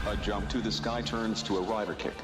A jump to the sky turns to a rider kick.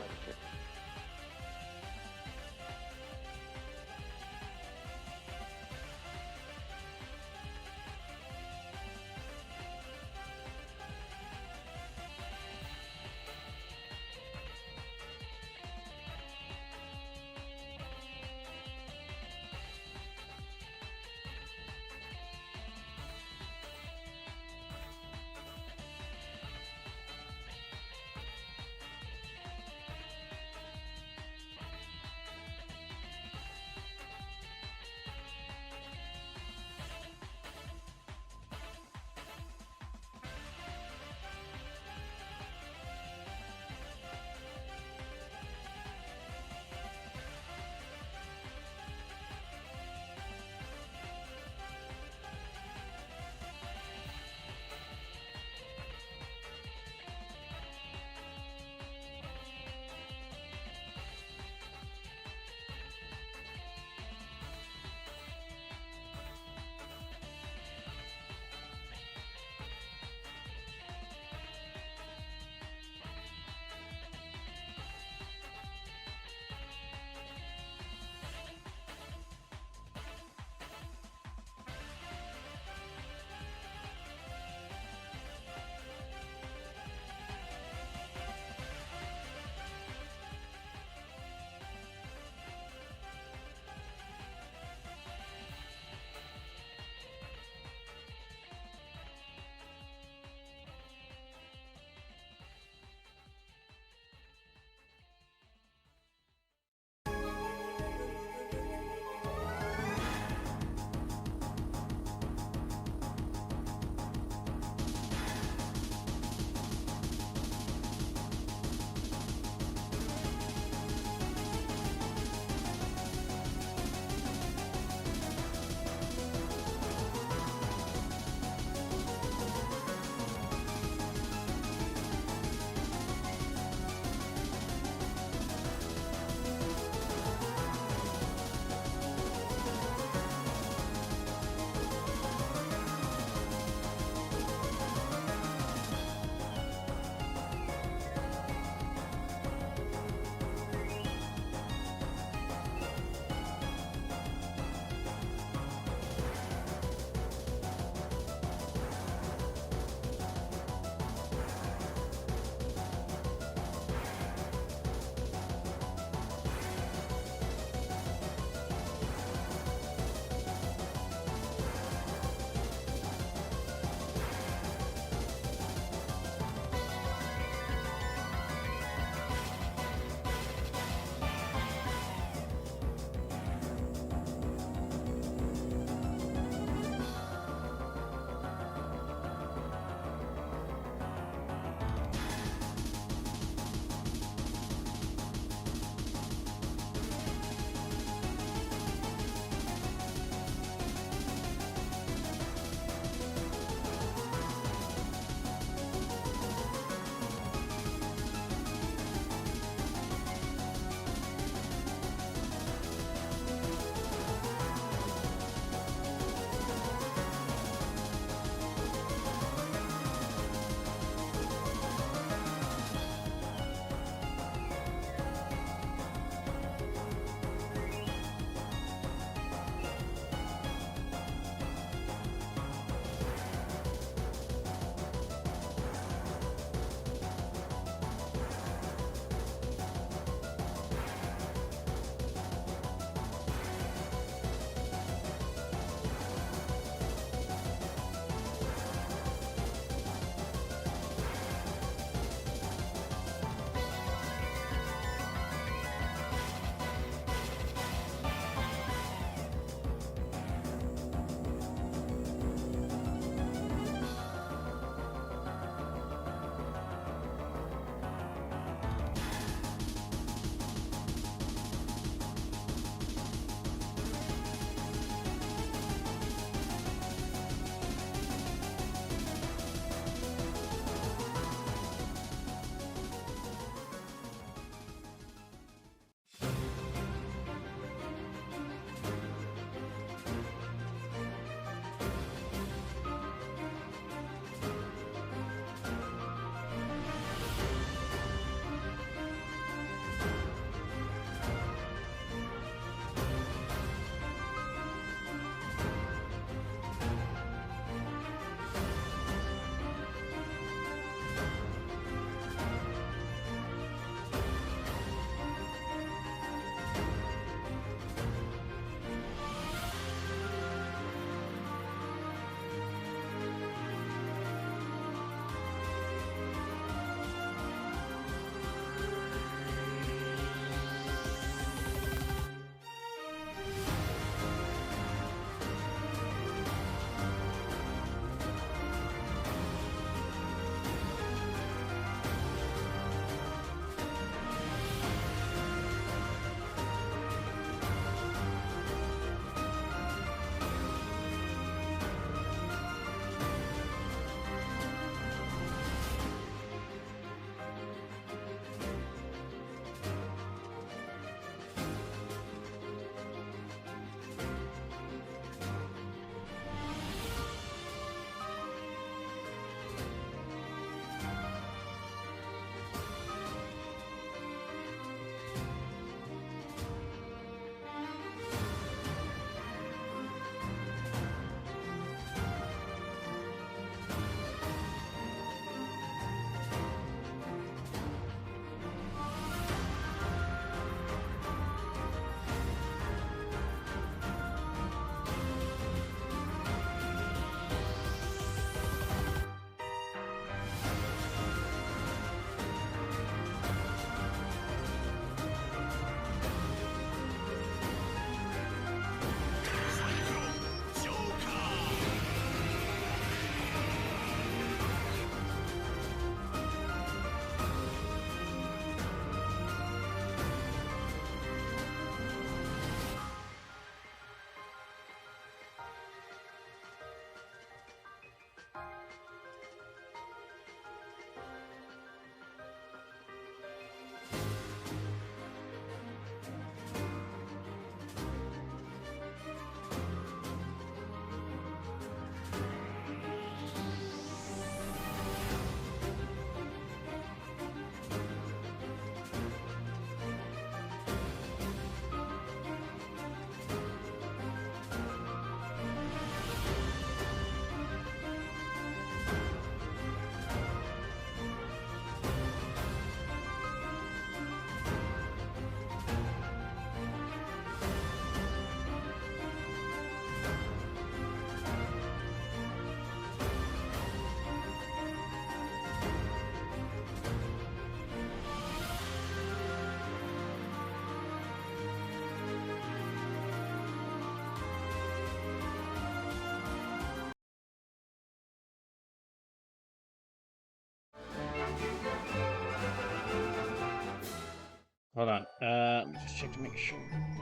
Hold on. Let me just check to make sure.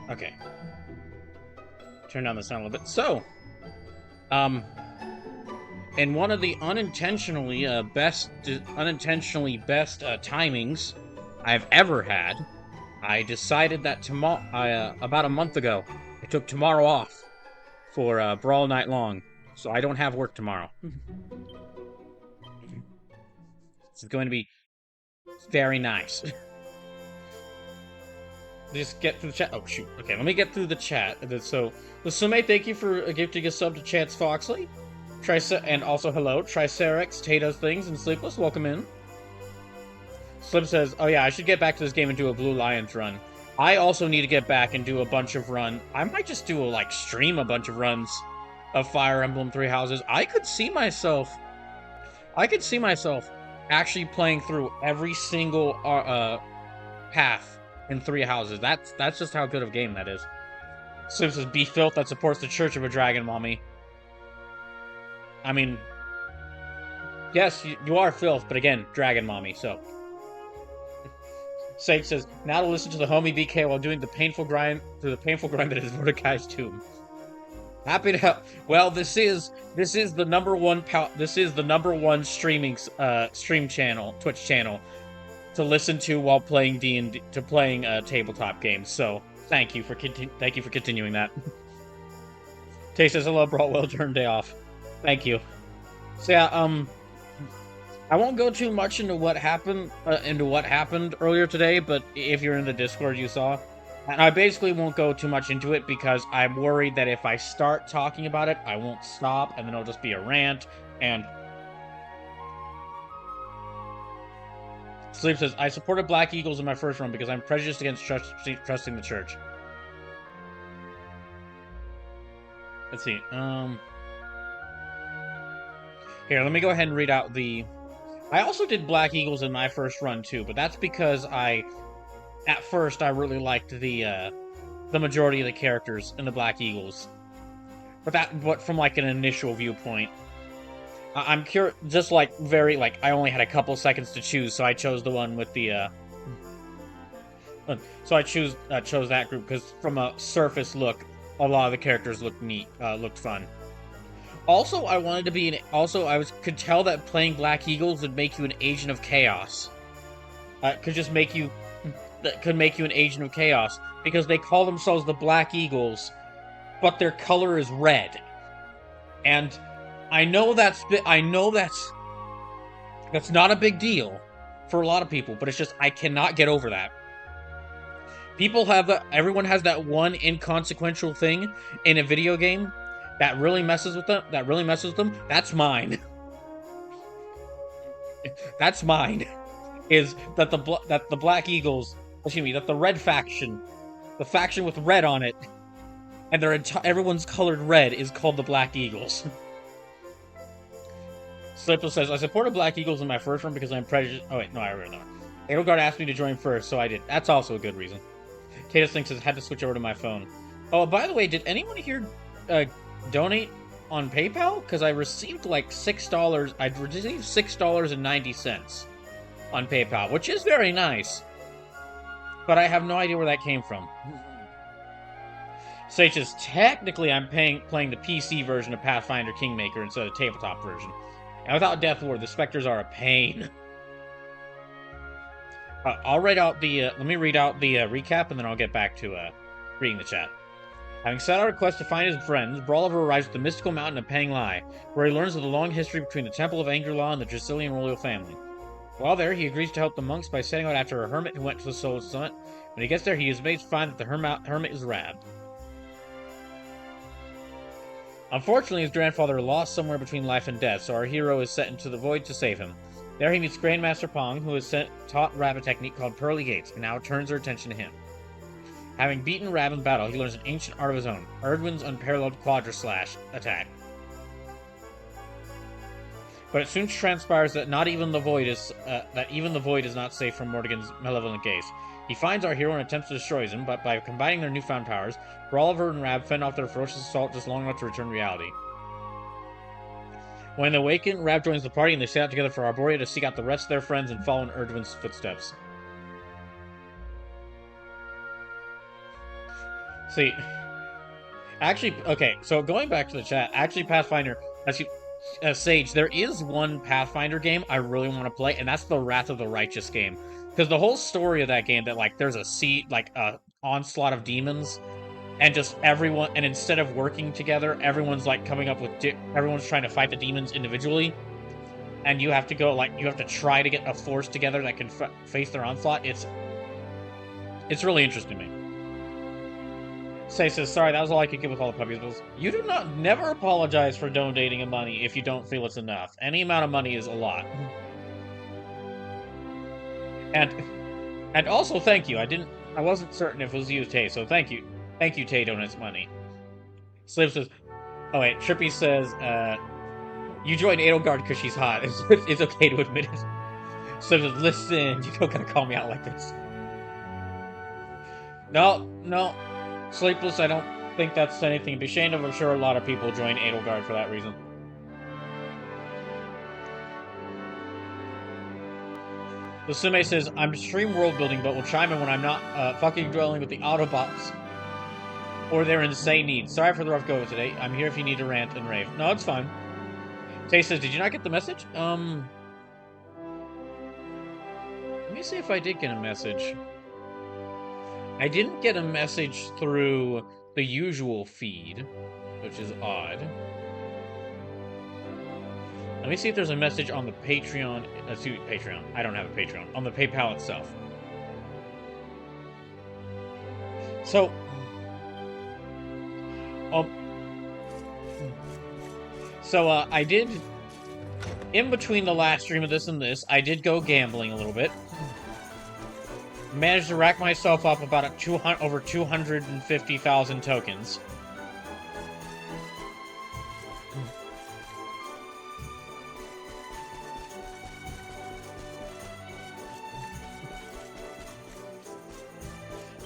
Okay. Turn down the sound a little bit. So, in one of the unintentionally best timings I've ever had, I decided that tomorrow, about a month ago, I took tomorrow off for Brawl Night Long, so I don't have work tomorrow. It's going to be very nice. Just get through the chat. Oh, shoot. Okay, let me get through the chat. So, Sume, thank you for gifting a sub to Chance Foxley. And also, hello, Triceratops, Tato's Things, and Sleepless. Welcome in. Slim says, oh yeah, I should get back to this game and do a Blue Lions run. I also need to get back and do a bunch of I might just do stream a bunch of runs of Fire Emblem Three Houses. I could see myself actually playing through every single path in Three Houses. That's just how good of a game that is. Slim says, be filth that supports the Church of a Dragon, mommy. I mean, yes, you are filth, but again, Dragon mommy, so. Sage says, now to listen to the homie BK while doing the painful grind that is Mordecai's tomb. Happy to help. Well, this is the number one streaming stream channel, Twitch channel, to listen to while playing tabletop games. So thank you for continuing that. Tay says, hello, bro. Well turned day off. Thank you. So yeah, I won't go too much into what happened earlier today, but if you're in the Discord, you saw. And I basically won't go too much into it because I'm worried that if I start talking about it, I won't stop, and then it'll just be a rant. And Sleep says, I supported Black Eagles in my first run because I'm prejudiced against trusting the church. Let's see. Here, let me go ahead and read out the... I also did Black Eagles in my first run too, but that's because at first I really liked the majority of the characters in the Black Eagles. But from an initial viewpoint, I'm curious. Just I only had a couple seconds to choose, so I chose the one with the. So I chose that group because from a surface look, a lot of the characters looked neat, looked fun. Also, I wanted to be could tell that playing Black Eagles would make you an agent of chaos. Could make you an agent of chaos because they call themselves the Black Eagles, but their color is red. And I know that's not a big deal for a lot of people, but it's just I cannot get over that. Everyone has that one inconsequential thing in a video game that really messes with them. That's mine. That's mine. Is that the Black Eagles? That the red faction, the faction with red on it, and everyone's colored red is called the Black Eagles. Slipper says, I supported Black Eagles in my first run because I'm prejudiced. Oh wait, no, I already know. Edelgard asked me to join first, so I did. That's also a good reason. Katus thinks I had to switch over to my phone. Oh, by the way, did anyone here donate on PayPal? Because I received $6. I'd received $6.90 on PayPal, which is very nice. But I have no idea where that came from. Sage says, technically I'm playing the PC version of Pathfinder Kingmaker instead of the tabletop version. And without Death Lord, the Spectres are a pain. I'll write out let me read out the recap, and then I'll get back to reading the chat. Having set out a quest to find his friends, Brawler arrives at the mystical mountain of Pang Lai, where he learns of the long history between the Temple of Angkor and the Dracilian royal family. While there, he agrees to help the monks by setting out after a hermit who went to the Soul Summit. When he gets there, he is amazed to find that the hermit is Rab. Unfortunately, his grandfather lost somewhere between life and death, so our hero is sent into the void to save him. There he meets Grandmaster Pong, who has taught Rab a technique called Pearly Gates, and now turns her attention to him. Having beaten Rab in battle, he learns an ancient art of his own, Erdwin's unparalleled Quadra-Slash attack. But it soon transpires that even the void is not safe from Mordegon's malevolent gaze. He finds our hero and attempts to destroy him, but by combining their newfound powers, Brawler and Rab fend off their ferocious assault just long enough to return reality. When they awaken, Rab joins the party and they set out together for Arborea to seek out the rest of their friends and follow in Erdwin's footsteps. See, actually, okay, so going back to the chat, actually, Pathfinder, Sage, there is one Pathfinder game I really want to play, and that's the Wrath of the Righteous game. Because the whole story of that game, that, like, there's a onslaught of demons, and just everyone, and instead of working together, everyone's, like, coming up with, everyone's trying to fight the demons individually, and you have to go, like, you have to try to get a force together that can face their onslaught. It's really interesting to me. Say says, sorry, that was all I could get with all the puppies bills. You do not never apologize for donating money if you don't feel it's enough. Any amount of money is a lot. And also thank you. I wasn't certain if it was you, Tay, so thank you. Thank you, Tay donates money. Slip says, oh wait, Trippy says, you joined Edelgard because she's hot. It's okay to admit it. Slip says, listen, you don't gotta call me out like this. No. Sleepless, I don't think that's anything to be ashamed of. I'm sure a lot of people join Edelgard for that reason. The Sume says, I'm stream world building, but will chime in when I'm not fucking dwelling with the Autobots or their insane needs. Sorry for the rough go today. I'm here if you need to rant and rave. No, it's fine. Tay says, did you not get the message? Let me see if I did get a message. I didn't get a message through the usual feed, which is odd. Let me see if there's a message on the Patreon. Let's see, Patreon. I don't have a Patreon. On the PayPal itself. So, I did, in between the last stream of this and this, I did go gambling a little bit. Managed to rack myself up about over 250,000 tokens.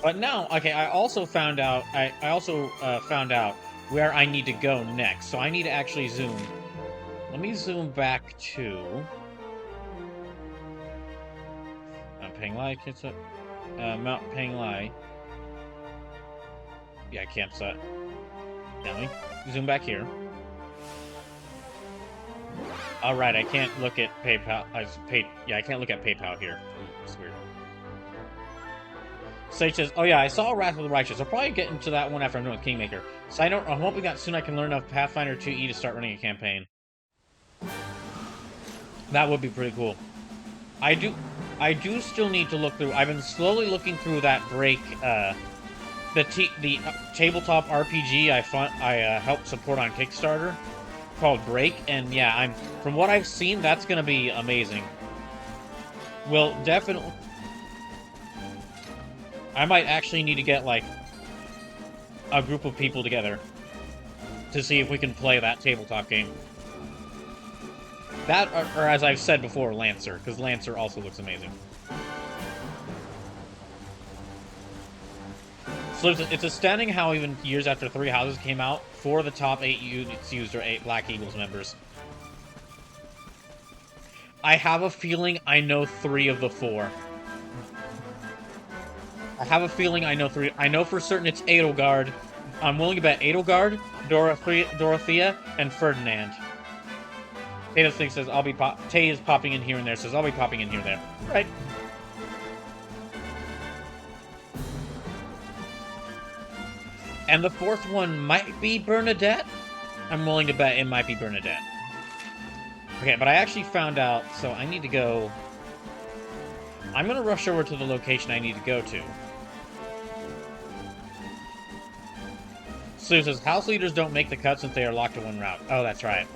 But now, okay, I also found out where I need to go next. So I need to actually zoom. Let me zoom back to Mount Penglai. Mount Penglai. Yeah, campsite. Now let me zoom back here. All right, I can't look at PayPal. Yeah, I can't look at PayPal here. It's weird. Sage says, "Oh yeah, I saw Wrath of the Righteous. I'll probably get into that one after I'm done with Kingmaker. So I'm hoping that soon I can learn enough Pathfinder 2E to start running a campaign. That would be pretty cool. I do still need to look through. I've been slowly looking through that break, the tabletop RPG I helped support on Kickstarter, called Break, and yeah, from what I've seen, that's gonna be amazing. Well, definitely. I might actually need to get, like, a group of people together to see if we can play that tabletop game. That, or as I've said before, Lancer, because Lancer also looks amazing. So it's astounding how even years after 3 Houses came out, 4 of the top 8 units used are 8 Black Eagles members. I have a feeling I know 3 of the 4. I have a feeling I know 3. I know for certain it's Edelgard. I'm willing to bet Edelgard, Dorothea, and Ferdinand. Tatus Thing says, Tay is popping in here and there, says, I'll be popping in here and there. Right. And the 4th one might be Bernadette? I'm willing to bet it might be Bernadette. Okay, but I actually found out, so I need to go... I'm gonna rush over to the location I need to go to. Sue says, house leaders don't make the cut since they are locked to one route. Oh, that's right.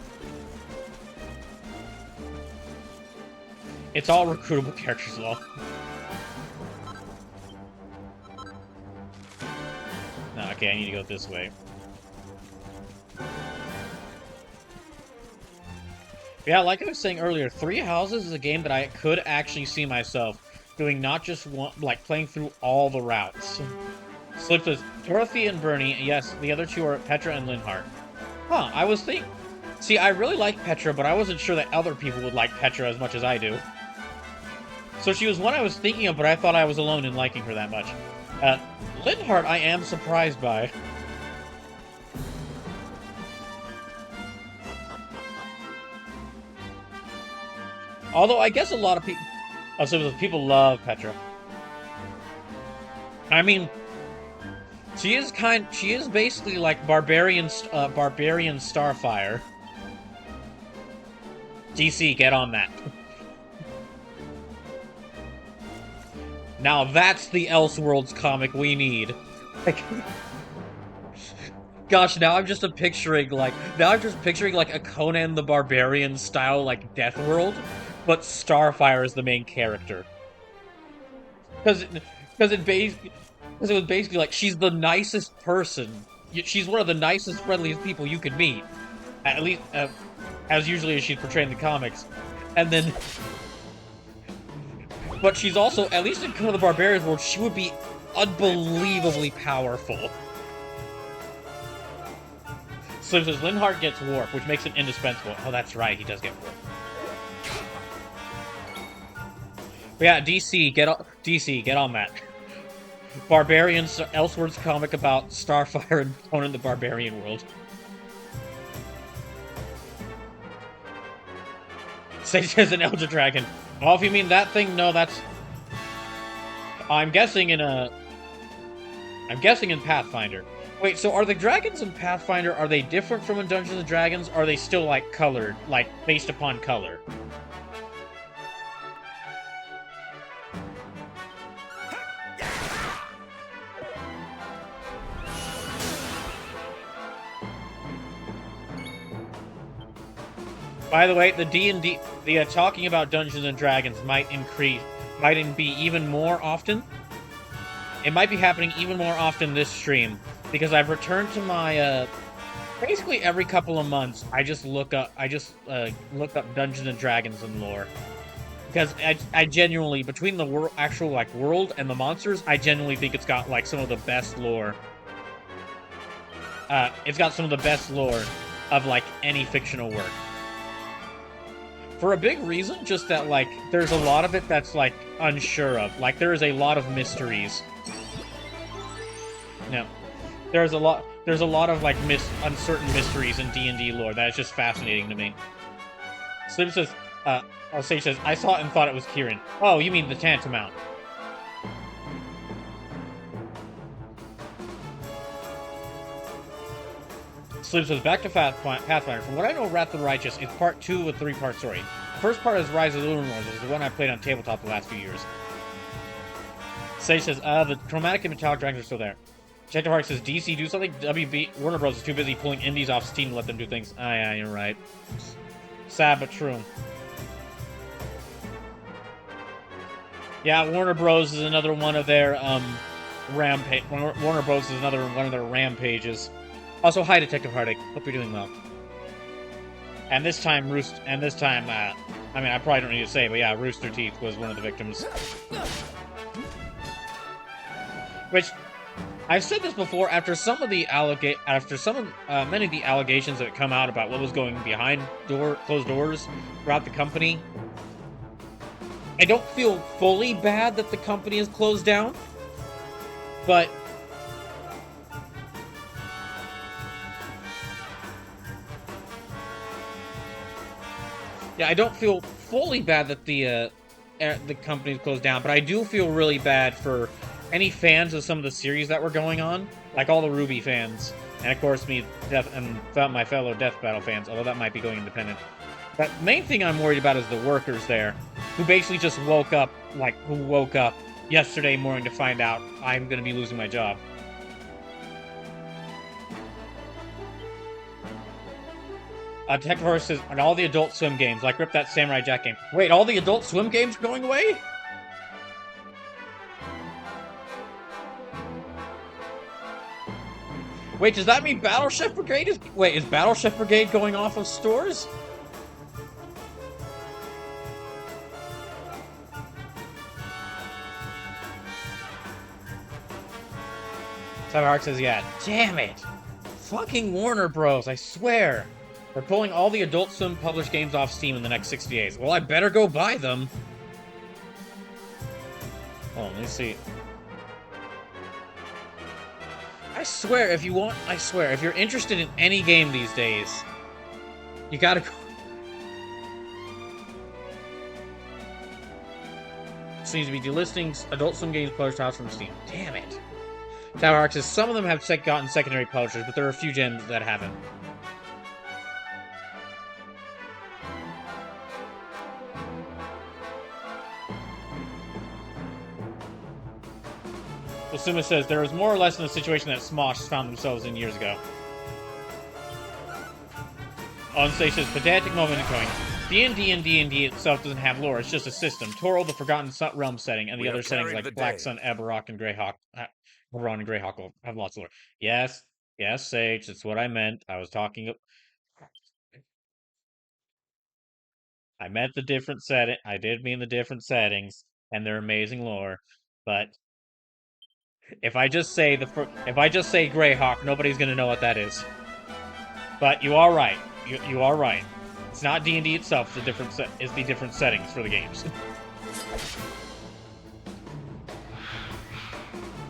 It's all recruitable characters, though. No, okay, I need to go this way. Yeah, like I was saying earlier, 3 Houses is a game that I could actually see myself doing, not just one, like, playing through all the routes. Slip says, Dorothy and Bernie, yes, the other 2 are Petra and Linhart. Huh, I was thinking... See, I really like Petra, but I wasn't sure that other people would like Petra as much as I do. So she was one I was thinking of, but I thought I was alone in liking her that much. Linhardt, I am surprised by. Although I guess a lot of people, people love Petra. I mean, she is basically like Barbarian Starfire. DC, get on that. Now that's the Elseworlds comic we need. Like, gosh, now I'm just picturing like a Conan the Barbarian style like Death World, but Starfire is the main character. Because it was basically like she's the nicest person. She's one of the nicest, friendliest people you could meet, at least as usually as she's portrayed in the comics, and then. But she's also, at least in Conan the Barbarian's world, she would be unbelievably powerful. So it says Linhardt gets warp, which makes him indispensable. Oh, that's right, he does get warp. But yeah, DC, get on that. Barbarians, Elseworlds comic about Starfire and Conan the Barbarian world. Sage has an Elder Dragon. Oh, if you mean that thing, no, that's... I'm guessing in Pathfinder. Wait, so are the dragons in Pathfinder, are they different from in Dungeons & Dragons? Or are they still, like, colored, like, based upon color? By the way, the D&D, talking about Dungeons and Dragons might be even more often. It might be happening even more often this stream because I've returned to my basically every couple of months. I just look up Dungeons and Dragons and lore because I genuinely, between the actual like world and the monsters, I genuinely think it's got like some of the best lore. It's got some of the best lore of like any fictional work. For a big reason, just that, like, there's a lot of it that's, like, unsure of. Like, there is a lot of mysteries. No. There's a lot of, like, uncertain mysteries in D&D lore that is just fascinating to me. Slim says, Sage says, I saw it and thought it was Kieran. Oh, you mean the Tantamount. Slim says, back to Pathfinder. From what I know, Wrath of the Righteous is part 2 of a 3-part story. The first part is Rise of the Lunar Lords, which is the one I played on tabletop the last few years. Sage says, the chromatic and metallic dragons are still there. Detective Heart says, DC, do something. Warner Bros. Is too busy pulling indies off Steam to let them do things. Ah, yeah, you're right. Sad but true. Yeah, Warner Bros. Is another one of their, rampage. Warner Bros. Is another one of their rampages. Also, hi, Detective Heartache. Hope you're doing well. And this time, I mean, I probably don't need to say, but yeah, Rooster Teeth was one of the victims. Which, I've said this before, after many of the allegations that come out about what was going behind closed doors throughout the company, I don't feel fully bad that the company is closed down, but yeah, I don't feel fully bad that the company's closed down, but I do feel really bad for any fans of some of the series that were going on, like all the Ruby fans, and of course me and my fellow Death Battle fans, although that might be going independent. But the main thing I'm worried about is the workers there, who basically just woke up yesterday morning to find out I'm going to be losing my job. Detective Horse says, and all the Adult Swim games, like Rip That Samurai Jack game. Wait, all the Adult Swim games are going away? Wait, does that mean Battleship Brigade is... Wait, is Battleship Brigade going off of stores? Cyberark says, yeah, damn it! Fucking Warner Bros, I swear! They're pulling all the Adult Swim published games off Steam in the next 60 days. Well, I better go buy them. Oh, let me see. swear, if you want, I swear, if you're interested in any game these days, you gotta go. Seems to be delisting Adult Swim games published house from Steam. Damn it. Tower Arc says some of them have gotten secondary publishers, but there are a few gems that haven't. Suma says there is more or less in the situation that Smosh found themselves in years ago. On stage says pedantic moment in coin. D&D and D&D itself doesn't have lore, it's just a system. Toro, the Forgotten Realm setting, and the other settings like Black Sun, Aberrock, and Greyhawk. Baron and Greyhawk will have lots of lore. Yes, Sage, that's what I meant. I was talking... I meant the different setting. I did mean the different settings, and their amazing lore, but... If I just say Greyhawk, nobody's gonna know what that is. But you are right. You are right. It's not D&D itself. It's the different settings for the games.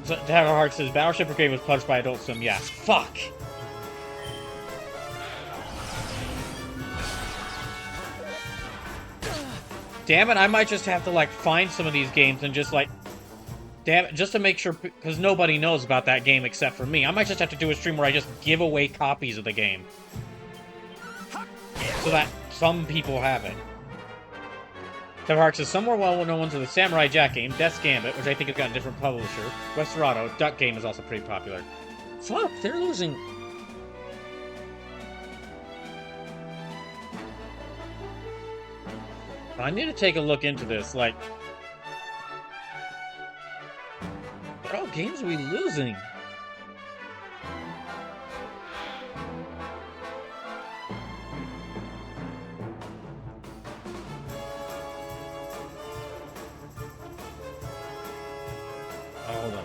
So, Tower Heart says Battleship Brigade was published by Adult Swim. Yes. Fuck. Damn it! I might just have to like find some of these games and just like. Damn it, just to make sure, because nobody knows about that game except for me. I might just have to do a stream where I just give away copies of the game. So that some people have it. Tevhark says, some more well-known ones are the Samurai Jack game, Death's Gambit, which I think has got a different publisher. Westerado, Duck Game is also pretty popular. Fuck, they're losing... I need to take a look into this, like... What all games are we losing? Hold on.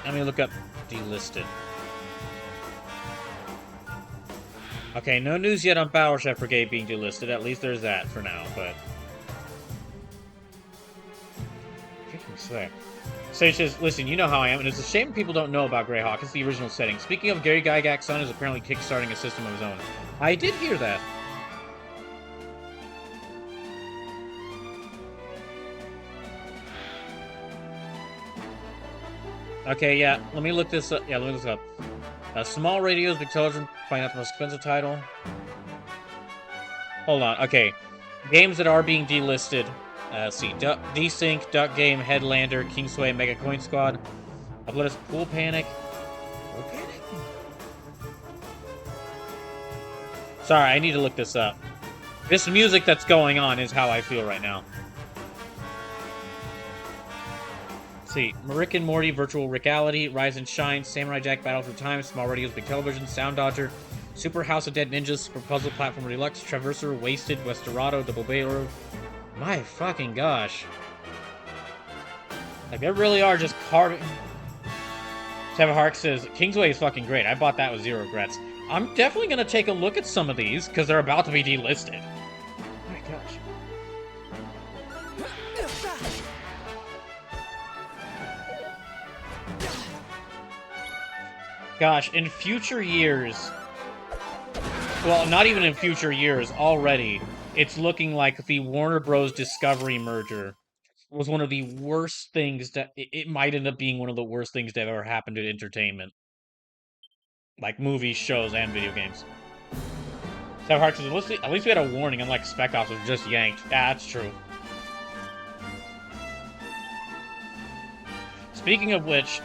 Let me look up delisted. Okay, no news yet on Battleship Brigade being delisted. At least there's that for now, but... Sage says, listen, you know how I am, and it's a shame people don't know about Greyhawk. It's the original setting. Speaking of, Gary Gygax's son is apparently kickstarting a system of his own. I did hear that. Okay, yeah, let me look this up. Yeah, let me look this up. Small radios, big television, find out the most expensive title. Hold on, okay. Games that are being delisted. See, Desync, Duck Game, Headlander, Kingsway, Mega Coin Squad. Let us Pool Panic. Pool Panic? Sorry, I need to look this up. This music that's going on is how I feel right now. Let's see, Rick and Morty, Virtual Reality, Rise and Shine, Samurai Jack, Battle for Time, Small Radios, Big Television, Sound Dodger, Super House of Dead Ninjas, Super Puzzle Platform Deluxe, Traverser, Wasted, Westerado, Double Baylor. My fucking gosh. Like, they really are just carving... Tevhark says, Kingsway is fucking great. I bought that with zero regrets. I'm definitely gonna take a look at some of these, because they're about to be delisted. Oh my gosh. Gosh, in future years... Well, not even in future years, already... It's looking like the Warner Bros. Discovery merger was one of the worst things that... It might end up being one of the worst things that ever happened to entertainment. Like movies, shows, and video games. So hard to... At least we had a warning, unlike Spec Ops was just yanked. Yeah, that's true. Speaking of which...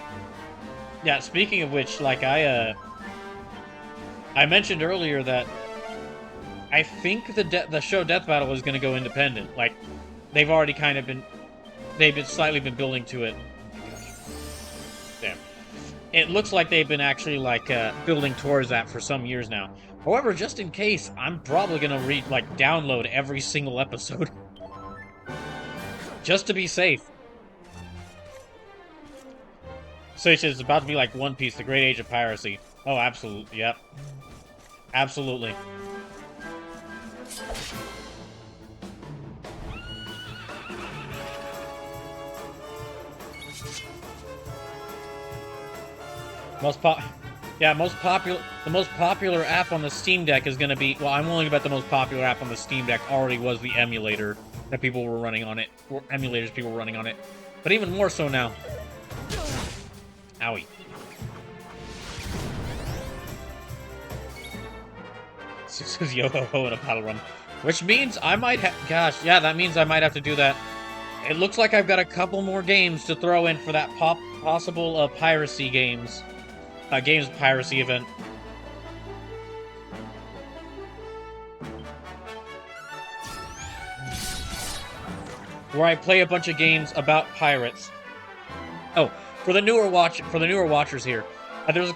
Yeah, speaking of which, like, I mentioned earlier that I think the show Death Battle was going to go independent. Like, they've already kind of been... They've slightly been building to it. Oh my gosh. Damn. It looks like they've been actually, like, building towards that for some years now. However, just in case, I'm probably going to download every single episode. Just to be safe. So it's about to be like One Piece, the Great Age of Piracy. Oh, absolutely. Yep. Absolutely. Yeah, the most popular app on the Steam Deck is gonna be, well, I'm willing to bet the most popular app on the Steam Deck already was the emulator that people were running on it, or emulators people were running on it, but even more so now. Owie. Says yo-ho-ho in a battle run. Which means I might have... Gosh, yeah, that means I might have to do that. It looks like I've got a couple more games to throw in for that possible piracy games. Games piracy event. Where I play a bunch of games about pirates. Oh, for the newer watchers here. There's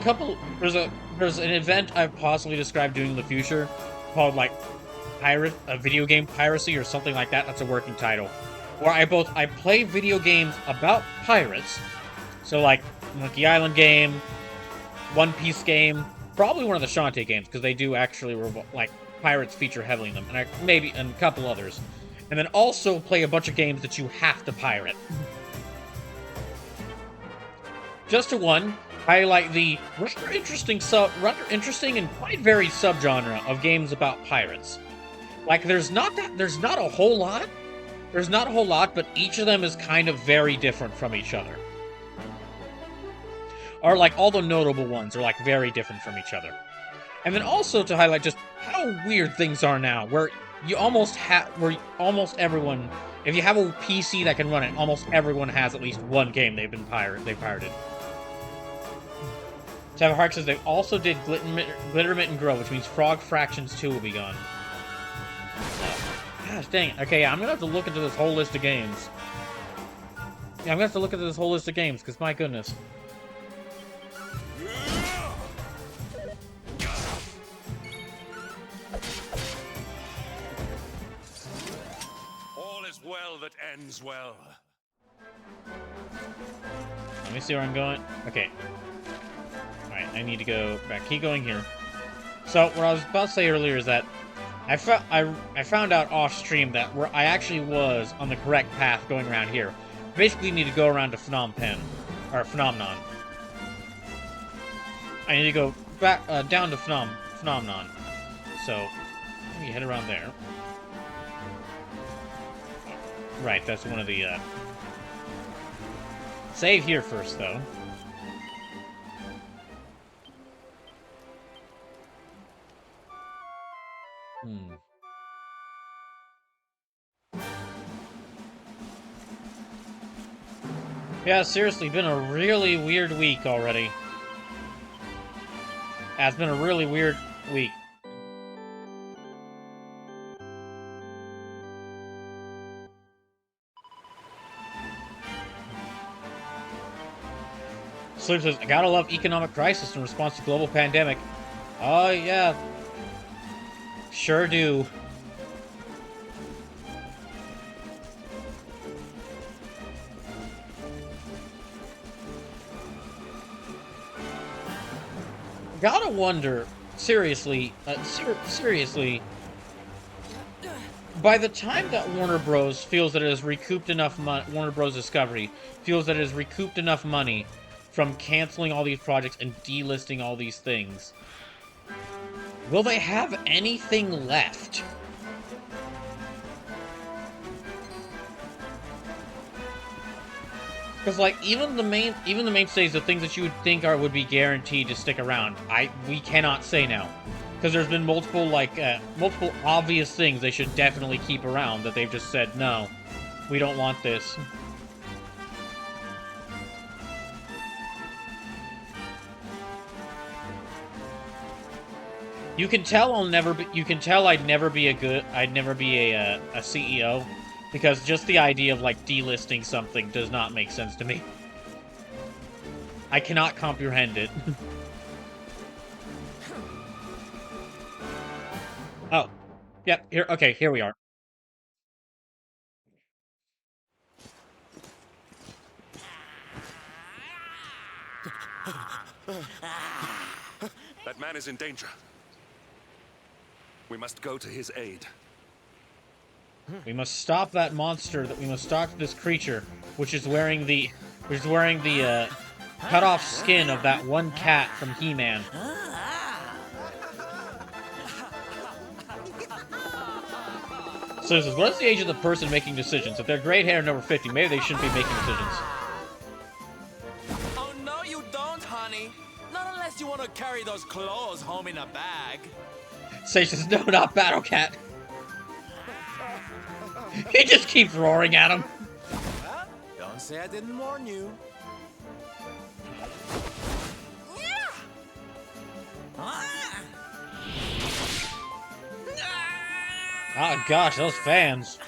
an event I've possibly described doing in the future called like video game piracy or something like that. That's a working title. Where I play video games about pirates. So like Monkey Island game, One Piece game, probably one of the Shantae games because they do actually like pirates feature heavily in them, and maybe a couple others. And then also play a bunch of games that you have to pirate. Just to highlight the rather interesting and quite varied subgenre of games about pirates. Like there's not a whole lot, but each of them is kind of very different from each other. Or like all the notable ones are like very different from each other. And then also to highlight just how weird things are now, where almost everyone, if you have a PC that can run it, almost everyone has at least one game they pirated. Tavern Hark says they also did Glittermint and Grow, which means Frog Fractions 2 will be gone. Gosh dang it. Okay, yeah, I'm gonna have to look into this whole list of games. Yeah, I'm gonna have to look into this whole list of games, because my goodness. All is well that ends well. Let me see where I'm going. Okay. Alright, I need to go back. Keep going here. So, what I was about to say earlier is that I found out off stream that where I actually was on the correct path going around here. Basically, need to go around to Phnom Penh, or Phnomnon. I need to go back down to Phnomnon. So, let me head around there. Right, that's one of the save here first, though. Yeah, seriously, been a really weird week already. Yeah, it's been a really weird week. Sleep says, I gotta love economic crisis in response to global pandemic. Oh, yeah. Sure do. Gotta wonder, seriously, seriously, by the time that Warner Bros. Feels that it has recouped enough money, Warner Bros. Discovery feels that it has recouped enough money from canceling all these projects and delisting all these things, will they have anything left? Because like even the mainstays, the things that you would think would be guaranteed to stick around, we cannot say now, because there's been multiple obvious things they should definitely keep around that they've just said no, we don't want this. You can tell I'd never be a CEO. Because just the idea of, like, delisting something does not make sense to me. I cannot comprehend it. Oh. Yep, here, okay, here we are. That man is in danger. We must go to his aid. We must stop that monster. We must stop this creature, which is wearing the cut off skin of that one cat from He-Man. So this is, what is the age of the person making decisions? If they're gray hair and over 50, maybe they shouldn't be making decisions. Oh, no, you don't, honey. Not unless you want to carry those clothes home in a bag. Sage says, no, not Battle Cat. He just keeps roaring at him. Well, don't say I didn't warn you. Oh gosh, those fans.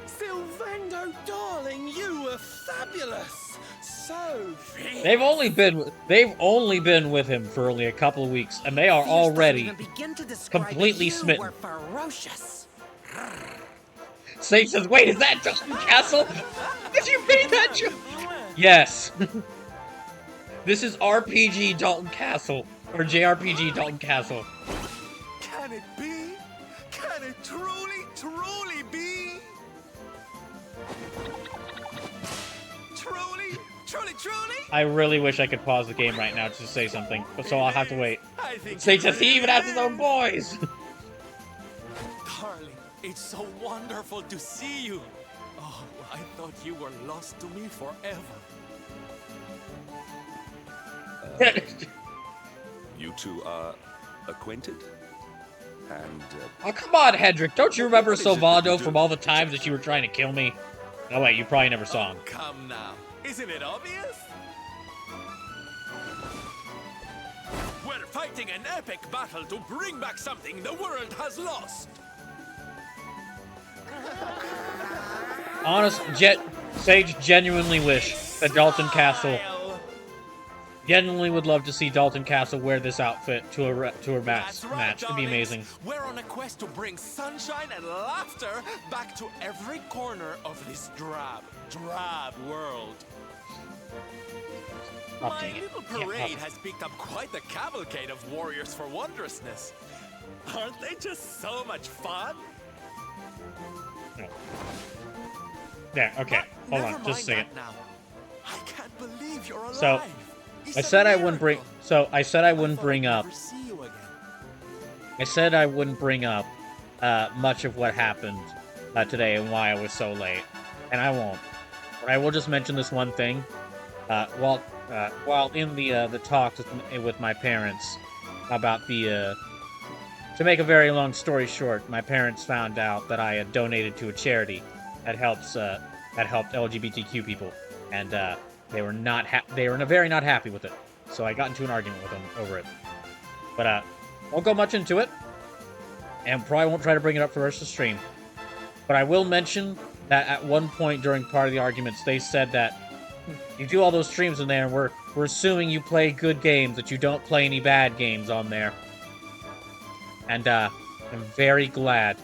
Sylvando, darling, you were fabulous. So fierce. They've only been with him for only a couple of weeks, and they are already completely smitten. Ferocious. Sage says, wait, is that Dalton Castle? Did you read that joke? Yes. This is RPG Dalton Castle. Or JRPG Dalton Castle. Can it be? Can it truly, truly be? Truly, truly, truly? I really wish I could pause the game right now to say something, but so I'll have to wait. I think Sage says, he even has his own boys! Darling, it's so wonderful to see you. Oh, I thought you were lost to me forever. You two are acquainted? And, Oh, come on, Hendrik. Don't you remember What is it that Sylvando you do? from all the times that you were trying to kill me? Oh, wait, you probably never saw him. Come now. Isn't it obvious? We're fighting an epic battle to bring back something the world has lost. Sage genuinely wish that Dalton Castle... Genuinely would love to see Dalton Castle wear this outfit to a That's right, match. It'd be darlings. amazing. We're on a quest to bring sunshine and laughter back to every corner of this drab world. Oh, My dang it. little Yeah, parade oh. has picked up quite the cavalcade of warriors for wondrousness. Aren't they just so much fun? No. There, okay. But Hold never on, just a mind second. that now. I can't believe you're alive. So, It's I a said I wouldn't bring... miracle. So, I said I wouldn't thought bring I'd up... never see you again. I said I wouldn't bring up much of what happened today and why I was so late. And I won't. But I will just mention this one thing. While in the talks with my parents about the... to make a very long story short, my parents found out that I had donated to a charity that helped LGBTQ people. And they were very not happy with it. So I got into an argument with them over it. But won't go much into it, and probably won't try to bring it up for the rest of the stream. But I will mention that at one point during part of the arguments, they said that you do all those streams in there, and we're assuming you play good games, that you don't play any bad games on there. And I'm very glad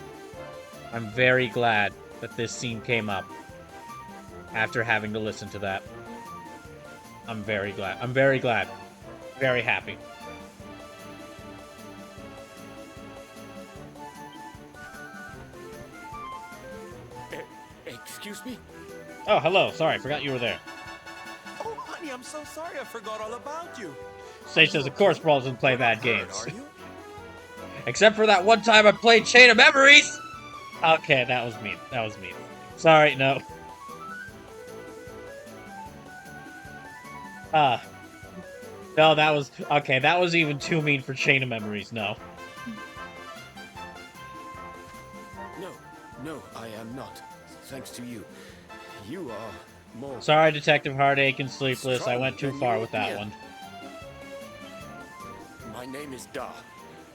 that this scene came up after having to listen to that. I'm very glad. Very happy. Excuse me? Oh, hello. Sorry, I forgot you were there. Oh, honey, I'm so sorry. I forgot all about you. Sage says, of course, Brawl doesn't play bad games. Are you? Except for that one time I played Chain of Memories! Okay, that was mean. Sorry, no. No, that was... Okay, that was even too mean for Chain of Memories, no. No, I am not. Thanks to you. You are more... Sorry, Detective Heartache and Sleepless, I went too far with that one. My name is Da.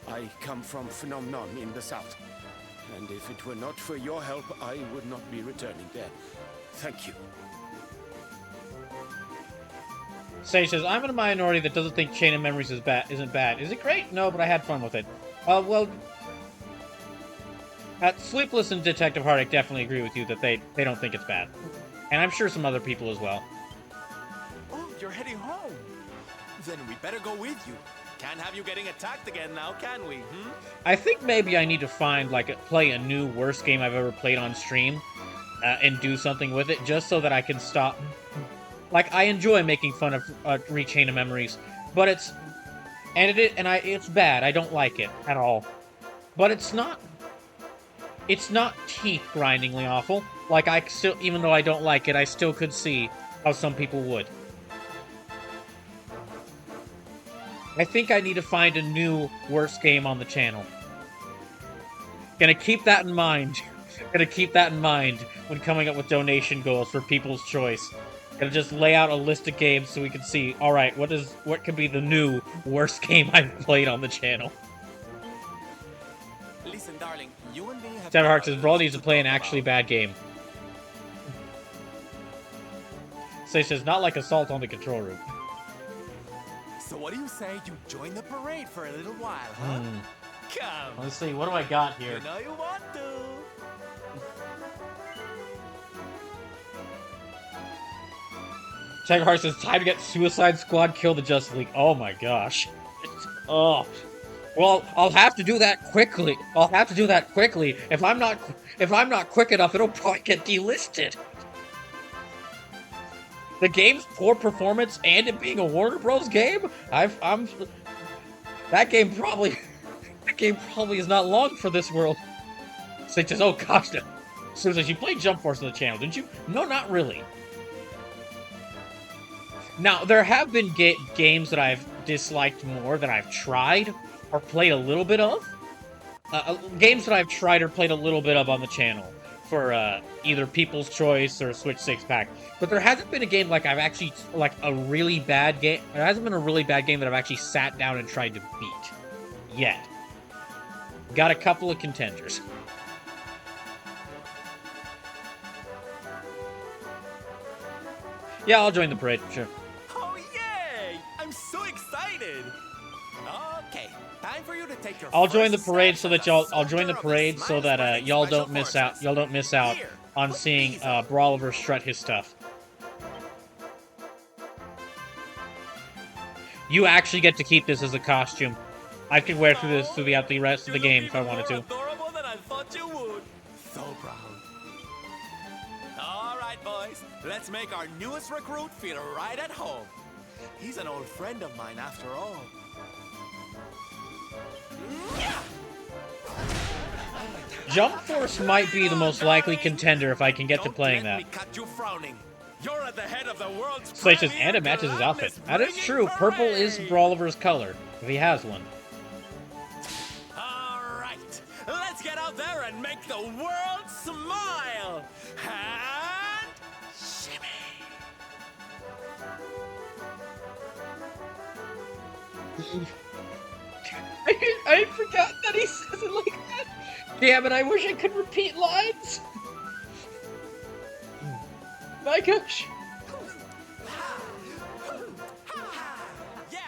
I come from Phenomenon in the south. And if it were not for your help, I would not be returning there. Thank you. Sage says, I'm in a minority that doesn't think Chain of Memories isn't bad. Is it great? No, but I had fun with it. Well... Sleepless and Detective Heartache definitely agree with you that they don't think it's bad. And I'm sure some other people as well. Oh, you're heading home. Then we better go with you. Can't have you getting attacked again now, can we? I think maybe I need to find, like, play a new worst game I've ever played on stream, and do something with it, just so that I can stop. Like, I enjoy making fun of Rechain of Memories, but it's bad. I don't like it at all. But it's not teeth-grindingly awful. Like, I still, even though I don't like it, I still could see how some people would. I think I need to find a new worst game on the channel. Gonna keep that in mind. Gonna keep that in mind when coming up with donation goals for People's Choice. Gonna just lay out a list of games so we can see, alright, what could be the new worst game I've played on the channel. Listen, darling, you and me have... Tedderheart says, Brawl needs to play an actually bad game. Say says, not like Assault on the Control Room. So what do you say you join the parade for a little while, huh? Come. Let's see, what do I got here? You know you want to. Tedderheart says, time to get Suicide Squad, kill the Justice League. Oh my gosh. Oh. Well, I'll have to do that quickly. If I'm not quick enough, it'll probably get delisted. The game's poor performance and it being a Warner Bros. Game? That game probably is not long for this world. Such as, oh gosh, Susan, you played Jump Force on the channel, didn't you? No, not really. Now, there have been games that I've disliked more that I've tried or played a little bit of. Games that I've tried or played a little bit of on the channel for either People's Choice or Switch 6-pack. But there hasn't been a game like I've actually, like a really bad game. There hasn't been a really bad game that I've actually sat down and tried to beat. Yet. Got a couple of contenders. Yeah, I'll join the parade, sure. Oh, yay! I'm so excited! Okay, time for you to take your I'll join the first parade step so to that the I'll join the center of parade this so that nice y'all special don't miss out. fortress. Y'all don't miss out Here, on put seeing these on. Brawliver strut his stuff. You actually get to keep this as a costume. I could wear throughout the rest of the game if I wanted to. You're more adorable than I thought you would. So proud. All right, boys. Let's make our newest recruit feel right at home. He's an old friend of mine after all. Jump Force might be the most likely contender if I can get to playing Don't let that. me cut you frowning. You're at the head of the world's Slash says, premier and it matches his outfit. gladness That is bringing true. Purple is parade. Brawliver's color, if he has one. All right, let's get out there and make the world smile. And shimmy. I forgot that he says it like that. Damn it, I wish I could repeat lines. My gosh. Yeah.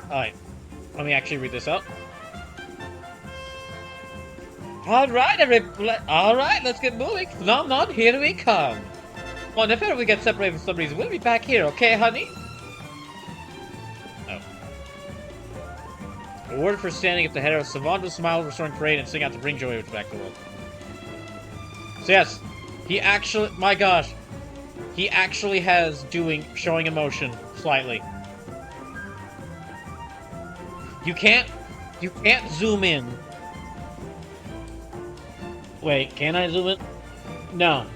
Alright, let me actually read this out. Alright, let's get moving. Phenomenon, here we come. Well, if ever we get separated for some reason, we'll be back here, okay, honey? Oh. Awarded for standing at the head of Savando Smile Restoring Parade and sing out to bring joy back to the world. So yes, he actually, my gosh, he actually has showing emotion, slightly. You can't zoom in. Wait, can I zoom in? No.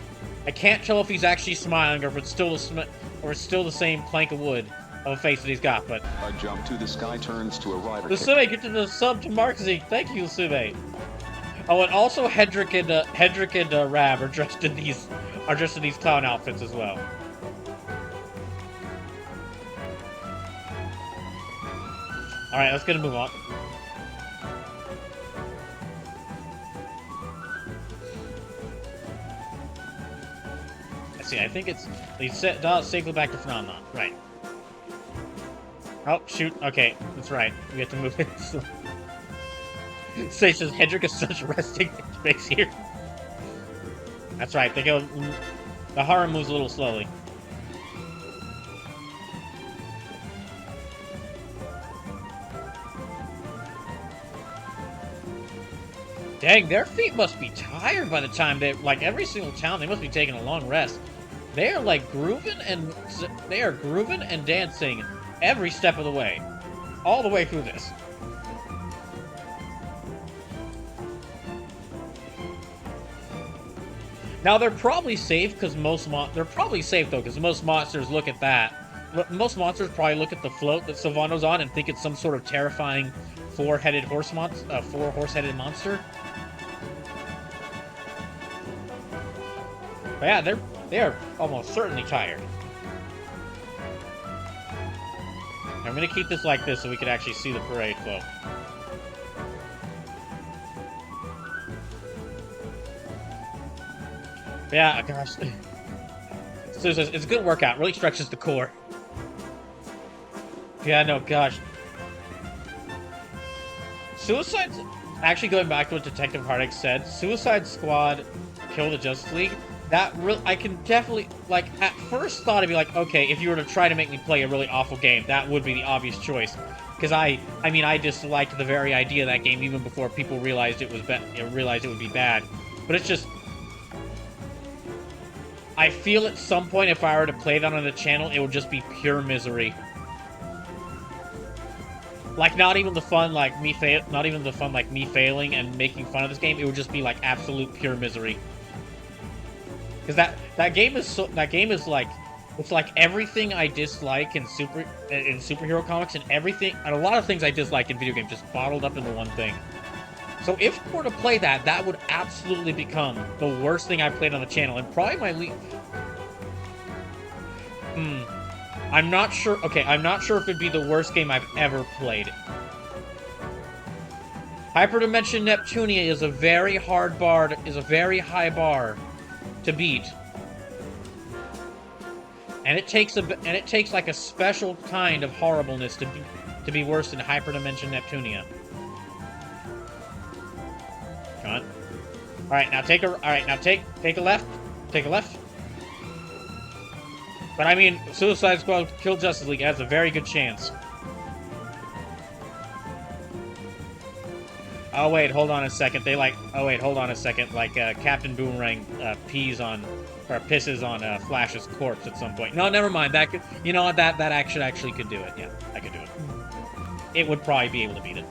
I can't tell if he's actually smiling or if it's still the same plank of wood of a face that he's got, but... A jump to the sky turns to a rider kick. Lusume, get to the sub to Marksy. Thank you, Lusume. Oh, and also Hedrick and Rab are dressed in these clown outfits as well. Alright, let's get a move on. I think it's they set safely back to Phenomenon. Right. Oh shoot. Okay, that's right. We have to move it. Say says Hedrick is such resting face here. That's right. They go. The Haru moves a little slowly. Dang, their feet must be tired by the time they, like, every single town, they must be taking a long rest. They are, like, grooving and dancing every step of the way. All the way through this. Now, they're probably safe, because they're probably safe, though, because most monsters look at that. Most monsters probably look at the float that Sylvano's on and think it's some sort of terrifying four-horse-headed monster. But yeah, they are almost certainly tired. I'm gonna keep this like this so we can actually see the parade flow. But yeah, gosh. So it's a good workout. Really stretches the core. Yeah, no, gosh. Actually, going back to what Detective Hardick said, Suicide Squad Kill the Justice League, I can definitely, like, at first thought it'd be like, okay, if you were to try to make me play a really awful game, that would be the obvious choice. Because I disliked the very idea of that game even before people realized it would be bad. But it's just, I feel at some point if I were to play that on the channel, it would just be pure misery. Like, not even the fun like me failing and making fun of this game, it would just be like absolute pure misery. Because that game is like, it's like everything I dislike in superhero comics and a lot of things I dislike in video games just bottled up into one thing. So if I were to play that, that would absolutely become the worst thing I played on the channel, and probably my least. I'm not sure. Okay, I'm not sure if it'd be the worst game I've ever played. Hyperdimension Neptunia is a very high bar to beat, and it takes like a special kind of horribleness to be worse than Hyperdimension Neptunia. Come on. All right, now take a left. Take a left. But I mean, Suicide Squad Kill Justice League has a very good chance. Oh wait, hold on a second. Like Captain Boomerang pisses on Flash's corpse at some point. No, never mind. That could, you know what? That actually could do it. Yeah, I could do it. It would probably be able to beat it.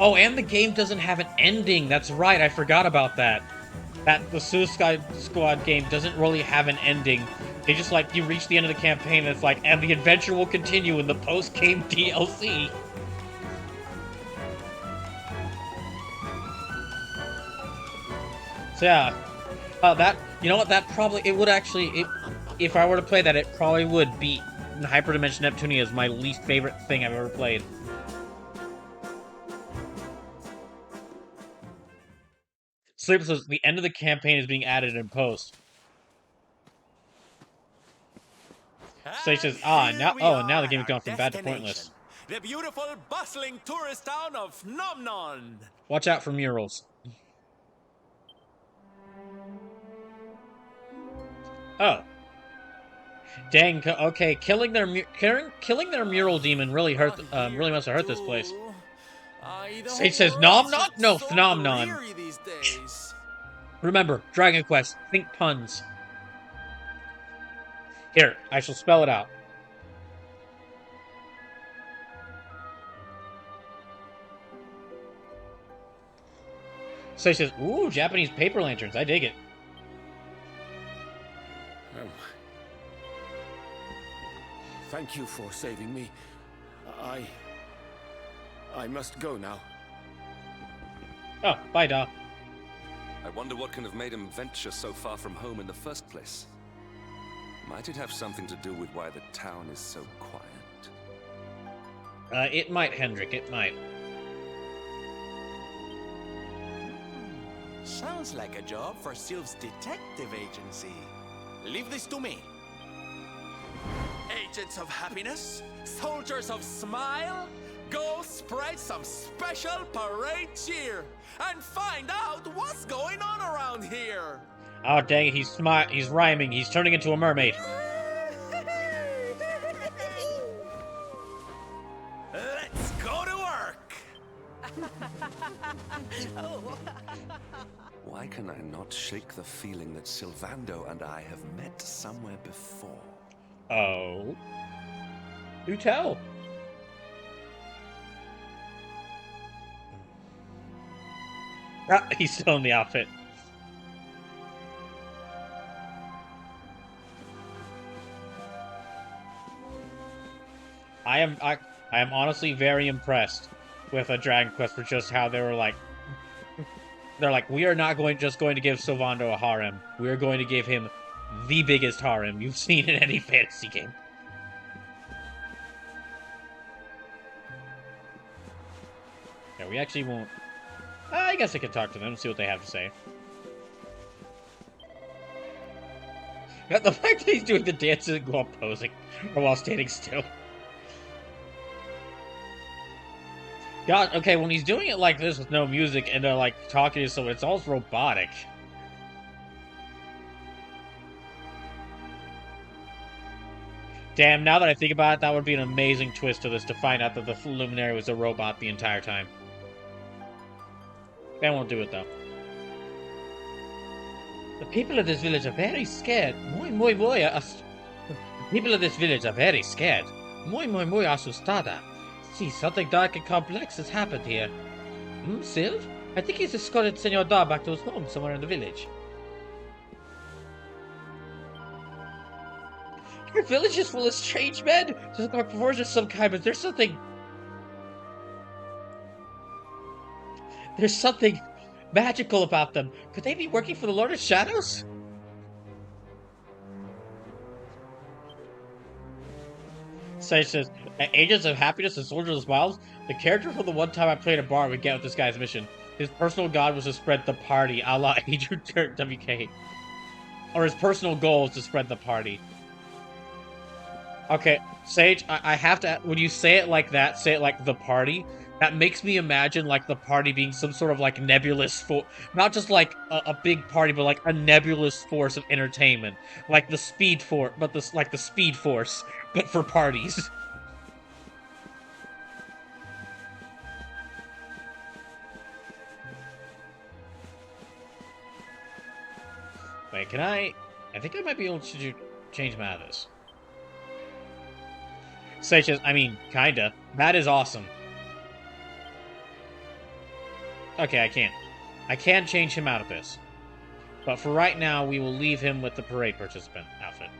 Oh, and the game doesn't have an ending. That's right, I forgot about that. The Suicide Squad game doesn't really have an ending. They just, like, you reach the end of the campaign, and it's like, and the adventure will continue in the post-game DLC. So yeah, if I were to play that, it probably would beat Hyperdimension Neptunia as my least favorite thing I've ever played. Sleep says the end of the campaign is being added in post. So he says, now the game has gone from bad to pointless. The beautiful, bustling tourist town of Nomnon. Watch out for murals. Oh. Dang, okay, killing their mural demon really must have hurt this place. Sage says, Nomnon? No, Phnomnon. Remember, Dragon Quest, think puns. Here, I shall spell it out. Sage says, ooh, Japanese paper lanterns, I dig it. Thank you for saving me. I must go now. Oh, bye, Da. I wonder what can have made him venture so far from home in the first place. Might it have something to do with why the town is so quiet? It might, Hendrik, it might. Sounds like a job for Sylph's detective agency. Leave this to me. Agents of happiness? Soldiers of smile? Go spread some special parade cheer and find out what's going on around here. Oh, dang it, he's rhyming. He's turning into a mermaid. Let's go to work. Why can I not shake the feeling that Sylvando and I have met somewhere before? Oh. Do tell. Ah, he's still in the outfit. I am honestly very impressed with a Dragon Quest for just how they were like, they're like, we are not just going to give Sylvando a harem. We are going to give him the biggest harem you've seen in any fantasy game. Yeah, we actually won't. I guess I could talk to them and see what they have to say. The fact that he's doing the dances while posing, or while standing still. God, okay, when he's doing it like this with no music and they're like talking to someone, it's all robotic. Damn, now that I think about it, that would be an amazing twist to this, to find out that the Luminary was a robot the entire time. They won't do it, though. The people of this village are very scared. The people of this village are very scared. Muy asustada. See, something dark and complex has happened here. Sylv? I think he's escorted Senor Dar back to his home somewhere in the village. Your village is full of strange men. There's like performers of some kind, but there's something magical about them. Could they be working for the Lord of Shadows? Sage says, Agents of Happiness and Soldiers of Smiles, the character from the one time I played a bar would get with this guy's mission. His personal god was to spread the party, a la Agent WK. Or his personal goal is to spread the party. Okay, Sage, I have to, when you say it like that, say it like the party, that makes me imagine, like, the party being some sort of, like, nebulous not just, like, a big party, but, like, a nebulous force of entertainment. Like the Speed Force, but like the Speed Force, but for parties. Wait, can I think I might be able to change him out of this. Sage says, I mean, kinda. That is awesome. Okay, I can't. I can change him out of this. But for right now, we will leave him with the parade participant outfit.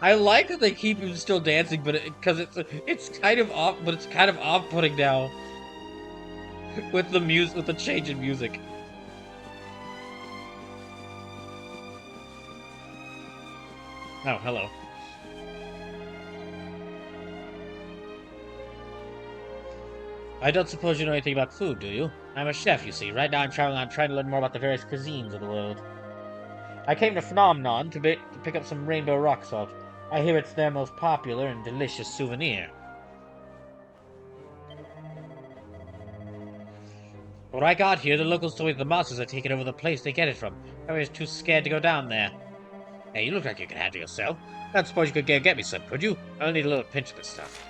I like that they keep him still dancing, but because it's kind of off, but it's kind of off-putting now with the with the change in music. Oh, hello. I don't suppose you know anything about food, do you? I'm a chef, you see. Right now I'm trying to learn more about the various cuisines of the world. I came to Phenomenon to pick up some rainbow rock salt. I hear it's their most popular and delicious souvenir. When I got here, the locals told me the monsters had taken over the place they get it from. I was too scared to go down there. Hey, you look like you can handle yourself. I don't suppose you could get me some, could you? I'll need a little pinch of this stuff.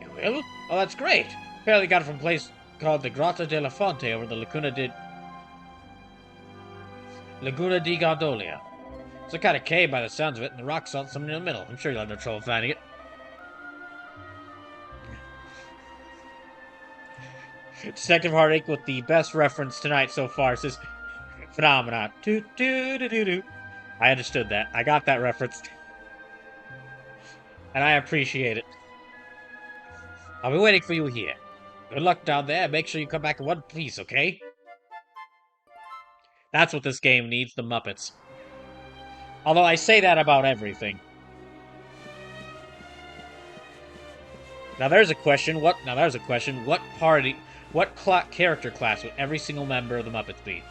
You will? Oh, that's great. Apparently got it from a place called the Grotta della Fonte over the Laguna di Gondolia. It's a kind of cave by the sounds of it, and the rock salt's something in the middle. I'm sure you'll have no trouble finding it. Detective Heartache with the best reference tonight so far says, Phenomena. I understood that. I got that reference. And I appreciate it. I'll be waiting for you here. Good luck down there. Make sure you come back in one piece, okay? That's what this game needs, the Muppets. Although I say that about everything. Now there's a question. What character class would every single member of the Muppets be?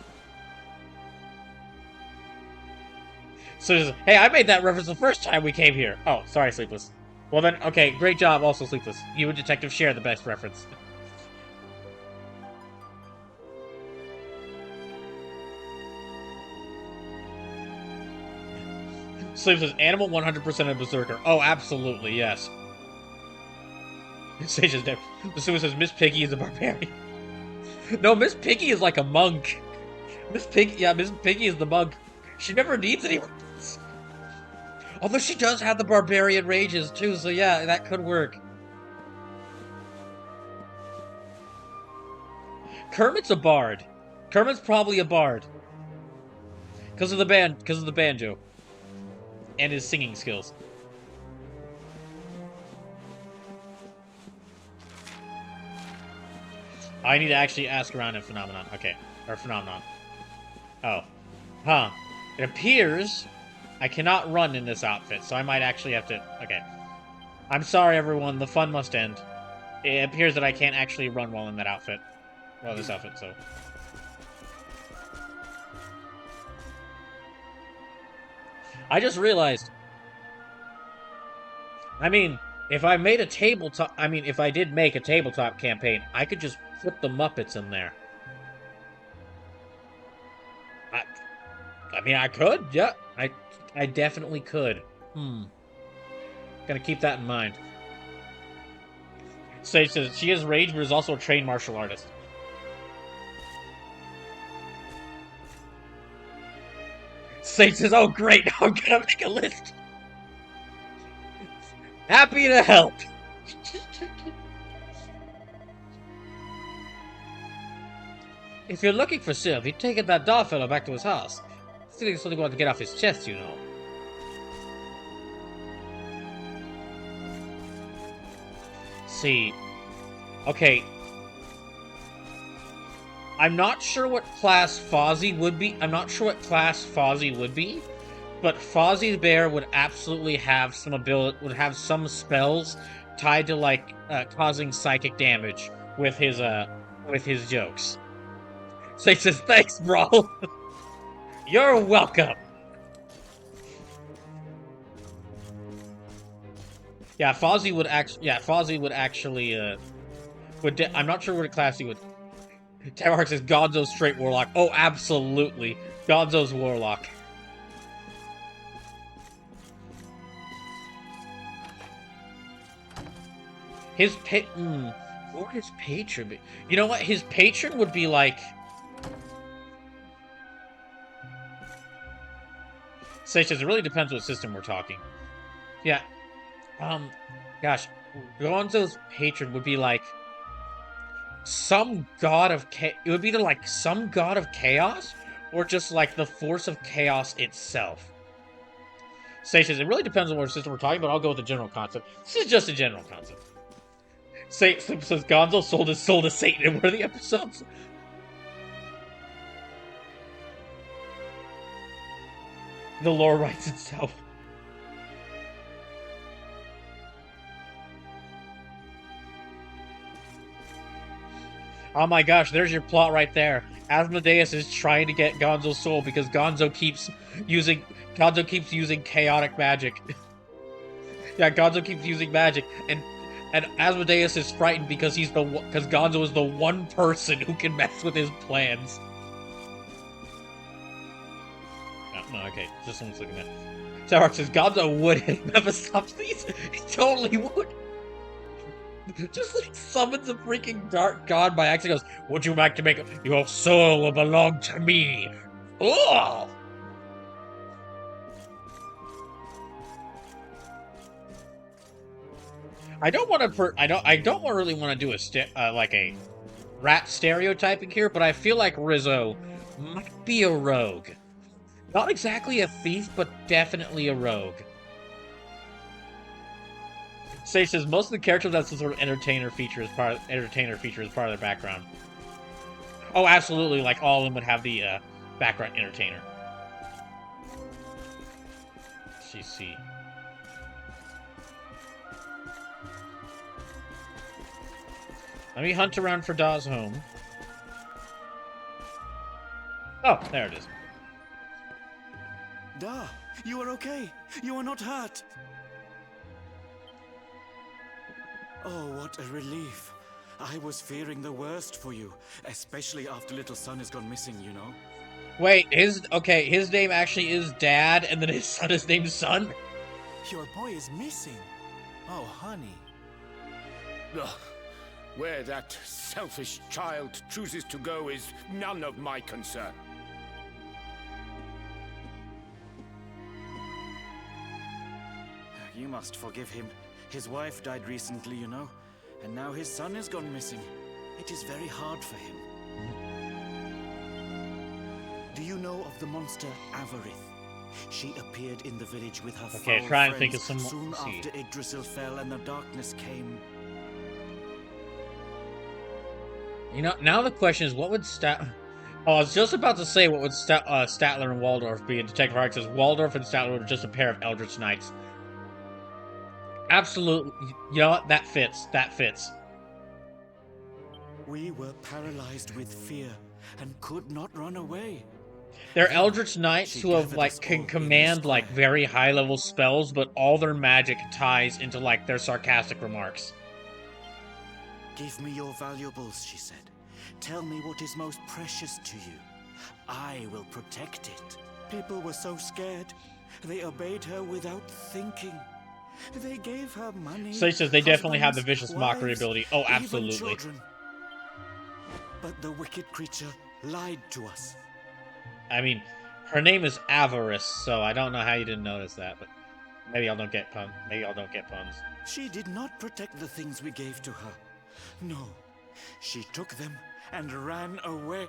So, hey, I made that reference the first time we came here. Oh, sorry, Sleepless. Well then, okay, great job, also Sleepless. You and Detective share the best reference. Sleepless says, Animal 100% a Berserker. Oh, absolutely, yes. Sage is dead. The Sleepless says, Miss Piggy is a barbarian. No, Miss Piggy is like a monk. Miss Piggy is the monk. She never needs anyone. Although she does have the barbarian rages too, so yeah, that could work. Kermit's a bard. Kermit's probably a bard. Because of the banjo. And his singing skills. I need to actually ask around in Phenomenon. Okay. Or Phenomenon. Oh. Huh. It appears I cannot run in this outfit, so I might actually have to... Okay. I'm sorry, everyone. The fun must end. It appears that I can't actually run while in that outfit. Well, in this outfit, so... I just realized... I mean, if I made a tabletop... I mean, if I did make a tabletop campaign, I could just put the Muppets in there. I mean, I could, yeah. I definitely could. Gonna keep that in mind. Sage says, she has rage, but is also a trained martial artist. Sage says, oh great, now I'm gonna make a list. Happy to help. If you're looking for Sylv, he'd taken that doll fellow back to his house. Still think something wanted to get off his chest, you know. See. Okay. I'm not sure what class Fozzie would be. But Fozzie the Bear would absolutely have some spells tied to like causing psychic damage with his jokes. So he says, "Thanks, bro." You're welcome. Yeah, Fozzie would actually. I'm not sure what class he would. Tamark says Gonzo's straight warlock. Oh, absolutely, Gonzo's warlock. What would his patron be? You know what? His patron would be like. Sage says it really depends what system we're talking. Yeah. Gosh, Gonzo's patron would be like some god of it would be like some god of chaos, or just like the force of chaos itself. Sage says it really depends on what system we're talking about. I'll go with the general concept. This is just a general concept. Sage says Gonzo sold his soul to Satan in one of the episodes. The lore writes itself. Oh my gosh, there's your plot right there. Asmodeus is trying to get Gonzo's soul because Gonzo keeps using chaotic magic. Yeah, Gonzo keeps using magic, and Asmodeus is frightened because because Gonzo is the one person who can mess with his plans. No, okay, just someone's looking at. Tamark says Gonzo would hit Mephistopheles. He totally would. Just like summons a freaking dark god by accident. Goes, would you like to make your soul will belong to me? Oh! I don't really want to do a rat stereotyping here, but I feel like Rizzo might be a rogue. Not exactly a thief, but definitely a rogue. Sage says most of the characters have some sort of entertainer feature as part of their background. Oh, absolutely! Like all of them would have the background entertainer. Let's see. Let me hunt around for Daw's home. Oh, there it is. Da, you are okay. You are not hurt. Oh, what a relief. I was fearing the worst for you, especially after little son has gone missing, you know. Wait, his name actually is Dad, and then his son is named Son? Your boy is missing. Oh, honey. Ugh. Where that selfish child chooses to go is none of my concern. You must forgive him. His wife died recently, you know, and now his son has gone missing. It is very hard for him. Do you know of the monster Avarith? She appeared in the village with her foul try and friends think of some. soon after Yggdrasil fell and the darkness came. You know, now the question is, what would Oh, I was just about to say what would Statler and Waldorf be in Detective Hart, because Waldorf and Statler were just a pair of Eldritch Knights. Absolutely. You know what? That fits. That fits. We were paralyzed with fear and could not run away. They're Eldritch Knights who have, like, can command, like, very high-level spells, but all their magic ties into, like, their sarcastic remarks. Give me your valuables, she said. Tell me what is most precious to you. I will protect it. People were so scared. They obeyed her without thinking. They gave her money. So he says they definitely have the vicious wives, mockery ability. Oh, even absolutely. children. But the wicked creature lied to us. I mean, her name is Avarice, so I don't know how you didn't notice that, but maybe I don't get puns. Maybe I don't get puns. She did not protect the things we gave to her. No, she took them and ran away.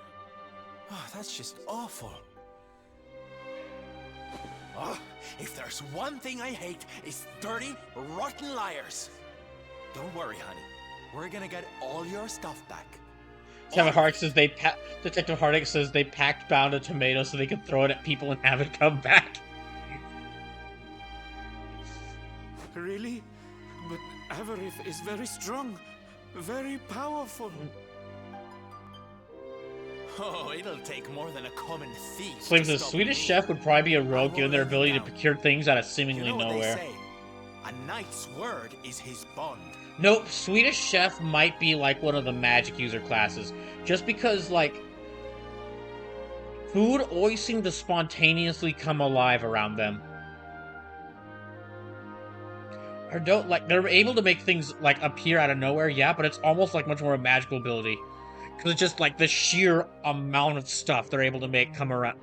Oh, that's just awful. Oh, if there's one thing I hate, it's dirty, rotten liars. Don't worry, honey. We're gonna get all your stuff back. Detective Hardick says they packed bound a tomato so they could throw it at people and have it come back. Really? But Avarith is very strong, very powerful. Oh, it'll take more than a common thief. Claims the Swedish chef would probably be a rogue given their ability to procure things out of seemingly nowhere. They say? A knight's word is his bond. Nope, Swedish chef might be like one of the magic user classes. Just because, like, food always seemed to spontaneously come alive around them. Or don't, like, they're able to make things, like, appear out of nowhere, yeah, but it's almost like much more a magical ability. Because it's just, like, the sheer amount of stuff they're able to make come around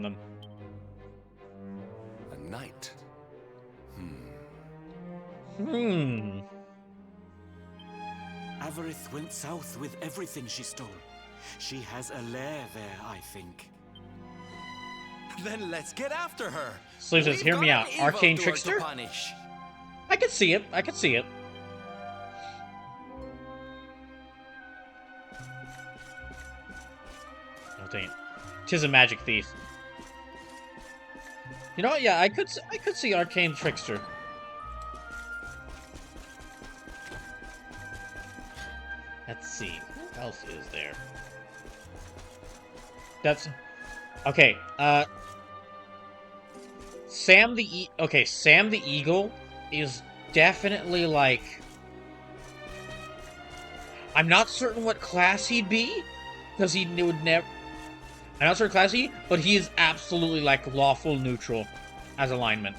them. A knight. Avarith went south with everything she stole. She has a lair there, I think. Then let's get after her. Sleeve says, hear me out. Arcane Trickster? I could see it. I could see it. Oh, dang it. 'Tis a magic thief. You know what? Yeah, I could see Arcane Trickster. Let's see. Who else is there? That's... Okay, Sam the Eagle is definitely, like... I'm not certain what class he'd be, because he would never... I'm not certain class he'd be, but he is absolutely, like, lawful neutral as alignment.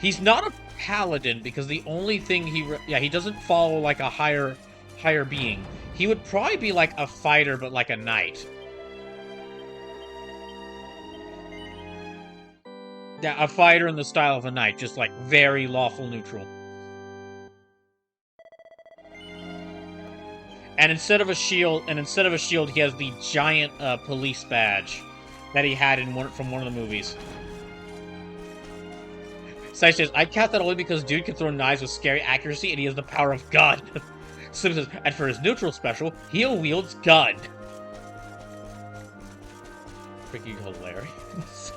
He's not a paladin, because the only thing he doesn't follow, like, a higher being. He would probably be, like, a fighter, but, like, a knight. Yeah, a fighter in the style of a knight, just, like, very lawful neutral. And instead of a shield, he has the giant police badge that he had from one of the movies. Sai says, I cast that only because dude can throw knives with scary accuracy and he has the power of God. Slim says, and for his neutral special, he wields gun. Freaking hilarious.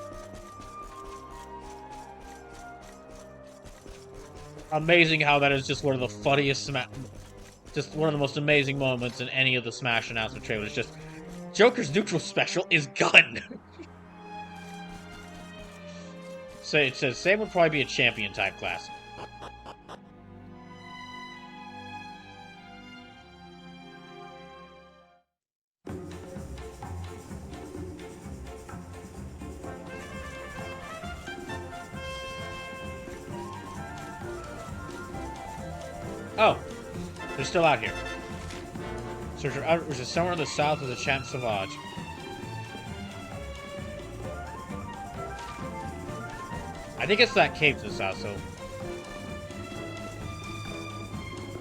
Amazing how that is just one of the funniest just one of the most amazing moments in any of the Smash announcement trailers. Just Joker's neutral special is gun. So it says Sam would probably be a champion type class. Oh, they're still out here. Search for which is somewhere in the south of the Champ Sauvage. I think it's that cave to the south, so.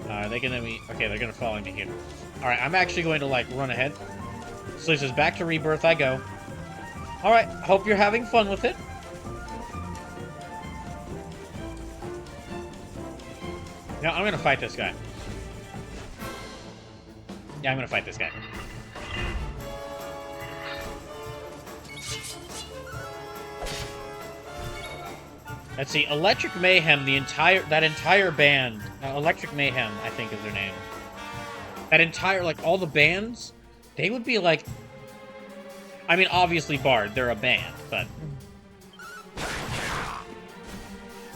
Are they gonna be. Okay, they're gonna follow me here. Alright, I'm actually going to, like, run ahead. So he says, back to Rebirth I go. Alright, hope you're having fun with it. Yeah, I'm gonna fight this guy. Yeah, I'm gonna fight this guy. Let's see, Electric Mayhem, that entire band, Electric Mayhem, I think is their name. That entire, like, all the bands, they would be like, I mean, obviously Bard, they're a band, but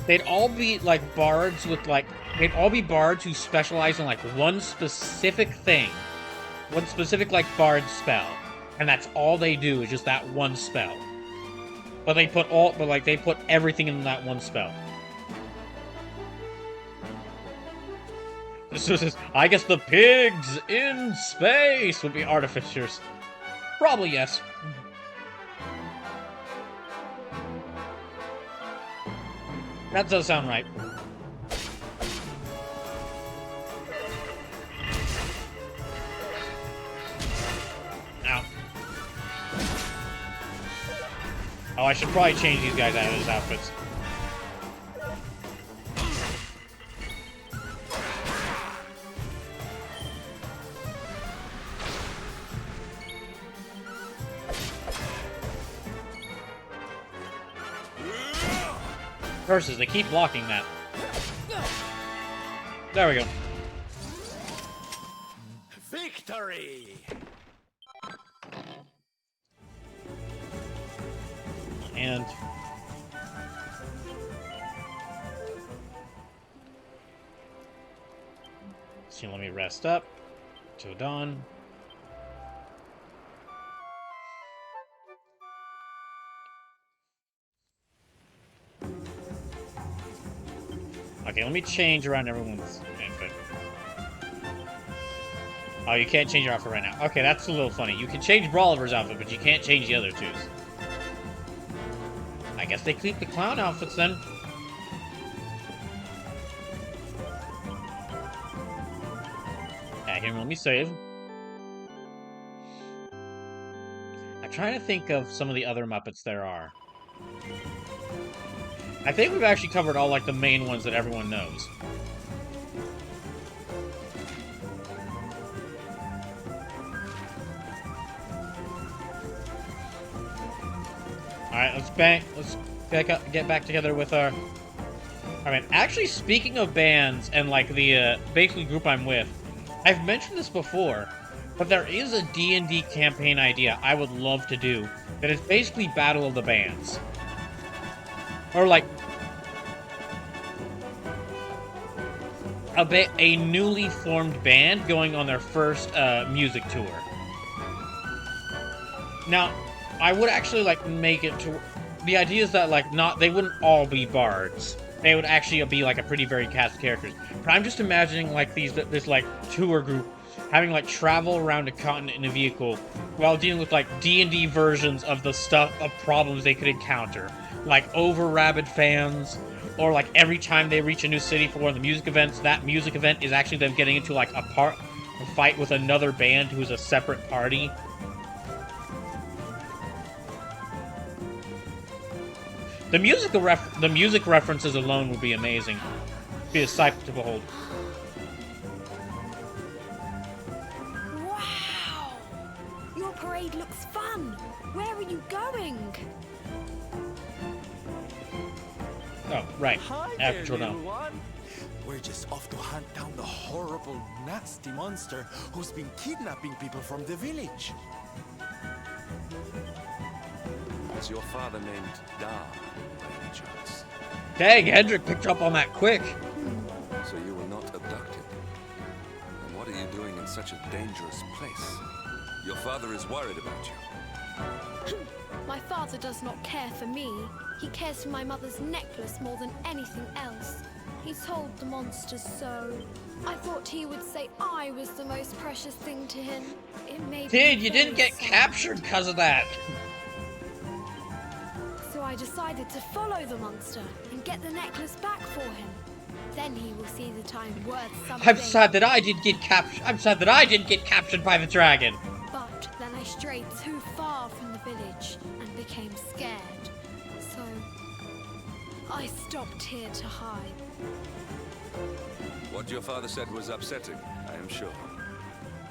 they'd all be, like, bards with, like, they'd all be bards who specialize in, like, one specific thing. One specific, like, bard spell. And that's all they do, is just that one spell. But they put they put everything in that one spell. So it says, I guess the pigs in space would be artificers. Probably yes. That does sound right. Ow. Oh, I should probably change these guys out of his outfits. Curses, they keep blocking that. There we go. Victory! And so let me rest up till dawn. Okay, let me change around everyone's outfit. Oh, you can't change your outfit right now. Okay, that's a little funny. You can change Brawliver's outfit, but you can't change the other two's. I guess they keep the clown outfits then. Yeah, here, let me save. I'm trying to think of some of the other Muppets there are. I think we've actually covered all, like, the main ones that everyone knows. Alright, let's get back together with our... Alright, actually, speaking of bands and, like, the, basically group I'm with, I've mentioned this before, but there is a D&D campaign idea I would love to do that is basically Battle of the Bands. Or, like, a newly formed band going on their first music tour. Now, I would actually, like, make it to... The idea is that, like, they wouldn't all be bards. They would actually be, like, a pretty varied cast of characters. But I'm just imagining, like, this, like, tour group having, like, travel around a continent in a vehicle while dealing with, like, D&D versions of the problems they could encounter. Like, over-rabid fans, or, like, every time they reach a new city for one of the music events, that music event is actually them getting into, like, a fight with another band who is a separate party. The music references alone would be amazing. Be a sight to behold. Wow! Your parade looks fun. Where are you going? Oh, right. Hi After there, now. little one. We're just off to hunt down the horrible, nasty monster who's been kidnapping people from the village. Was your father named Dar, by any chance? Dang, Hendrik picked up on that quick. So you were not abducted. And what are you doing in such a dangerous place? Your father is worried about you. My father does not care for me. He cares for my mother's necklace more than anything else. He told the monsters so. I thought he would say I was the most precious thing to him. It made Dude, me you didn't very get sad. captured because of that. So I decided to follow the monster and get the necklace back for him. Then he will see the time worth something. I'm sad that I didn't get captured. I'm sad that I didn't get captured by the dragon. But then I strayed too far from the village and became scared. So I stopped here to hide. What your father said was upsetting, I am sure.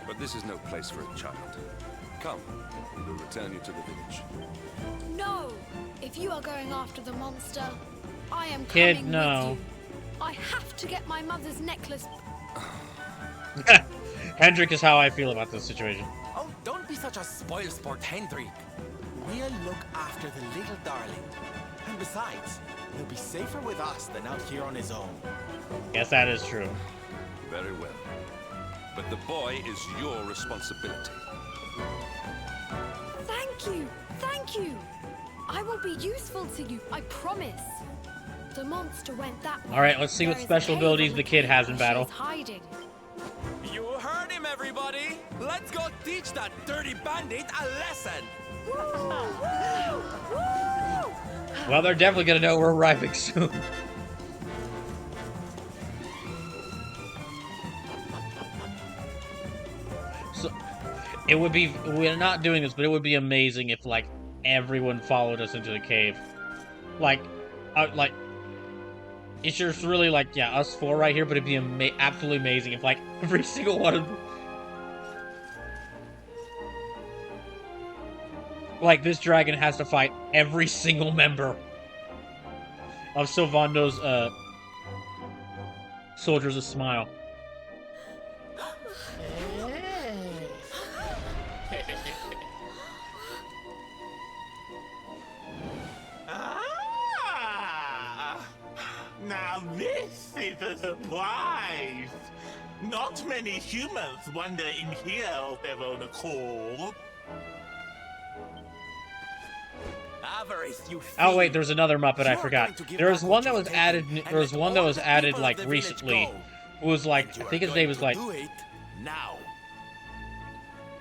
But this is no place for a child. Come, we will return you to the village. No! If you are going after the monster, I am Kid, coming no. with you. I have to get my mother's necklace. Hendrik is how I feel about this situation. Oh, don't be such a spoilsport, Hendrik. We'll look after the little darling. And besides, he'll be safer with us than out here on his own. Yes, that is true. Very well. But the boy is your responsibility. Thank you! Thank you! I will be useful to you, I promise. The monster went that way. Alright, let's see what There is a special cave abilities on the kid cave has in where battle. she's hiding. You heard him, everybody! Let's go teach that dirty bandit a lesson! Well, they're definitely gonna know we're arriving soon. So, it would be, we're not doing this, but it would be amazing if, like, everyone followed us into the cave. Like, it's just really, like, yeah, us four right here, but it'd be absolutely amazing if, like, every single one of them... Like, this dragon has to fight every single member of Sylvando's, Soldiers of Smile. Now this is a surprise! Not many humans wander in here of their own accord. Avarice, you Oh wait, fiend. there's another Muppet I You're forgot. going to give There was back one what that was you've added. taken, There was and one let that all was the added people of like the village recently. go. Who was like, And you I are think his going name was to like, do it now.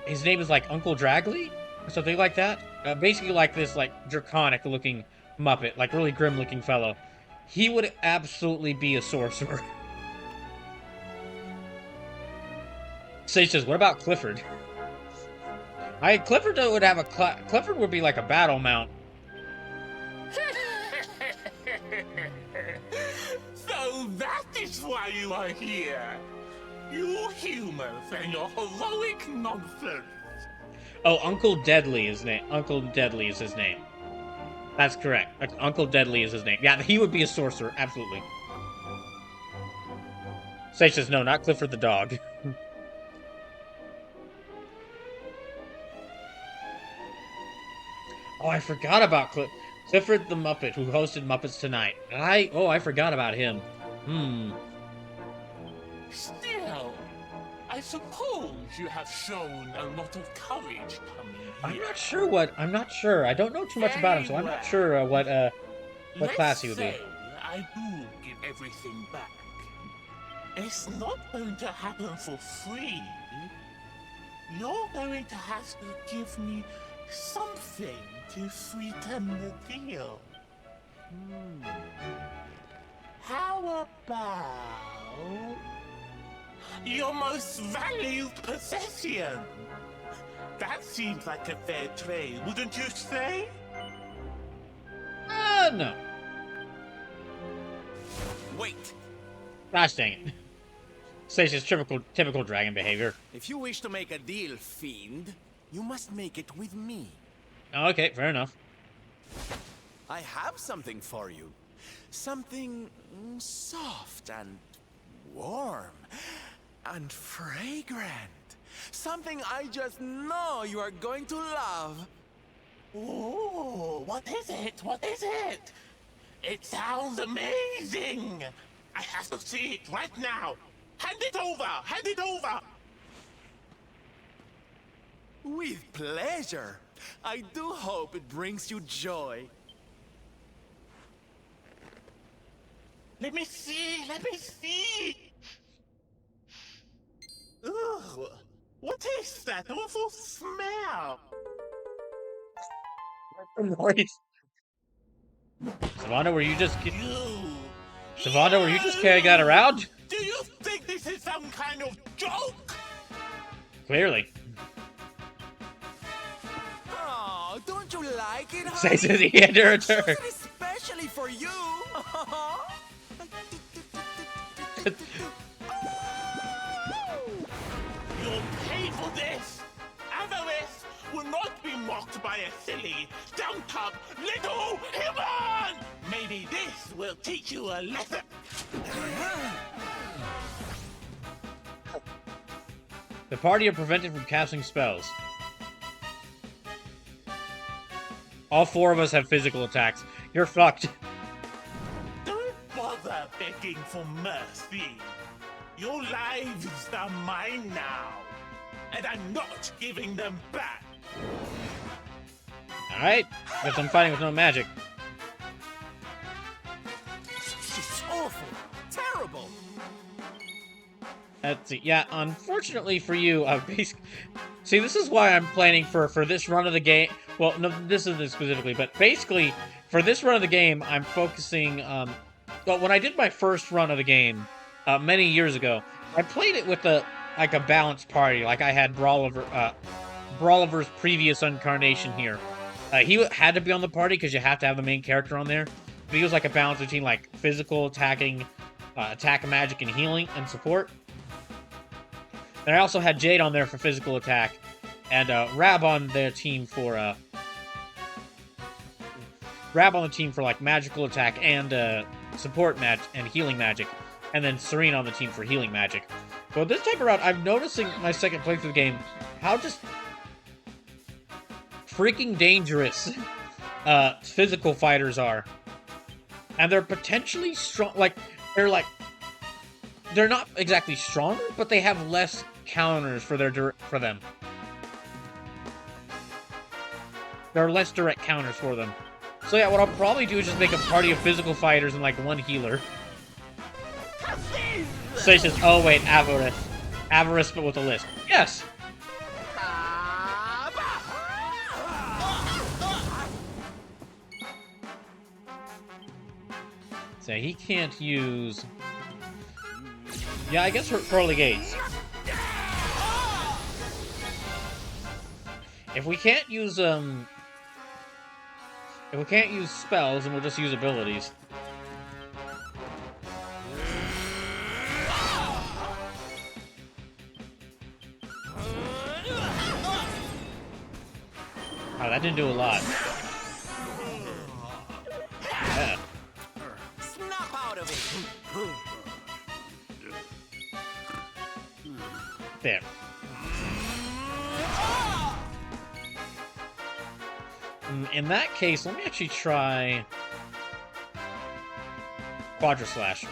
his name is like Uncle Dragley or something like that. Basically like this like draconic looking Muppet, like really grim looking fellow. He would absolutely be a sorcerer. Sage says, "What about Clifford?" Clifford would have a Clifford would be like a battle mount. So that is why you are here. You humans and your heroic nonsense. Oh, Uncle Deadly is name. Uncle Deadly is his name. That's correct. Uncle Deadly is his name. Yeah, he would be a sorcerer, absolutely. Sage says, no, not Clifford the dog. Oh, I forgot about Clifford the Muppet, who hosted Muppets Tonight. I forgot about him. Still, I suppose you have shown a lot of courage coming here. I'm not sure. I don't know too much about him, so I'm not sure what class he would be. Let's say I do give everything back. It's not going to happen for free. You're going to have to give me something to sweeten the deal. How about your most valued possession? That seems like a fair trade, wouldn't you say? No. Wait. Gosh dang it. Sage is typical dragon behavior. If you wish to make a deal, fiend, you must make it with me. Oh, okay, fair enough. I have something for you. Something soft and warm and fragrant. Something I just know you are going to love. Oh, what is it? What is it? It sounds amazing. I have to see it right now. Hand it over! Hand it over! With pleasure. I do hope it brings you joy. Let me see! Let me see! Ugh! What is that awful smell? Noise. Savannah, were you just You! Savannah, were you just carrying that around? Do you think this is some kind of joke? Clearly. Oh, don't you like it, Says honey? he had to I return. chose it especially for you. You'll pay for this! Avarice will not be mocked by a silly, dumped-up little human! Maybe this will teach you a lesson. The party are prevented from casting spells. All 4 of us have physical attacks. You're fucked. Don't bother begging for mercy. Your lives are mine now, and I'm not giving them back. Alright. Guess I'm fighting with no magic. She's awful. Terrible. Let's see. Yeah, unfortunately for you, see, this is why I'm planning for this run of the game. Well, no, this isn't specifically, but basically, for this run of the game, I'm focusing, well, when I did my first run of the game, many years ago, I played it with a balanced party. Like, I had Brawliver's previous incarnation here. He had to be on the party, because you have to have the main character on there. But he was like a balance between, like, physical, attacking, attack, magic, and healing, and support. And I also had Jade on there for physical attack, and Rab on the team for like magical attack and support and healing magic, and then Serene on the team for healing magic. But this time around, I'm noticing my second playthrough of the game how just freaking dangerous physical fighters are, and they're potentially strong. Like they're not exactly stronger, but they have less counters for them. There are less direct counters for them. So yeah, what I'll probably do is just make a party of physical fighters and like one healer. So it's just, oh wait, Avarice, but with a list. Yes. So he can't use. Yeah, I guess Pearly Gates. If we can't use spells, then we'll just use abilities. Oh, that didn't do a lot. Yeah. Snap out of it. There. In that case, let me actually try Quadra Slash.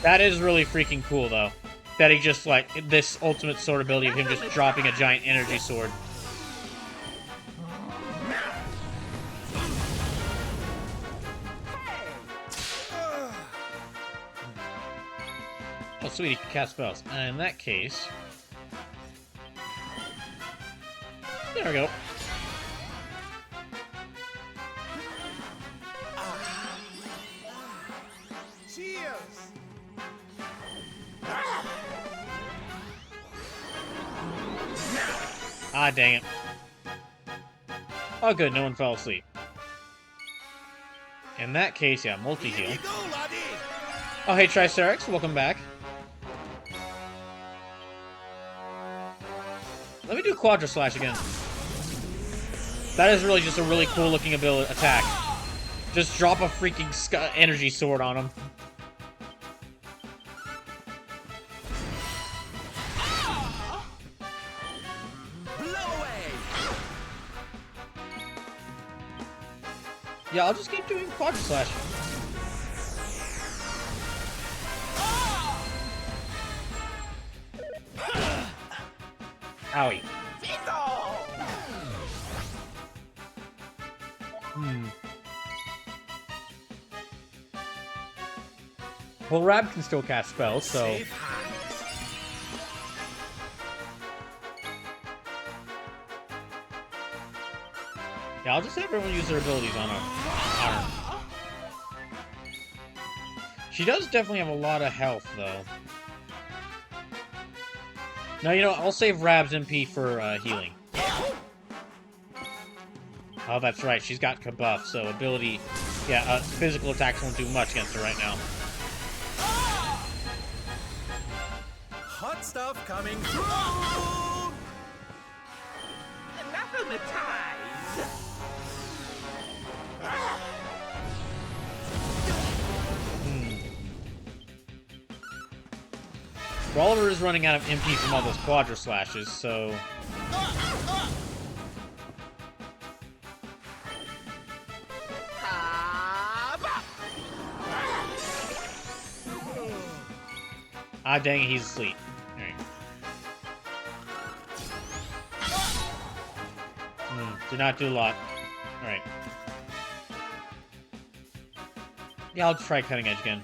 That is really freaking cool, though. That he just, like, this ultimate sword ability of him just dropping a giant energy sword. Oh, sweet, he can cast spells. In that case... There we go. Cheers. Ah, dang it. Oh, good, no one fell asleep. In that case, yeah, multi-heal. Oh, hey, Triceratops, welcome back. Let me do Quadra Slash again. That is really just a really cool looking attack. Just drop a freaking energy sword on him. Yeah, I'll just keep doing Quadra Slash. Owie. Well, Rab can still cast spells, so... Yeah, I'll just have everyone use their abilities on her. She does definitely have a lot of health, though. No, you know, I'll save Rab's MP for healing. Oh, that's right. She's got Kabuff, so ability... Yeah, physical attacks won't do much against her right now. Hot stuff coming through! Anathematized! Oliver is running out of MP from all those Quadra Slashes, so... Ah, dang it, he's asleep. Alright. Did not do a lot. Alright. Yeah, I'll try Cutting Edge again.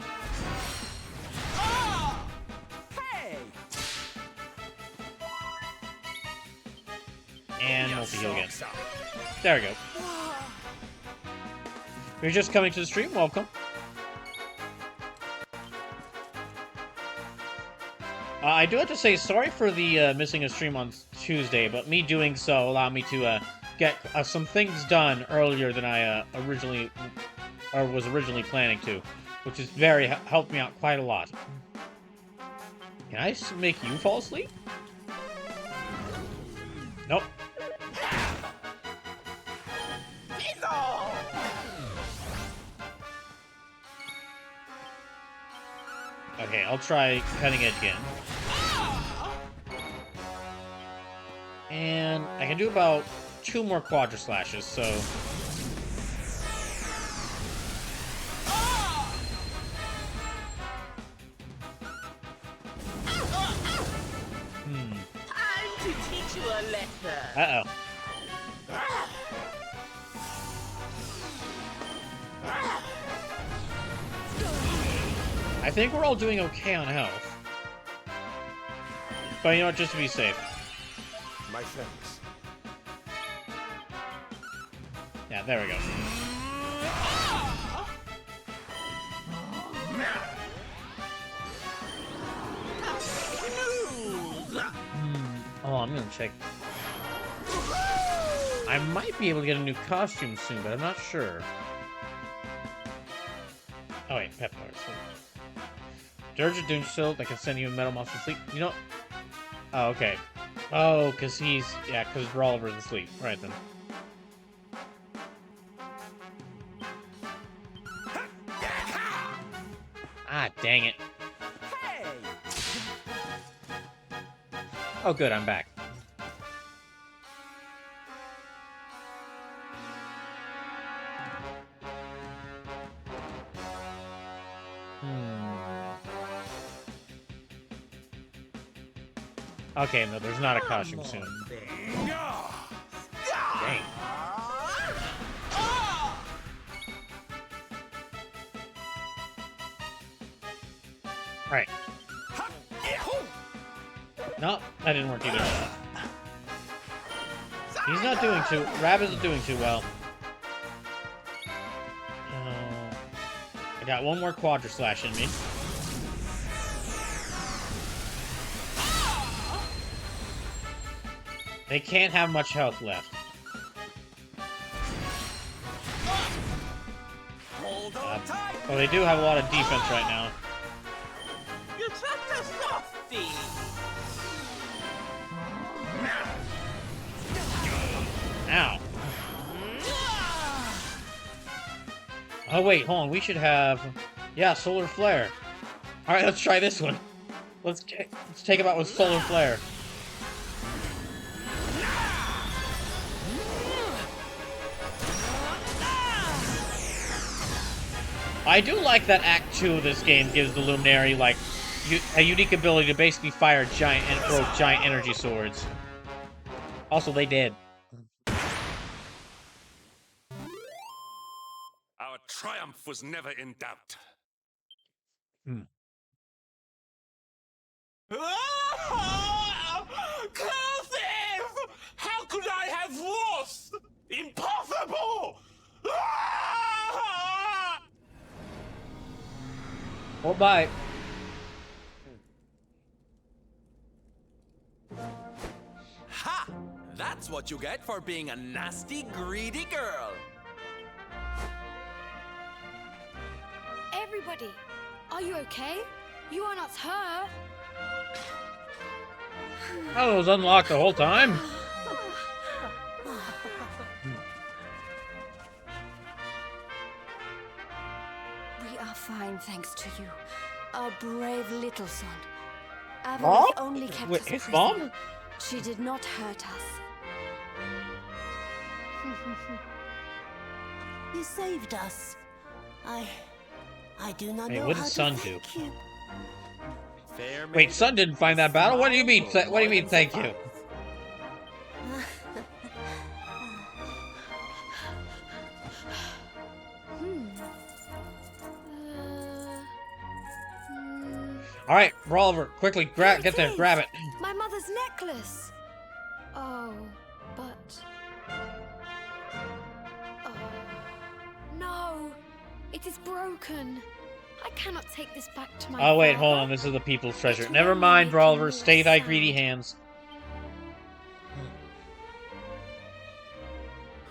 And multi-heal again. There we go. If you're just coming to the stream, welcome. I do have to say sorry for the missing a stream on Tuesday, but me doing so allowed me to get some things done earlier than I was originally planning to, which has helped me out quite a lot. Can I make you fall asleep? Nope. Okay, I'll try Cutting Edge again. And I can do about 2 more Quadra Slashes, so... Time to teach you a lesson. Uh-oh. I think we're all doing okay on health. But you know what, just to be safe. My thanks. Yeah, there we go. Oh, I'm gonna check. I might be able to get a new costume soon, but I'm not sure. Oh wait, pep cards. Dirge of Doomshield that can send you a metal monster sleep. You know... Oh, okay. Oh, because he's... Yeah, because Rolliver's asleep. Right then. Ah, dang it. Oh, good, I'm back. Okay, no, there's not a costume soon. Dang. Alright. No, that didn't work either. He's not doing too... Rab isn't doing too well. I got 1 more Quadra Slash in me. They can't have much health left. Well, they do have a lot of defense right now. You're such a softie. Ow. Oh wait, hold on. We should have, yeah, solar flare. All right, let's try this one. Let's take him out with solar flare. I do like that Act 2 of this game gives the Luminary, like, a unique ability to basically fire giant and throw giant energy swords. Also, they did. Our triumph was never in doubt. Cursive! How could I have lost? Impossible! Oh, bye. Ha! That's what you get for being a nasty, greedy girl. Everybody, are you okay? You are not her. Oh, it was unlocked the whole time. We are fine, thanks to you. Our brave little son. Mom? Avery only kept Wait, us his prisoner. mom? She did not hurt us. You saved us. I do not Hey, know what how did to Sun do? thank you. Fair Wait, Sun didn't find that battle? What do you mean? What do you mean, thank you? All right, Rolliver, quickly, get there, grab it. My mother's necklace. Oh, but... Oh, no. It is broken. I cannot take this back to my Oh wait, father. hold on. This is the people's treasure. It Never will mind, make him Rolliver. more Stay thy sad. greedy hands.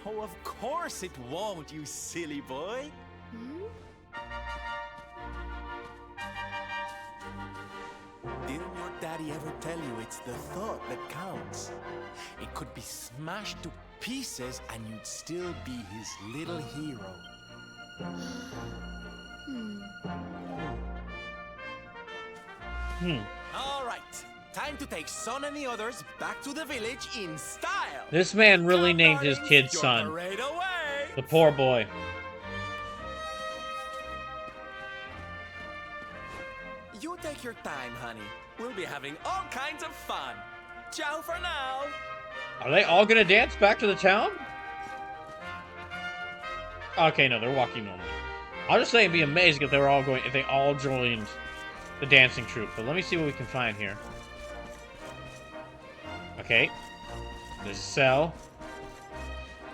Oh, of course it won't, you silly boy. Hmm? Didn't your daddy ever tell you it's the thought that counts? It could be smashed to pieces and you'd still be his little hero. All right, time to take Son and the others back to the village in style. This man really Come, named his darlings, kid your Son. parade away. The poor boy. You take your time, honey. We'll be having all kinds of fun. Ciao for now. Are they all gonna dance back to the town? Okay, no, they're walking normally. I'll just say it'd be amazing if they all joined the dancing troupe. But let me see what we can find here. Okay. There's a cell.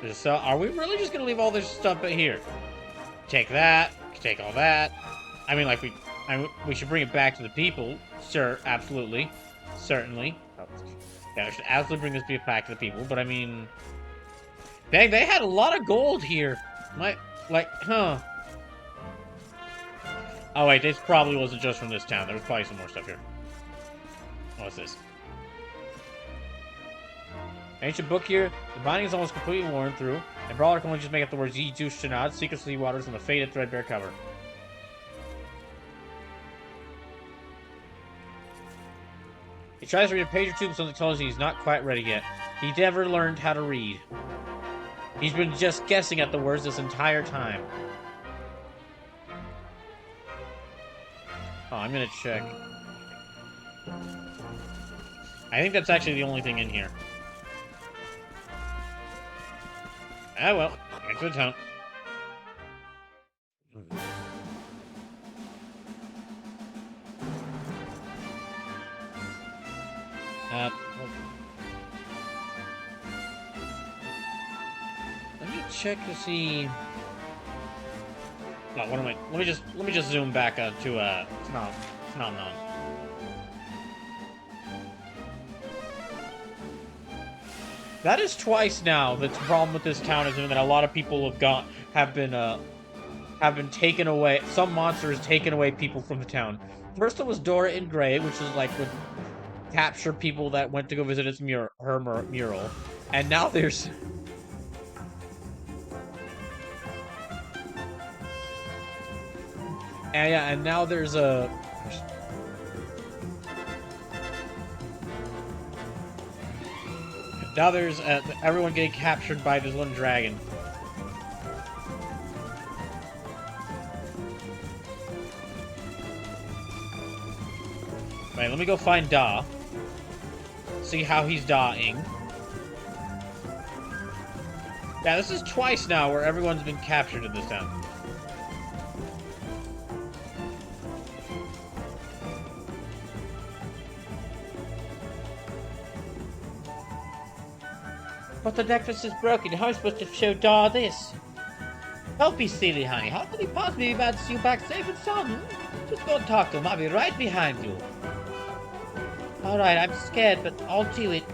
There's a cell. Are we really just gonna leave all this stuff here? Take that. Take all that. I mean, like, we should bring it back to the people. Sure, absolutely. Certainly. Oh, yeah, I should absolutely bring this back to the people, but I mean... Dang, they had a lot of gold here. Huh. Oh, wait, this probably wasn't just from this town. There was probably some more stuff here. What's this? Ancient book here. The binding is almost completely worn through, and Brawler can only just make out the words Ye Juice Shanad, Secret Sea Waters, and the faded threadbare cover. He tries to read a page or two, but something tells him he's not quite ready yet. He never learned how to read. He's been just guessing at the words this entire time. Oh, I'm gonna check. I think that's actually the only thing in here. Ah, well. Back to the town. Let me check to see. No, what am I? Let me just zoom back to phenomenon. That is twice now. The problem with this town is that a lot of people have been taken away. Some monster has taken away people from the town. First, it was Dora in Gray, which is like would capture people that went to go visit its her mural, and now there's. And yeah, and now there's a... Now there's everyone getting captured by this one dragon. Right, let me go find Da. See how he's dawing. Yeah, this is twice now where everyone's been captured in this town. But the necklace is broken. How am I supposed to show Da this? Don't be silly, honey. How could he possibly be mad to see you back safe and sound? Just go and talk to him. I'll be right behind you. Alright, I'm scared, but I'll do it.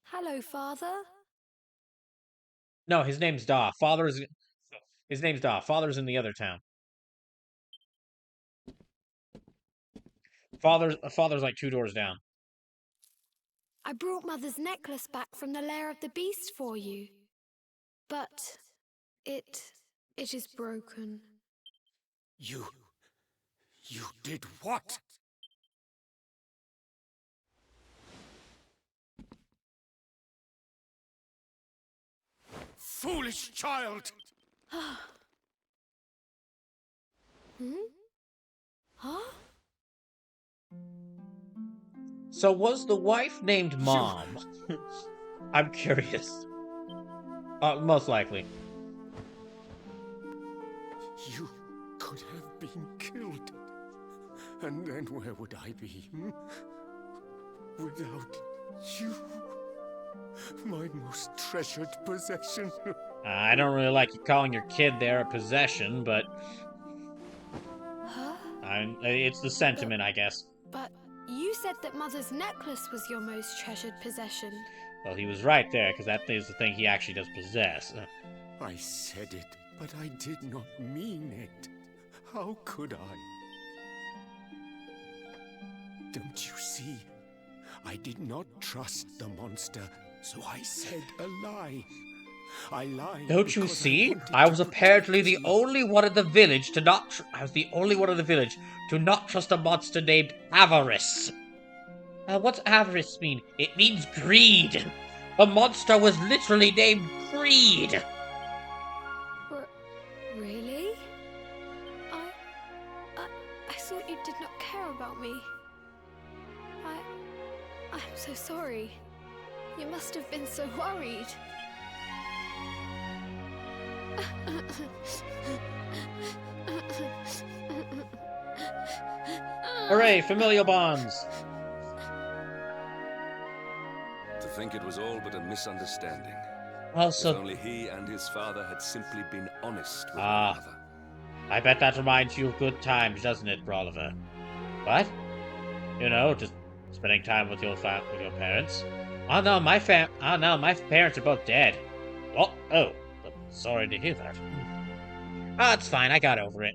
Hello, Father. No, his name's Da. His name's Da. Father's in the other town. Father's like 2 doors down. I brought Mother's necklace back from the lair of the beast for you. But it is broken. You did what? Foolish child! Hmm? Huh? So was the wife named Mom? I'm curious. Most likely. You could have been killed. And then where would I be? Without you. My most treasured possession. I don't really like you calling your kid there a possession, but... Huh? It's the sentiment, I guess. But you said that Mother's necklace was your most treasured possession. Well, he was right there, because that is the thing he actually does possess. I said it, but I did not mean it. How could I? Don't you see? I did not trust the monster, so I said a lie. I lied. Don't you see? I was apparently the only one in the village to not... I was the only one in the village to not trust a monster named Avarice. What's avarice mean? It means greed. The monster was literally named Greed. Really? I thought you did not care about me. I'm so sorry. You must have been so worried. Hooray, familial bonds. To think it was all but a misunderstanding. Also, if only he and his father had simply been honest with one another. I bet that reminds you of good times, doesn't it, Oliver? What? You know, just spending time with your parents. Oh no, my parents are both dead. Oh, sorry to hear that. Ah, it's fine. I got over it.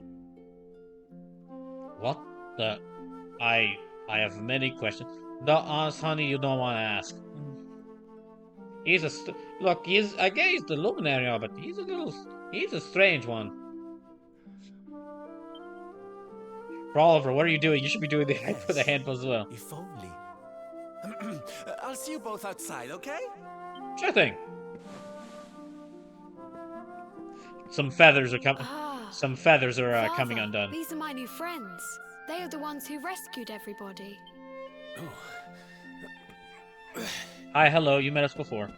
What the? I have many questions. No, honest, honey, you don't want to ask. He's I guess he's the luminary, but he's a strange one. Oliver, what are you doing? You should be doing the head for the handfuls as well. If only. I'll see you both outside, okay? Sure thing. Some feathers are coming. Some feathers are Father, coming undone. These are my new friends. They are the ones who rescued everybody. Hi, hello. You met us before.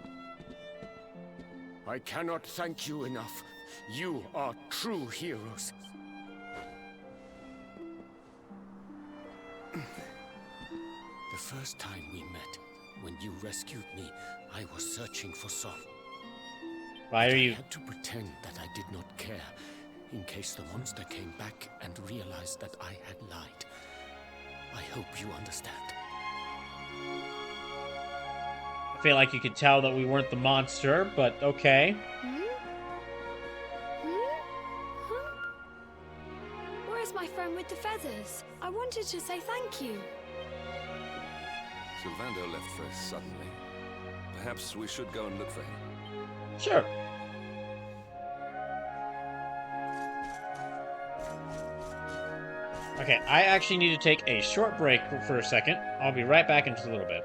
I cannot thank you enough. You are true heroes. The first time we met, when you rescued me, I was searching for Son. Why are you... I had to pretend that I did not care, in case the monster came back and realized that I had lied. I hope you understand. I feel like you could tell that we weren't the monster, but okay. Where is my friend with the feathers? I wanted to say thank you. Sylvando left very suddenly. Perhaps we should go and look for him. Sure. Okay, I actually need to take a short break for a second. I'll be right back in just a little bit.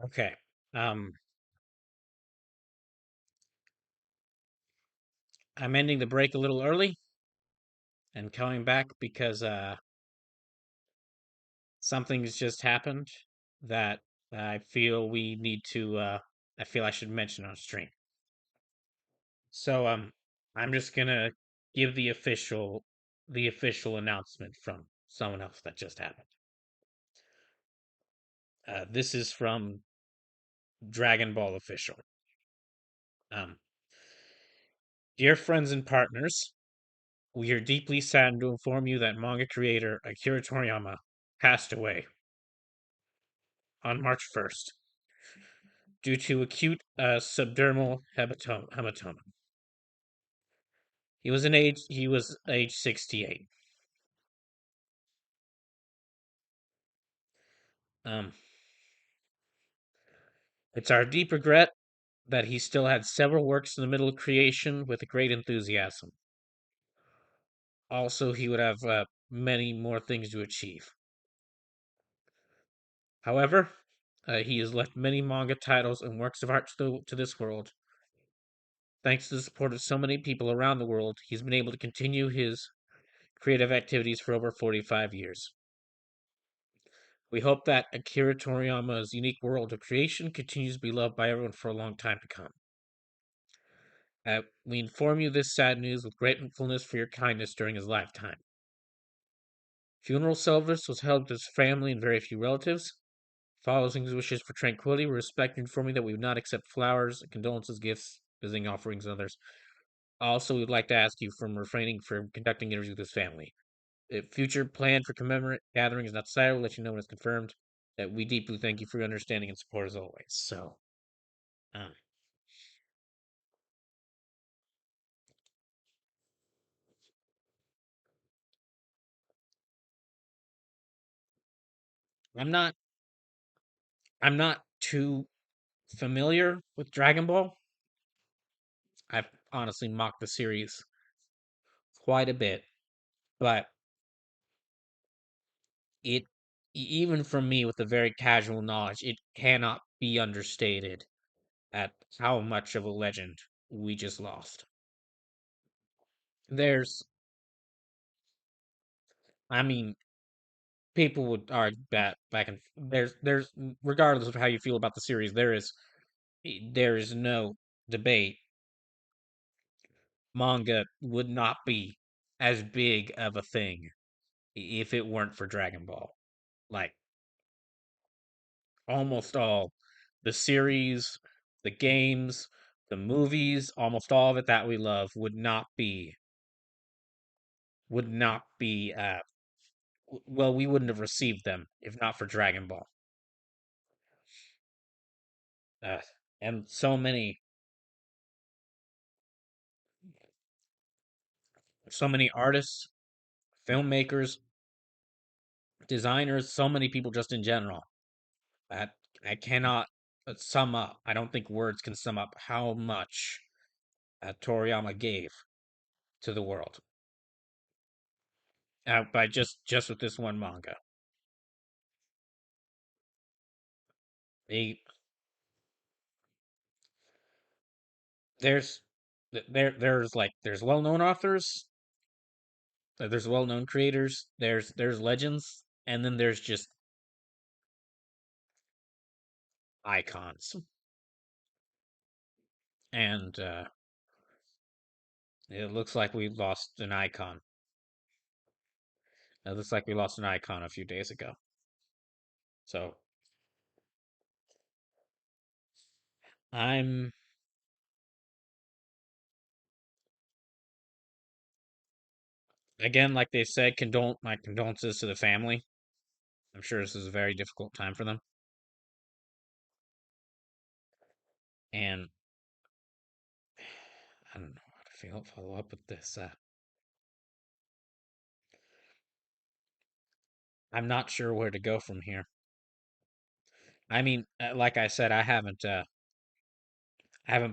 Okay. Um, I'm ending the break a little early and coming back because something's just happened that I feel we need to I feel I should mention on stream. So I'm just gonna give the official announcement from someone else that just happened. This is from Dragon Ball Official. Um, Dear friends and partners, we are deeply saddened to inform you that manga creator Akira Toriyama passed away on March 1st due to acute subdermal hematoma. He was age 68. Um, it's our deep regret that he still had several works in the middle of creation with a great enthusiasm. Also, he would have many more things to achieve. However, he has left many manga titles and works of art to this world. Thanks to the support of so many people around the world, he's been able to continue his creative activities for over 45 years. We hope that Akira Toriyama's unique world of creation continues to be loved by everyone for a long time to come. We inform you this sad news with gratefulness for your kindness during his lifetime. Funeral service was held with his family and very few relatives. Following his wishes for tranquility, we respect and inform you that we would not accept flowers, condolences, gifts, visiting offerings, and others. Also, we would like to ask you from refraining from conducting interviews with his family. If future plan for commemorate gathering is not decided, we'll let you know when it's confirmed. That we deeply thank you for your understanding and support as always. So, um, I'm not I'm not too familiar with Dragon Ball. I've honestly mocked the series quite a bit, but it even from me with a very casual knowledge, it cannot be understated at how much of a legend we just lost. There's I mean, people would argue that back and there's regardless of how you feel about the series, there is no debate manga would not be as big of a thing if it weren't for Dragon Ball. Like almost all the series, the games, the movies, almost all of it that we love would not be well, we wouldn't have received them if not for Dragon Ball. Uh, and so many artists, filmmakers, designers, so many people just in general that I cannot sum up. I don't think words can sum up how much Toriyama gave to the world by just with this one manga. He there's there's well-known authors, there's well-known creators, there's legends, and then there's just icons. And it looks like we lost an icon. It looks like we lost an icon a few days ago. So I'm again, like they said, my condolences to the family. I'm sure this is a very difficult time for them. And I don't know how to follow up with this. I'm not sure where to go from here. I mean, like I said, I haven't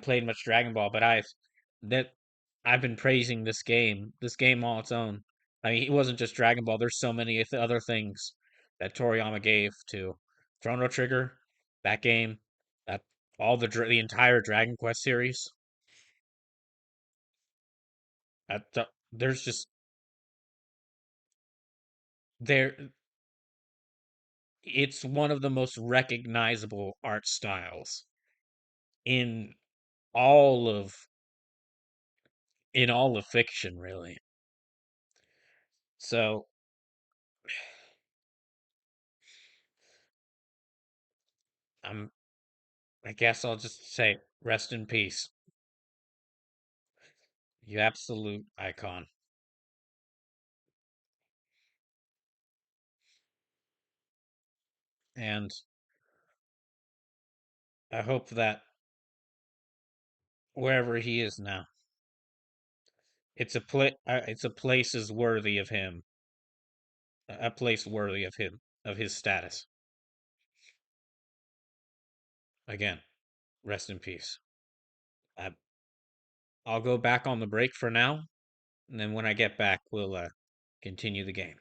played much Dragon Ball, but that I've been praising this game all its own. I mean, it wasn't just Dragon Ball. There's so many other things that Toriyama gave to Chrono Trigger. That game, that all the entire Dragon Quest series. There's just there. It's one of the most recognizable art styles in all of fiction, really. So I'm I guess I'll just say rest in peace. You absolute icon. And I hope that wherever he is now, it's a place is worthy of him. A place worthy of him, of his status. Again, rest in peace. I, I'll go back on the break for now, and then when I get back, we'll continue the game.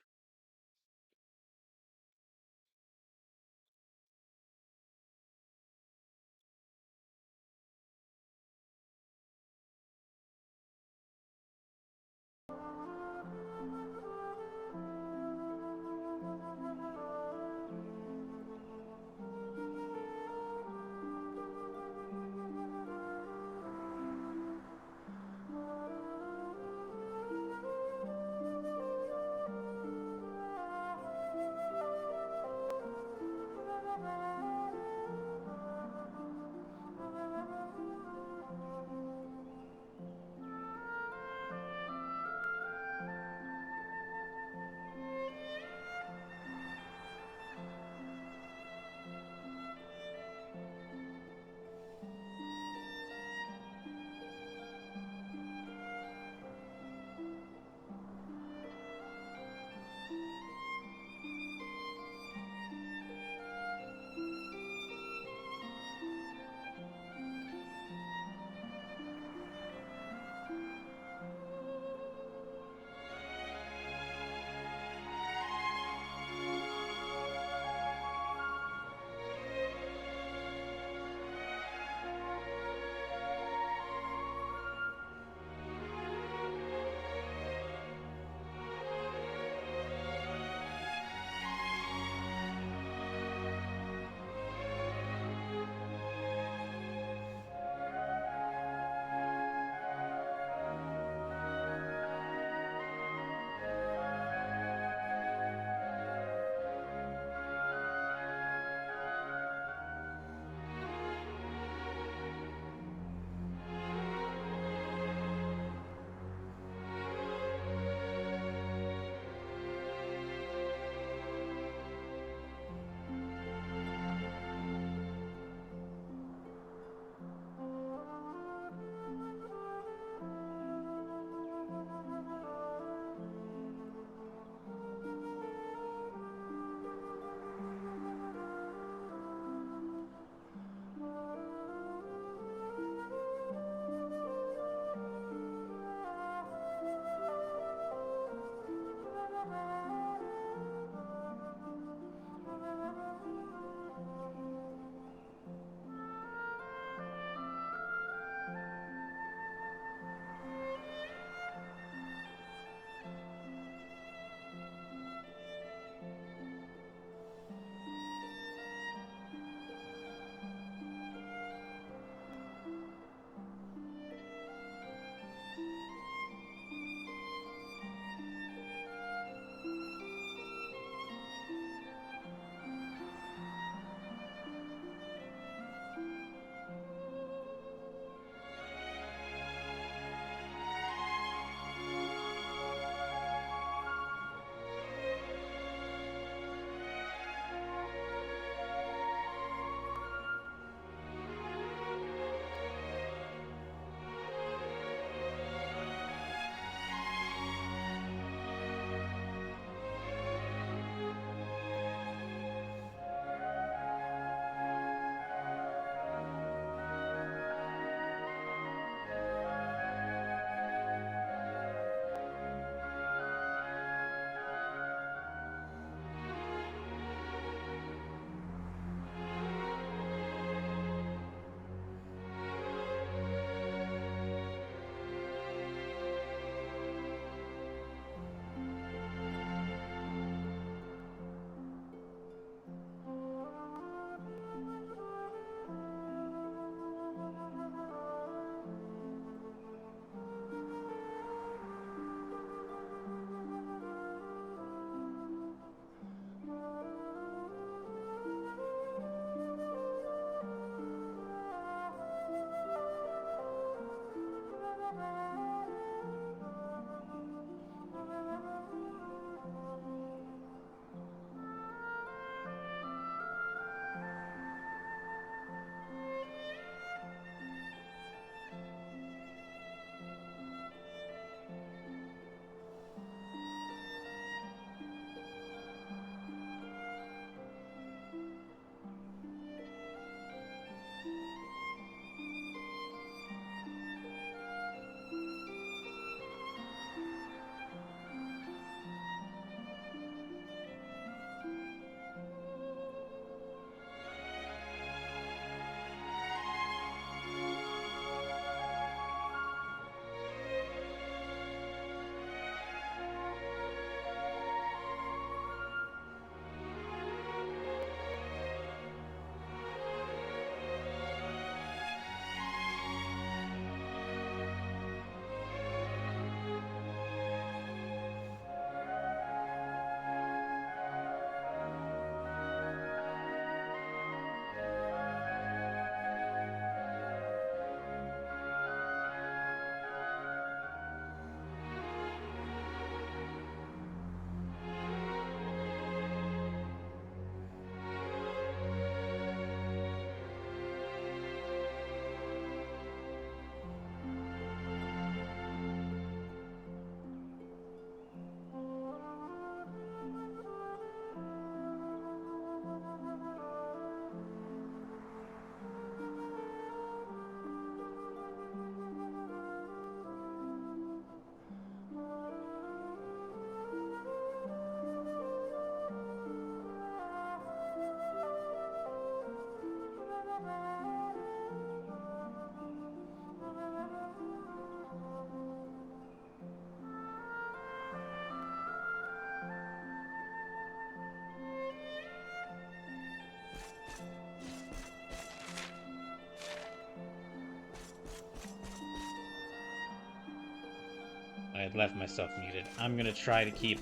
I had left myself muted. I'm gonna try to keep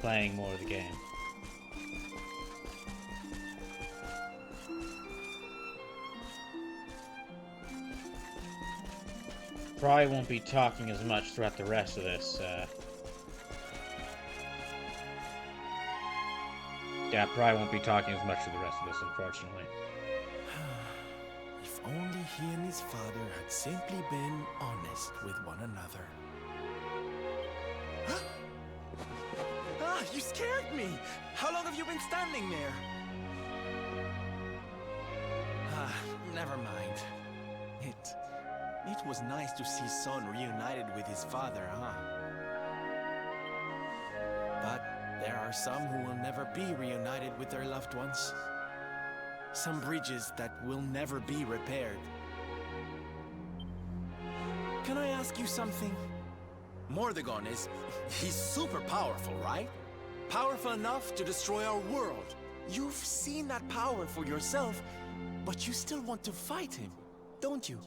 playing more of the game. Probably won't be talking as much throughout the rest of this. Yeah, probably won't be talking as much for the rest of this, unfortunately. If only he and his father had simply been honest with one another. Ah, you scared me! How long have you been standing there? Ah, never mind. It was nice to see Son reunited with his father, huh? But there are some who will never be reunited with their loved ones. Some bridges that will never be repaired. Can I ask you something? Mordegon he's super powerful, right? Powerful enough to destroy our world. You've seen that power for yourself, but you still want to fight him, don't you?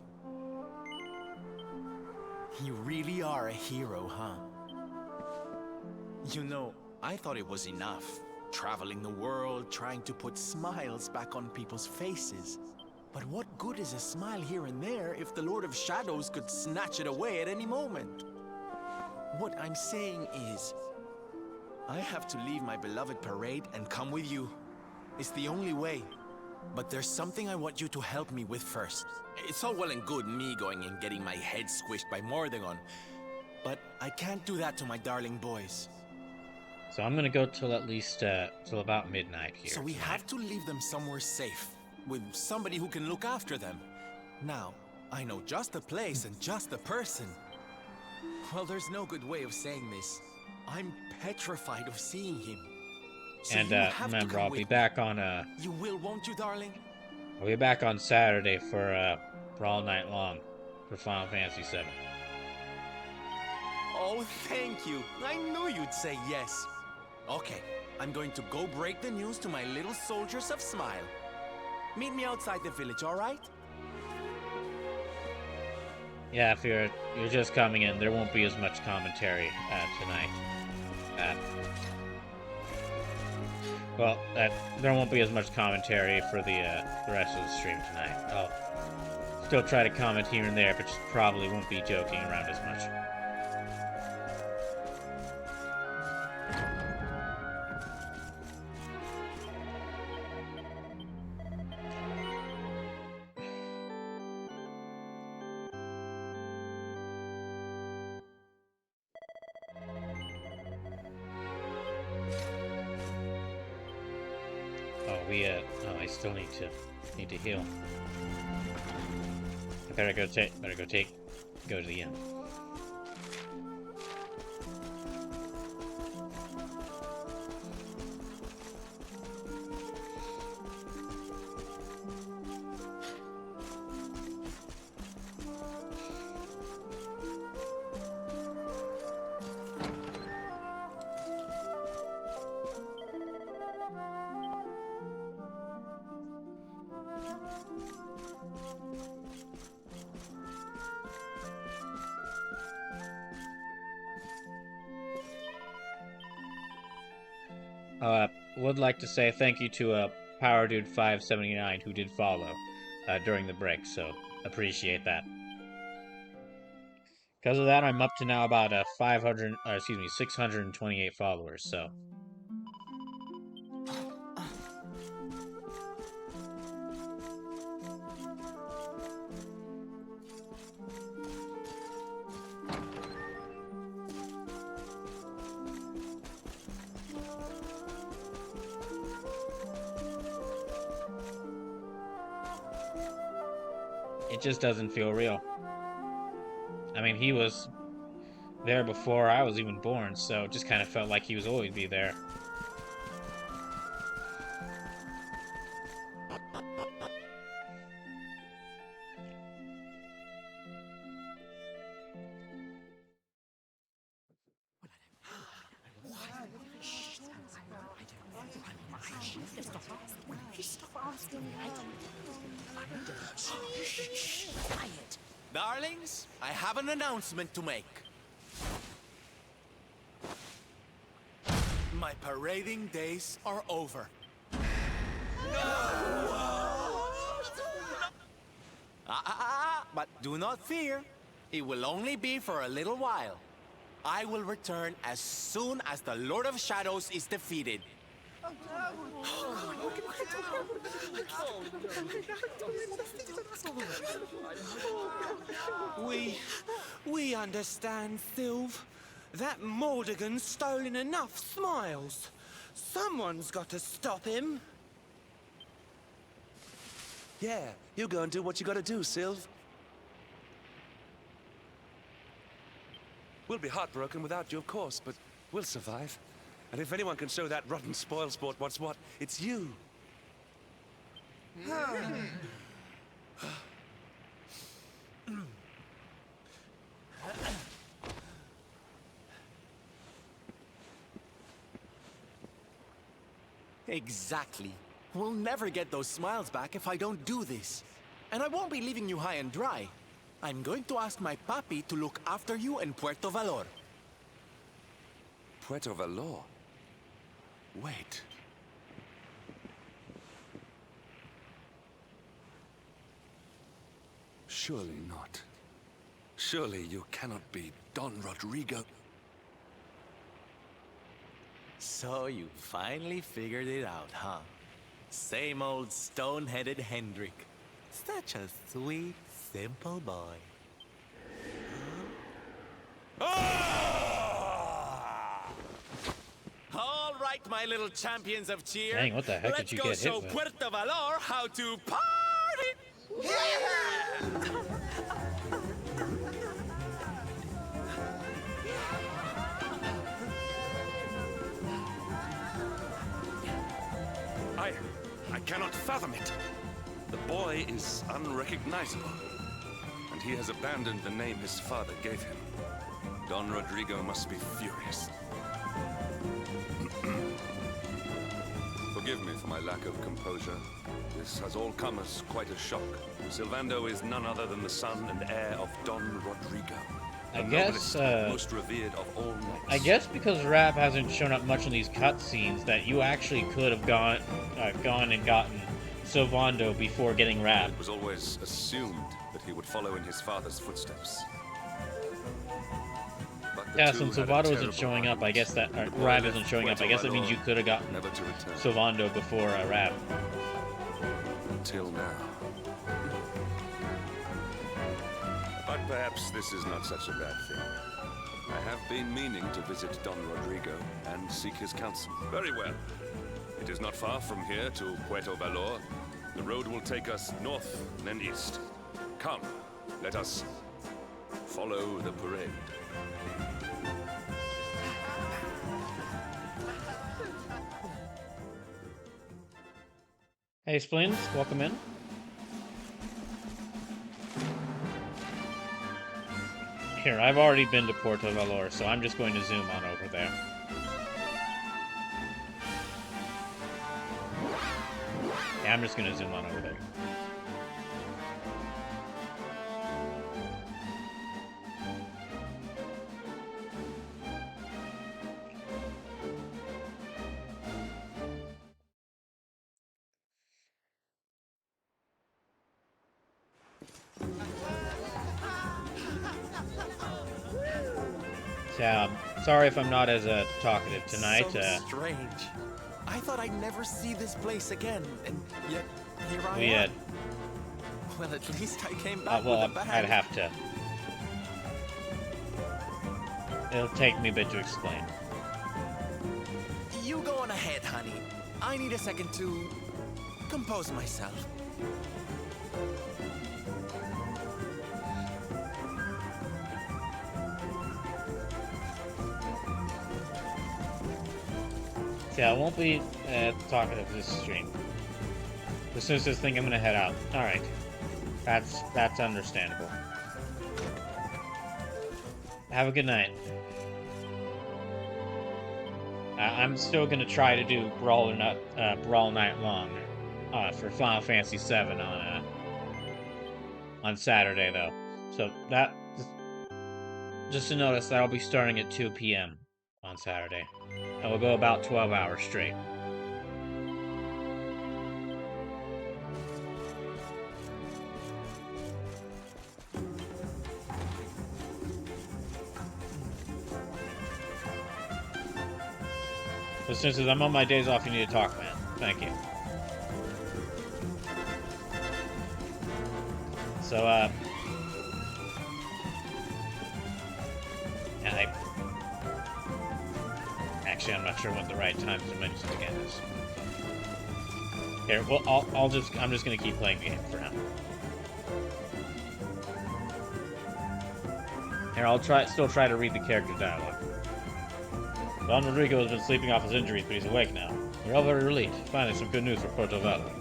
You really are a hero, huh? You know, I thought it was enough. Traveling the world, trying to put smiles back on people's faces. But what good is a smile here and there if the Lord of Shadows could snatch it away at any moment? What I'm saying is, I have to leave my beloved parade and come with you. It's the only way. But there's something I want you to help me with first. It's all well and good me going and getting my head squished by Mordegon, but I can't do that to my darling boys. So I'm gonna go till at least till about midnight here. So we have to leave them somewhere safe, with somebody who can look after them. Now, I know just the place and just the person. Well, there's no good way of saying this. I'm petrified of seeing him. So and remember, I'll be back on You will, won't you, darling? I'll be back on Saturday for all night long for Final Fantasy VII. Oh, thank you. I knew you'd say yes. Okay, I'm going to go break the news to my little soldiers of Smile. Meet me outside the village, all right? Yeah, if you're just coming in, there won't be as much commentary tonight. Well, there won't be as much commentary for the rest of the stream tonight. I'll still try to comment here and there, but just probably won't be joking around as much. I still need to heal. I better go to the end. Would like to say thank you to Power Dude 579 who did follow during the break, so appreciate that. Because of that, I'm up to now about 628 followers. So. It just doesn't feel real. I mean, he was there before I was even born, so it just kind of felt like he was always be there. Quiet. Darlings, I have an announcement to make. My parading days are over. But do not fear. It will only be for a little while. I will return as soon as the Lord of Shadows is defeated. We understand, Sylv. That Mordegon's stolen enough smiles. Someone's got to stop him. Yeah, you go and do what you gotta do, Sylv. We'll be heartbroken without you, of course, but we'll survive. And if anyone can show that rotten spoilsport what's what, it's you. Exactly. We'll never get those smiles back if I don't do this. And I won't be leaving you high and dry. I'm going to ask my papi to look after you in Puerto Valor. Puerto Valor? Wait. Surely not. Surely you cannot be Don Rodrigo. So you finally figured it out, huh? Same old stone-headed Hendrik. Such a sweet, simple boy. All right, my little champions of cheer. Dang, what the heck did you get hit Let's go show with? Puerto Valor how to party! Yeah! I cannot fathom it. The boy is unrecognizable. And he has abandoned the name his father gave him. Don Rodrigo must be furious. Forgive me for my lack of composure. This has all come as quite a shock. Sylvando is none other than the son and heir of Don Rodrigo. I the guess, noblest and most revered of all knights. I guess because Rap hasn't shown up much in these cutscenes, that you actually could have gone and gotten Sylvando before getting Rap. It was always assumed that he would follow in his father's footsteps. But the Yeah, two since had a Sylvando isn't terrible showing up, I argument. guess that The boy Rap left isn't showing up. I Puerto guess that means you Valor, could have gotten never to return. Sylvando before Rap. Until now. But perhaps this is not such a bad thing. I have been meaning to visit Don Rodrigo and seek his counsel. Very well. It is not far from here to Puerto Valor. The road will take us north and then east. Come, let us follow the parade. Hey, Splins, welcome in. Here, I've already been to Puerto Valor, so I'm just going to zoom on over there. Yeah, I'm just going to zoom on over there. Yeah, sorry if I'm not as talkative tonight. So strange. I thought I'd never see this place again, and yet here I we am. Well, at least I came back well, with a bag. I'd have to. It'll take me a bit to explain. You go on ahead, honey. I need a second to compose myself. Yeah, I won't be talkative this stream. As soon as this thing, I'm gonna head out. All right, that's understandable. Have a good night. I'm still gonna try to do Brawl Night Long for Final Fantasy VII on Saturday though. So that just to notice that'll be starting at 2 p.m. on Saturday. And we'll go about 12 hours straight. So since I'm on my days off, you need to talk, man. Thank you. So, actually, I'm not sure what the right time to mention it again is. Here, well, I'm just gonna keep playing the game for now. Here, still try to read the character dialogue. Don Rodrigo has been sleeping off his injuries, but he's awake now. We're all very relieved. Finally, some good news for Porto Valley.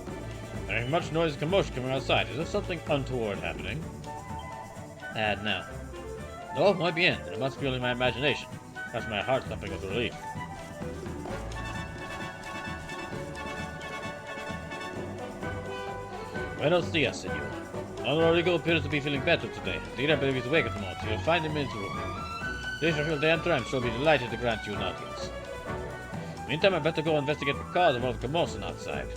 There ain't much noise and commotion coming outside. Is there something untoward happening? No. No, muy bien. It must be only my imagination. That's my heart thumping with relief. Buenos dias, senor. Don Rodrigo appears to be feeling better today. Indeed, I believe he's awake at the moment. You'll find him in his room. If you feel to enter, I'm sure he'll be delighted to grant you an audience. Meantime, I better go investigate the cause of all the commotion outside.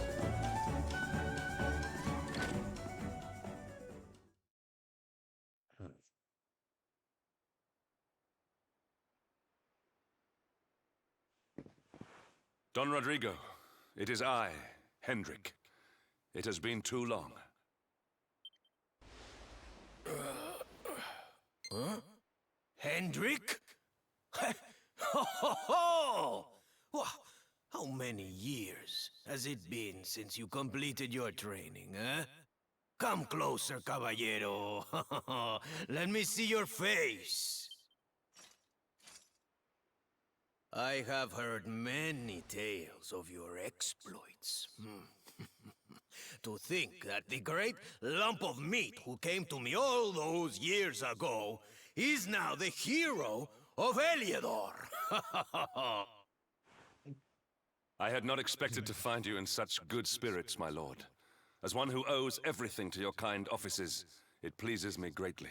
Don Rodrigo, it is I, Hendrik. It has been too long. Huh? Hendrik? Ho ho ho! How many years has it been since you completed your training, huh? Come closer, caballero. Let me see your face. I have heard many tales of your exploits. To think that the great lump of meat who came to me all those years ago is now the hero of Eliador. I had not expected to find you in such good spirits, my lord. As one who owes everything to your kind offices, it pleases me greatly.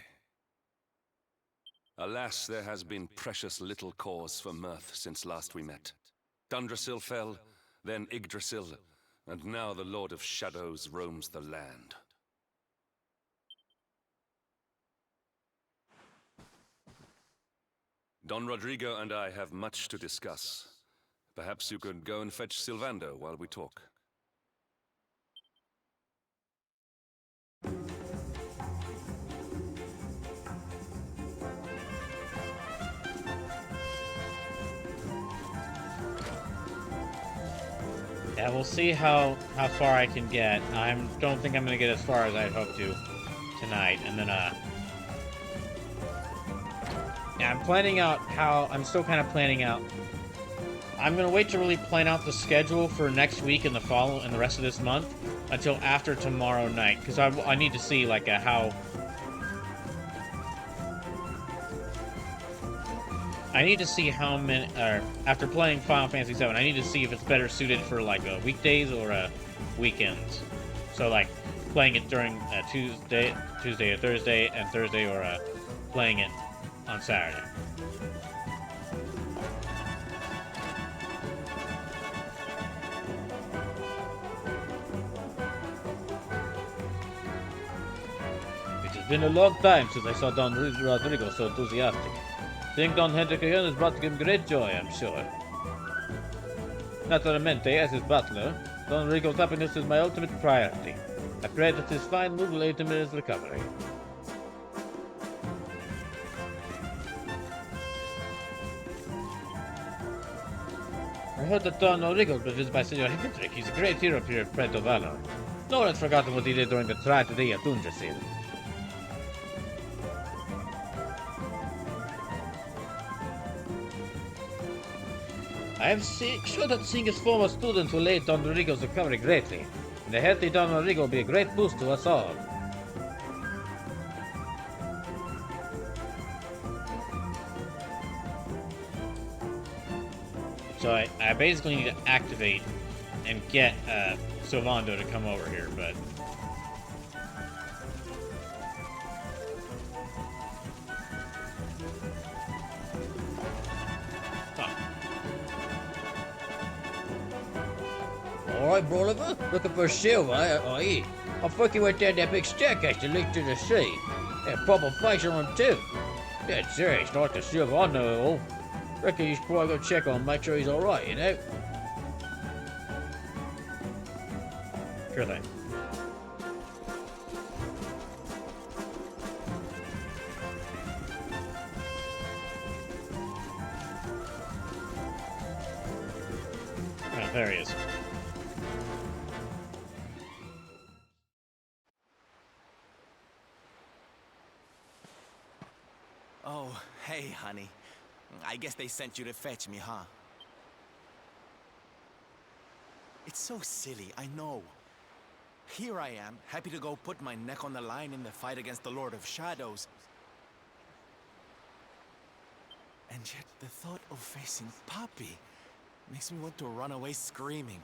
Alas, there has been precious little cause for mirth since last we met. Dundrasil fell, then Yggdrasil, and now the Lord of Shadows roams the land. Don Rodrigo and I have much to discuss. Perhaps you could go and fetch Sylvando while we talk. Yeah, we'll see how far I can get. I don't think I'm gonna get as far as I'd hoped to tonight, and then yeah, I'm planning out how I'm still kind of planning out. I'm gonna wait to really plan out the schedule for next week and the rest of this month until after tomorrow night, because I need to see like how. I need to see how many, after playing Final Fantasy VII, I need to see if it's better suited for, like, weekdays or weekends. So, like, playing it during Tuesday or Thursday, and Thursday, or playing it on Saturday. It has been a long time since I saw Don Rodrigo so enthusiastic. Seeing Don Hendrik again has brought him great joy, I'm sure. Naturalmente, as his butler, Don Rodrigo's happiness is my ultimate priority. I pray that his fine mood will aid him in his recovery. I heard that Don Rodrigo was visited by Senor Hendrik. He's a great hero here at Puerto Valor. No one has forgotten what he did during the tragedy at Dundrasil. I am sure that seeing his former student will aid Don Rodrigo's recovery greatly. And the healthy Don Rodrigo will be a great boost to us all. So I basically need to activate and get Sylvando to come over here, but Alright, Broliver, looking for silver, are you? I think he went down that big staircase that leads to the sea. And proper face on him too. Dead serious, like the silver I know it all. Reckon you should probably go check on him, make sure he's alright, you know? Sure thing. Oh, there he is. Oh, hey, honey. I guess they sent you to fetch me, huh? It's so silly, I know. Here I am, happy to go put my neck on the line in the fight against the Lord of Shadows. And yet the thought of facing Papi makes me want to run away screaming.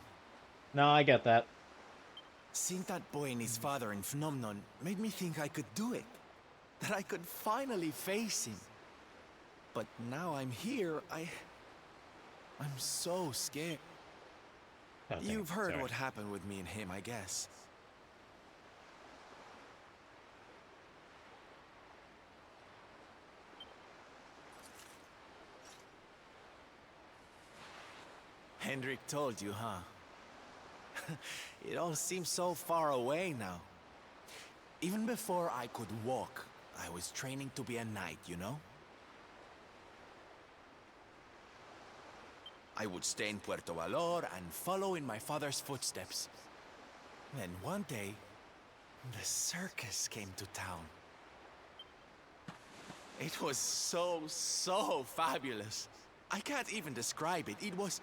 No, I get that. Seeing that boy and his father in Phenomenon made me think I could do it. That I could finally face him. But now I'm here, I'm so scared. Okay, You've heard sorry. what happened with me and him, I guess. Hendrik told you, huh? It all seems so far away now. Even before I could walk, I was training to be a knight, you know? I would stay in Puerto Valor and follow in my father's footsteps. Then one day, the circus came to town. It was so fabulous. I can't even describe it. It was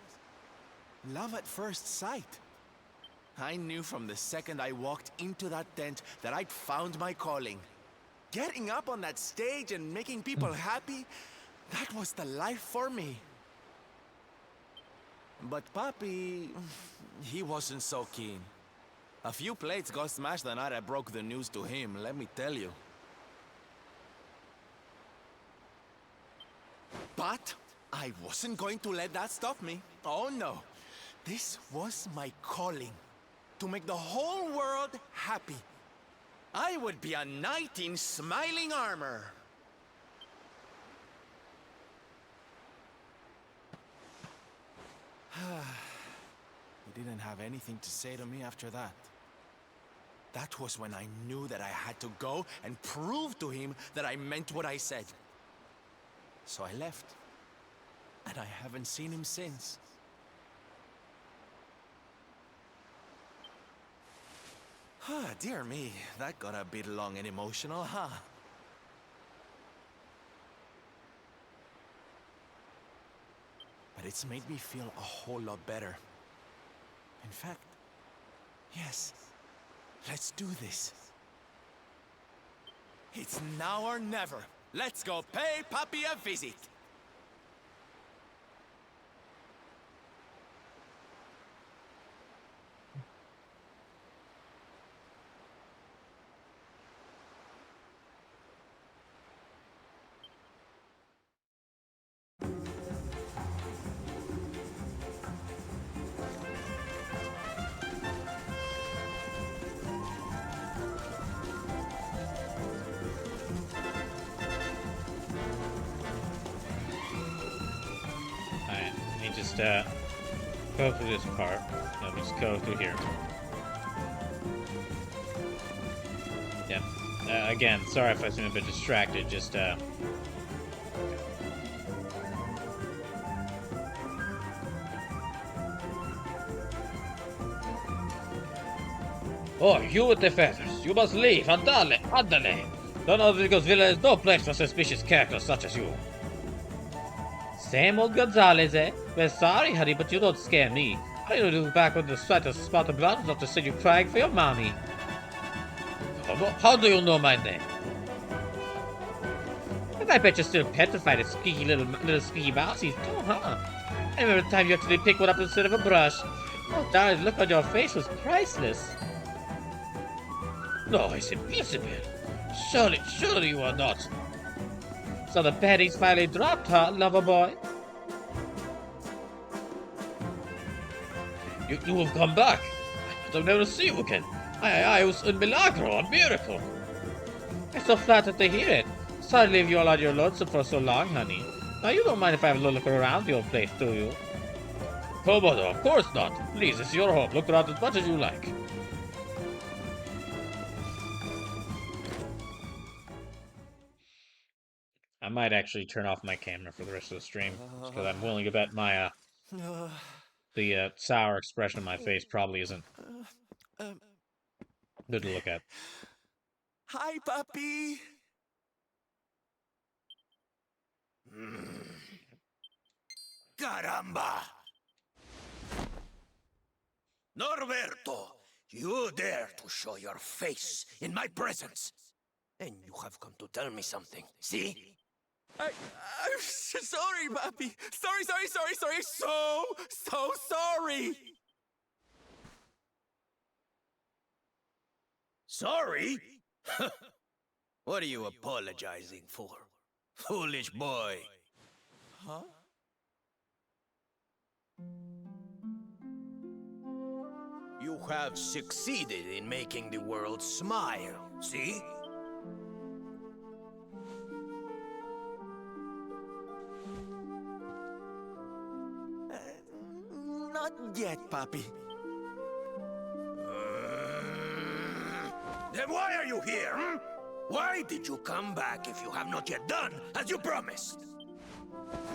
love at first sight. I knew from the second I walked into that tent that I'd found my calling. Getting up on that stage and making people happy, that was the life for me. But Papi, he wasn't so keen. A few plates got smashed the night I broke the news to him, let me tell you. But I wasn't going to let that stop me. Oh no. This was my calling. To make the whole world happy. I would be a knight in smiling armor. He didn't have anything to say to me after that. That was when I knew that I had to go and prove to him that I meant what I said. So I left. And I haven't seen him since. Dear me, that got a bit long and emotional, huh? But it's made me feel a whole lot better. In fact, yes, let's do this. It's now or never. Let's go pay Papi a visit. Go through this part. Let me just go through here. Yeah. Again, sorry if I seem a bit distracted. Just Oh, you with the feathers. You must leave. Andale, andale. Don Rodrigo's villa is no place for suspicious characters such as you. Same old Gonzalez, eh? Well, sorry, honey, but you don't scare me. I know you back on the slightest spot of blood enough to send you crying for your mommy. How do you know my name? And I bet you're still petrified of squeaky little squeaky mousies too, huh? I remember the time you actually picked one up instead of a brush. Oh, darling, the look on your face was priceless. No, it's impossible. Surely you are not. So the pennies finally dropped, huh, lover boy? You have come back. I thought I'd never see you again. I was un milagro, a miracle. I'm so flattered to hear it. Sorry to leave you all on your lonesome for so long, honey. Now, you don't mind if I have a look around the old place, do you? Oh, mother, of course not. Please, it's your home. Look around as much as you like. I might actually turn off my camera for the rest of the stream, because I'm willing to bet my, the sour expression on my face probably isn't good to look at. Hi, puppy. Caramba! Norberto, you dare to show your face in my presence. And you have come to tell me something, see? I'm sorry, puppy. Sorry. So sorry. Sorry? What are you apologizing for? Foolish boy. Huh? You have succeeded in making the world smile, see? Not yet, puppy. Then why are you here, hmm? Why did you come back if you have not yet done as you promised?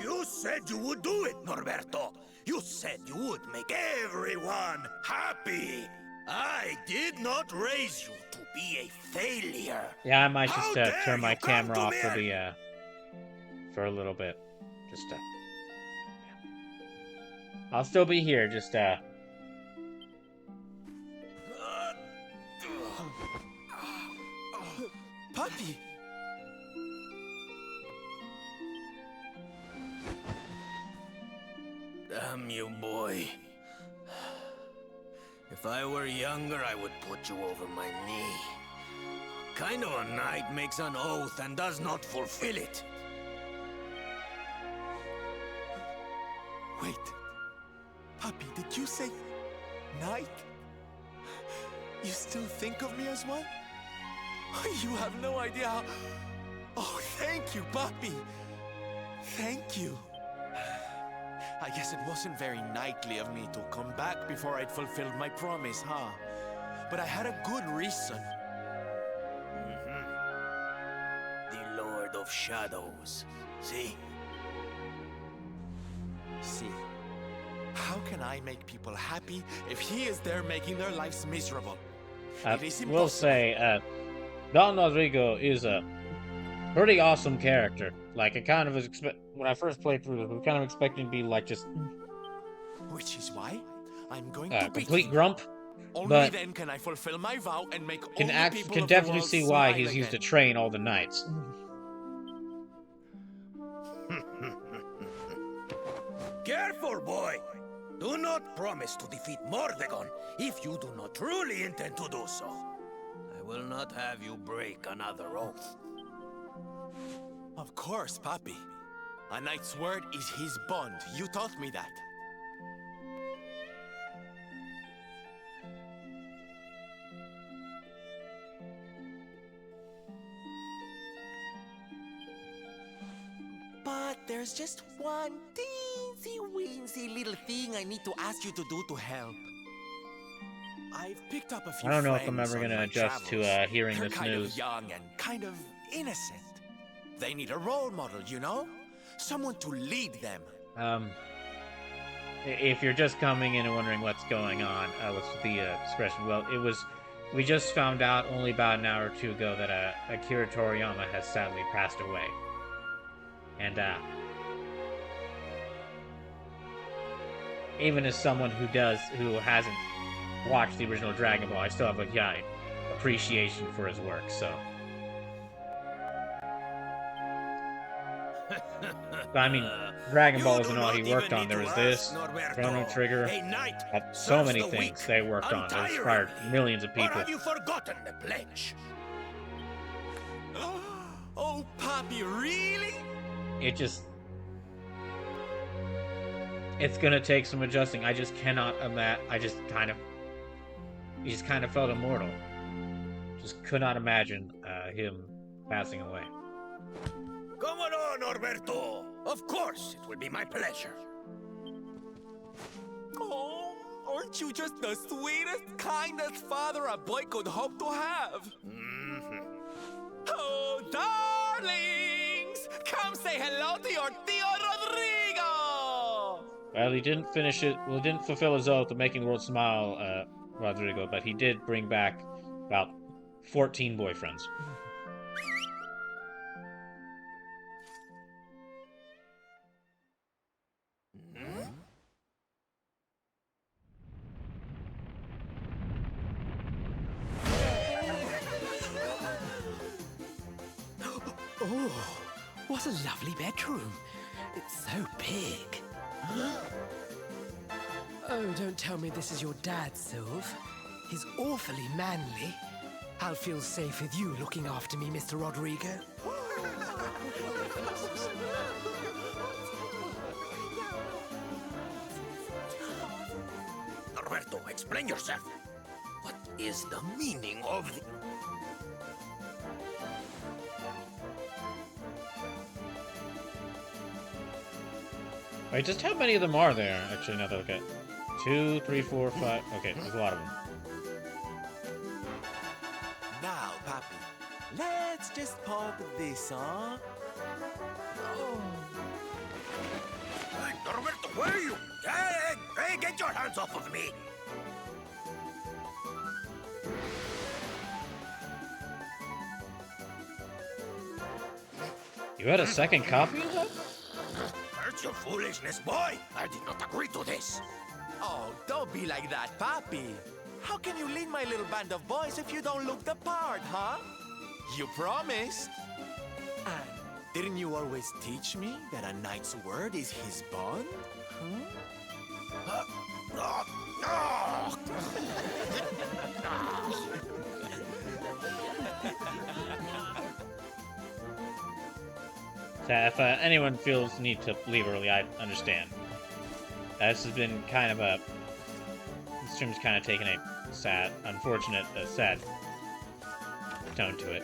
You said you would do it, Norberto. You said you would make everyone happy. I did not raise you to be a failure. Yeah, I might just turn my camera off for the for a little bit. Just yeah. I'll still be here, just Puppy. Damn you, boy. If I were younger, I would put you over my knee. Kind of a knight makes an oath and does not fulfill it. Wait. Puppy, did you say knight? You still think of me as one? You have no idea how... Oh, thank you, puppy. Thank you. I guess it wasn't very knightly of me to come back before I'd fulfilled my promise, huh? But I had a good reason. The Lord of Shadows. See? See? How can I make people happy if he is there making their lives miserable? I will say, Don Rodrigo is a pretty awesome character. Like, I kind of was when I first played through this, I was kind of expecting to be like just... Which is why I'm going to complete grump. Only but then can I fulfill my vow and make all can the people can of the definitely world see why smile he's again. used to train all the knights. Careful, boy! Do not promise to defeat Mordegon if you do not truly intend to do so. I will not have you break another oath. Of course, Papi. A knight's word is his bond. You taught me that. But there's just one teensy-weensy little thing I need to ask you to do to help. I've picked up a few I don't know if I'm friends ever on going to my adjust travels. to hearing They're this kind news. of young and kind of innocent. They need a role model, you know? Someone to lead them. If you're just coming in and wondering what's going on, what's the expression? Well, we just found out only about an hour or two ago that Akira Toriyama has sadly passed away. And even as someone who hasn't watched the original Dragon Ball, I still have a appreciation for his work, so. But, I mean, Dragon Ball isn't all he worked on. There was this, Chrono Trigger, so many things they worked on. They inspired millions of people. Or have you forgotten the pledge? Oh, Papi, really? It It's gonna take some adjusting. I just cannot imagine. He just kind of felt immortal. Just could not imagine him passing away. Come on, Norberto. Of course, it will be my pleasure. Oh, aren't you just the sweetest, kindest father a boy could hope to have? Oh, darlings! Come say hello to your Tío Rodrigo! Well, he didn't finish it. Well, he didn't fulfill his oath of making the world smile, Rodrigo, but he did bring back about 14 boyfriends. Oh, what a lovely bedroom. It's so big. Oh, don't tell me this is your dad, Sylve. He's awfully manly. I'll feel safe with you looking after me, Mr. Rodrigo. Norberto, explain yourself. What is the meaning of the... Wait, just how many of them are there? Actually, now that I look at 2, 3, 4, 5. Okay, there's a lot of them. Now, Papi, let's just pop this, huh? Oh. Hey, Norberto, where are you? Hey, get your hands off of me! You had a second copy of that? That's your foolishness, boy! I did not agree to this! Oh, don't be like that, Papi. How can you lead my little band of boys if you don't look the part, huh? You promised. And didn't you always teach me that a knight's word is his bond? So if anyone feels need to leave early, I understand. This has been kind of a... This stream's kind of taken a sad, unfortunate, sad tone to it.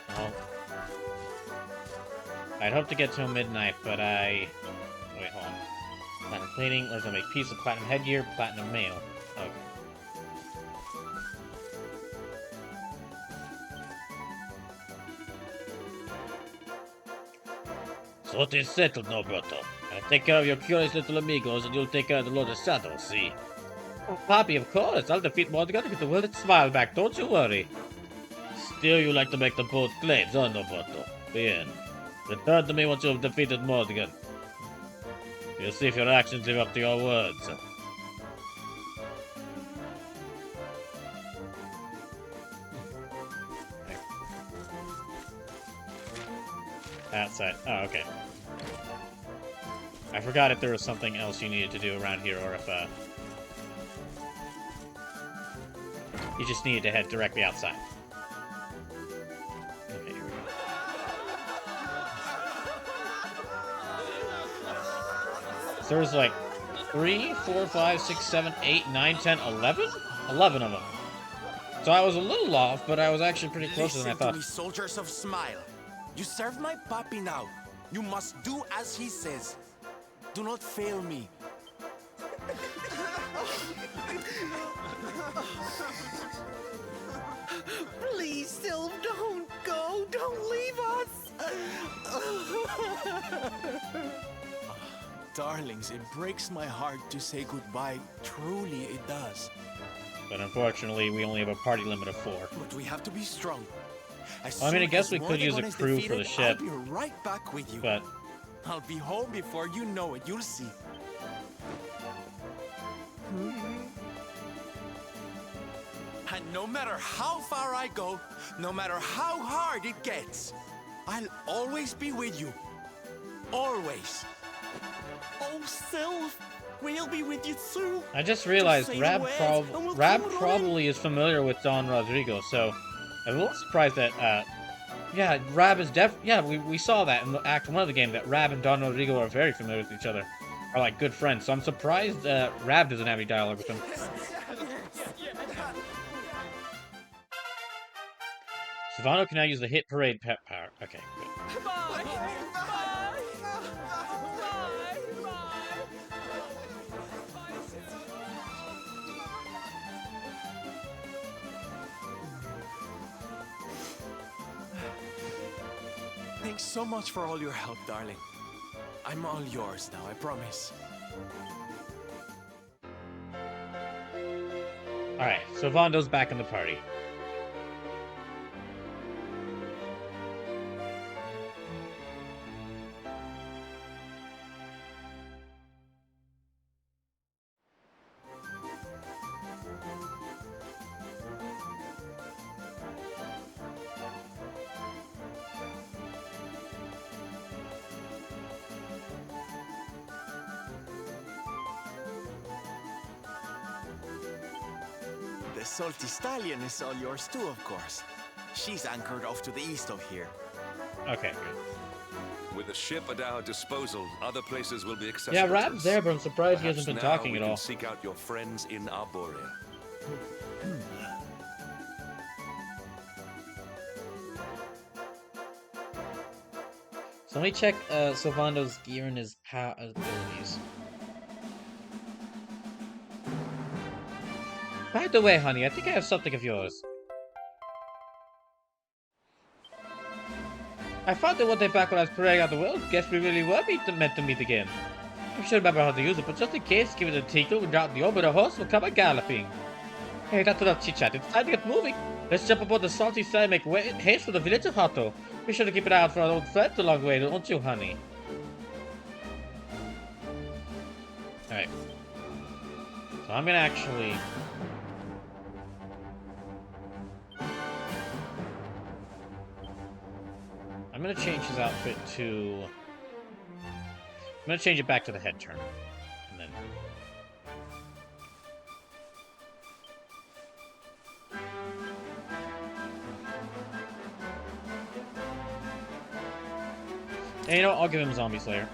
Well, I'd hope to get till midnight, but I... Wait, hold on. Platinum cleaning, there's a make piece of platinum headgear, platinum mail. Okay. So it is settled, Norberto. I'll take care of your curious little amigos, and you'll take care of the Lord of Shadows, see? Oh, Papi, of course. I'll defeat Mordegon and get the world its smile back, don't you worry. Still, you like to make the bold claims, huh, Norberto? Bien. Return to me once you have defeated Mordegon. You'll see if your actions live up to your words. Outside. Oh, okay. I forgot if there was something else you needed to do around here, or if, you just needed to head directly outside. Okay, here we go. So there was like 3, 4, 5, 6, 7, 8, 9, 10, 11? 11 of them. So I was a little off, but I was actually pretty closer than I thought. Listen to me, soldiers of Smile. You serve my Papi now. You must do as he says. Do not fail me. Please, Sylve, don't go. Don't leave us. Darlings, it breaks my heart to say goodbye. Truly, it does. But unfortunately, we only have a party limit of 4. But we have to be strong. Well, I mean, I guess we could use a crew for the ship. I'll be right back with you. But I'll be home before you know it. You'll see. And no matter how far I go, no matter how hard it gets, I'll always be with you. Always. Oh, Sylve, we'll be with you soon. I just realized Rab probably is familiar with Don Rodrigo, so I'm a little surprised that Yeah, Rab is yeah, we saw that in the Act 1 of the game, that Rab and Don Rodrigo are very familiar with each other. Are like good friends, so I'm surprised Rab doesn't have any dialogue with him. Savano can now use the Hit Parade pet power. Okay, good. Thanks so much for all your help, darling. I'm all yours now, I promise. Alright, so Vondo's back in the party. The Salty Stallion is all yours too, of course. She's anchored off to the east of here. Okay, good. With a ship at our disposal, other places will be accessible. Yeah, Rab's there, but I'm surprised he hasn't been Perhaps now talking we at can all. Seek out your friends in Arborea. So let me check Sylvando's gear and his abilities. By the way, honey, I think I have something of yours. I found it one day back when I was parading out the world. Guess we really were meant to meet again. I'm sure remember how to use it, but just in case, give it a tinkle, we drop the orbit, a horse will come a galloping. Hey, that's enough chit-chat. It's time to get moving. Let's jump aboard the salty side and make haste for the village of Hato. Be sure to keep an eye out for our old friends along the way, don't you, honey? Alright. So I'm gonna actually... I'm gonna change his outfit to... I'm gonna change it back to the head turn. And then... And you know what? I'll give him Zombie Slayer.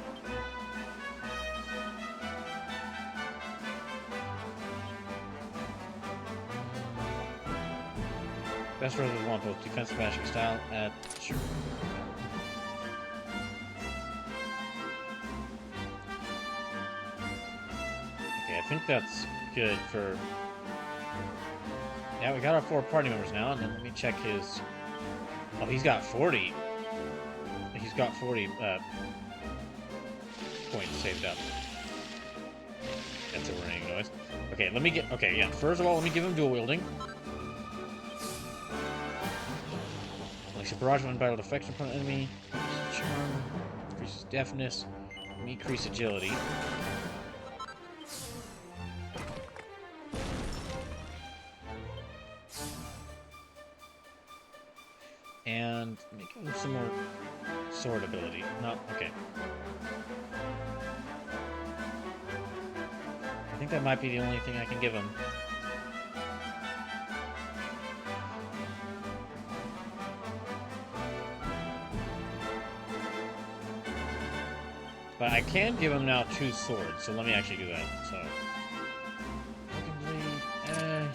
Best version of one, both defensive magic style. Sure. Okay, I think that's good for... Yeah, we got our 4 party members now, and then let me check his... Oh, he's got 40. He's got 40 points saved up. That's a ringing noise. Okay, let me get... Okay, yeah, first of all, let me give him dual wielding. Like a barrage of unbattled effects upon an enemy. Charm. Increases deafness. Increase agility. And make him some more sword ability. Not okay. I think that might be the only thing I can give him. But I can give him now 2 swords, so let me actually do that. So, Falcon Blade.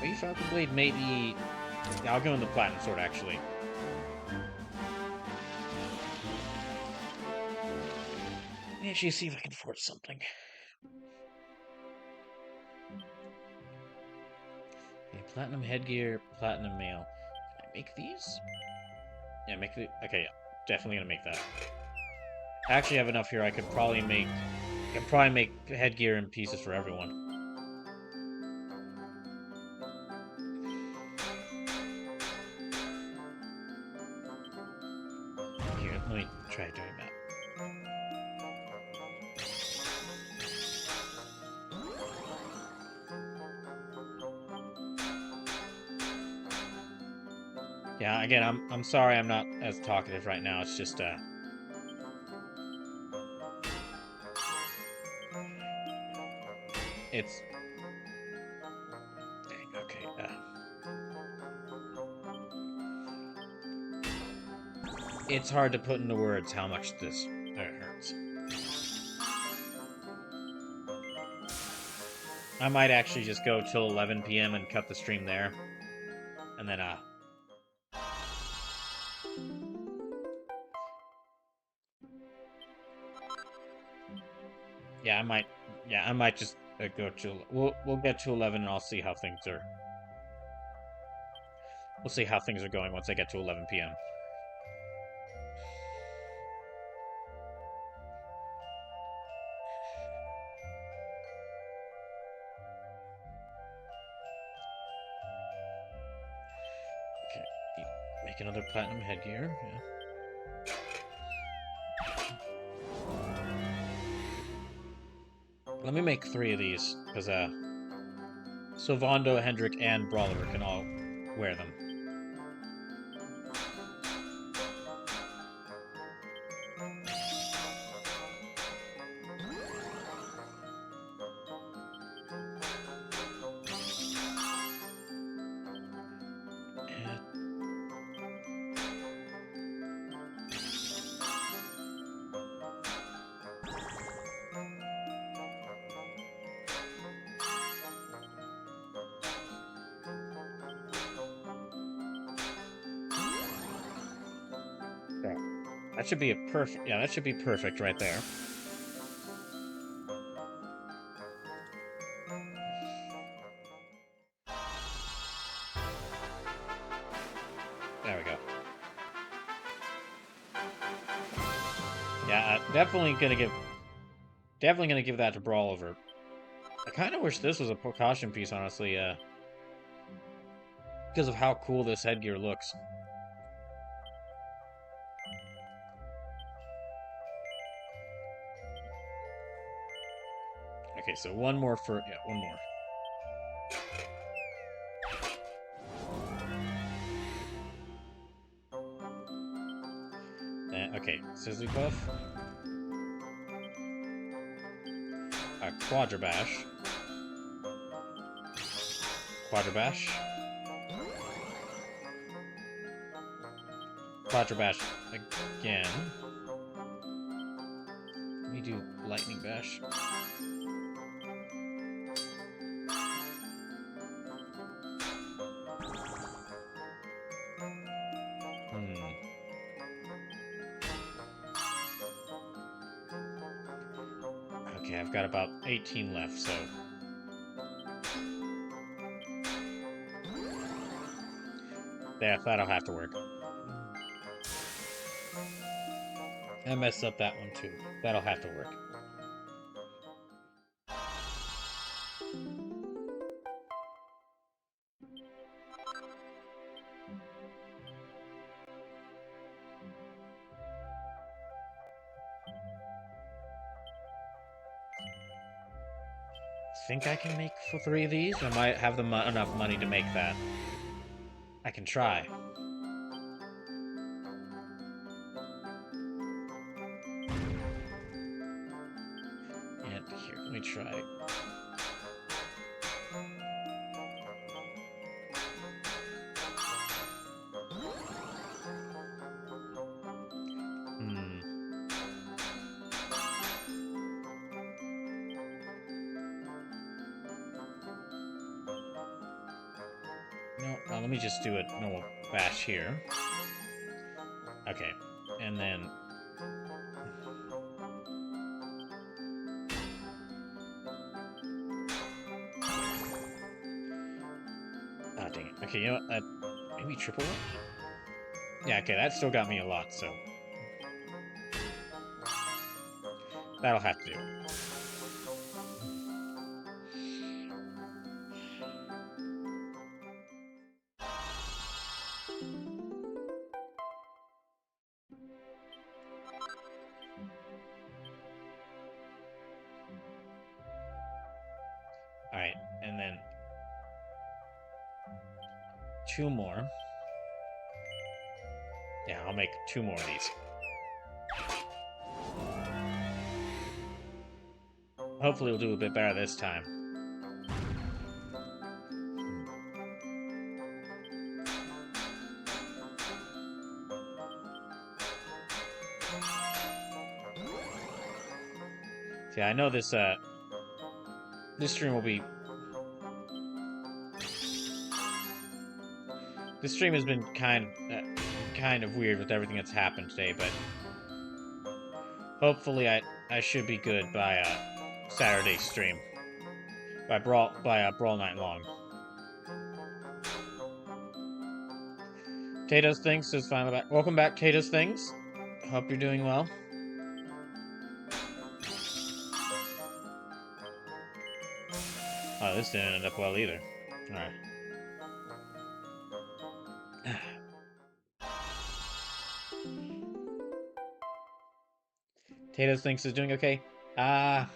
Maybe Falcon Blade, maybe. Yeah, I'll give him the Platinum Sword actually. Let me actually see if I can forge something. Okay, Platinum Headgear, Platinum Mail. Can I make these? Yeah, make the. Okay, yeah, definitely gonna make that. I actually have enough here. I could probably make headgear and pieces for everyone. Here, let me try doing that. Yeah, again, I'm sorry I'm not as talkative right now. It's just it's... Dang, okay, It's hard to put into words how much this hurts. I might actually just go till 11 p.m. and cut the stream there. And then, yeah, I might just go to, we'll get to 11 and I'll see how things are. We'll see how things are going once I get to 11 p.m. Okay, make another platinum headgear, yeah. Let me make 3 of these, because, so Vondo, Hendrik, and Brawler can all wear them. That should be a perfect, yeah, that should be perfect right there. There we go. Yeah, definitely gonna give that to Brawlover. I kind of wish this was a precaution piece, honestly, because of how cool this headgear looks. Okay, so one more for... yeah, one more. Okay, Sizzlypuff. Quadrabash. Quadrabash. Quadrabash again. Let me do Lightning Bash. Okay, I've got about 18 left, so... yeah, that'll have to work. I messed up that one, too. That'll have to work. Think I can make for 3 of these? I might have enough money to make that. I can try. And here, let me try. Let me just do a normal bash here. Okay, and then... ah, dang it. Okay, you know what? Maybe triple one? Yeah, okay, that still got me a lot, so... that'll have to do. Alright, and then 2 more. Yeah, I'll make 2 more of these. Hopefully we'll do a bit better this time. See, I know this stream will be... This stream has been kind of weird with everything that's happened today, but hopefully I should be good by Saturday's stream. By Brawl Night Long. Tato's Things is finally back. Welcome back, Tato's Things. Hope you're doing well. Oh, this didn't end up well either. Alright. Tato's Thinks is doing okay? Not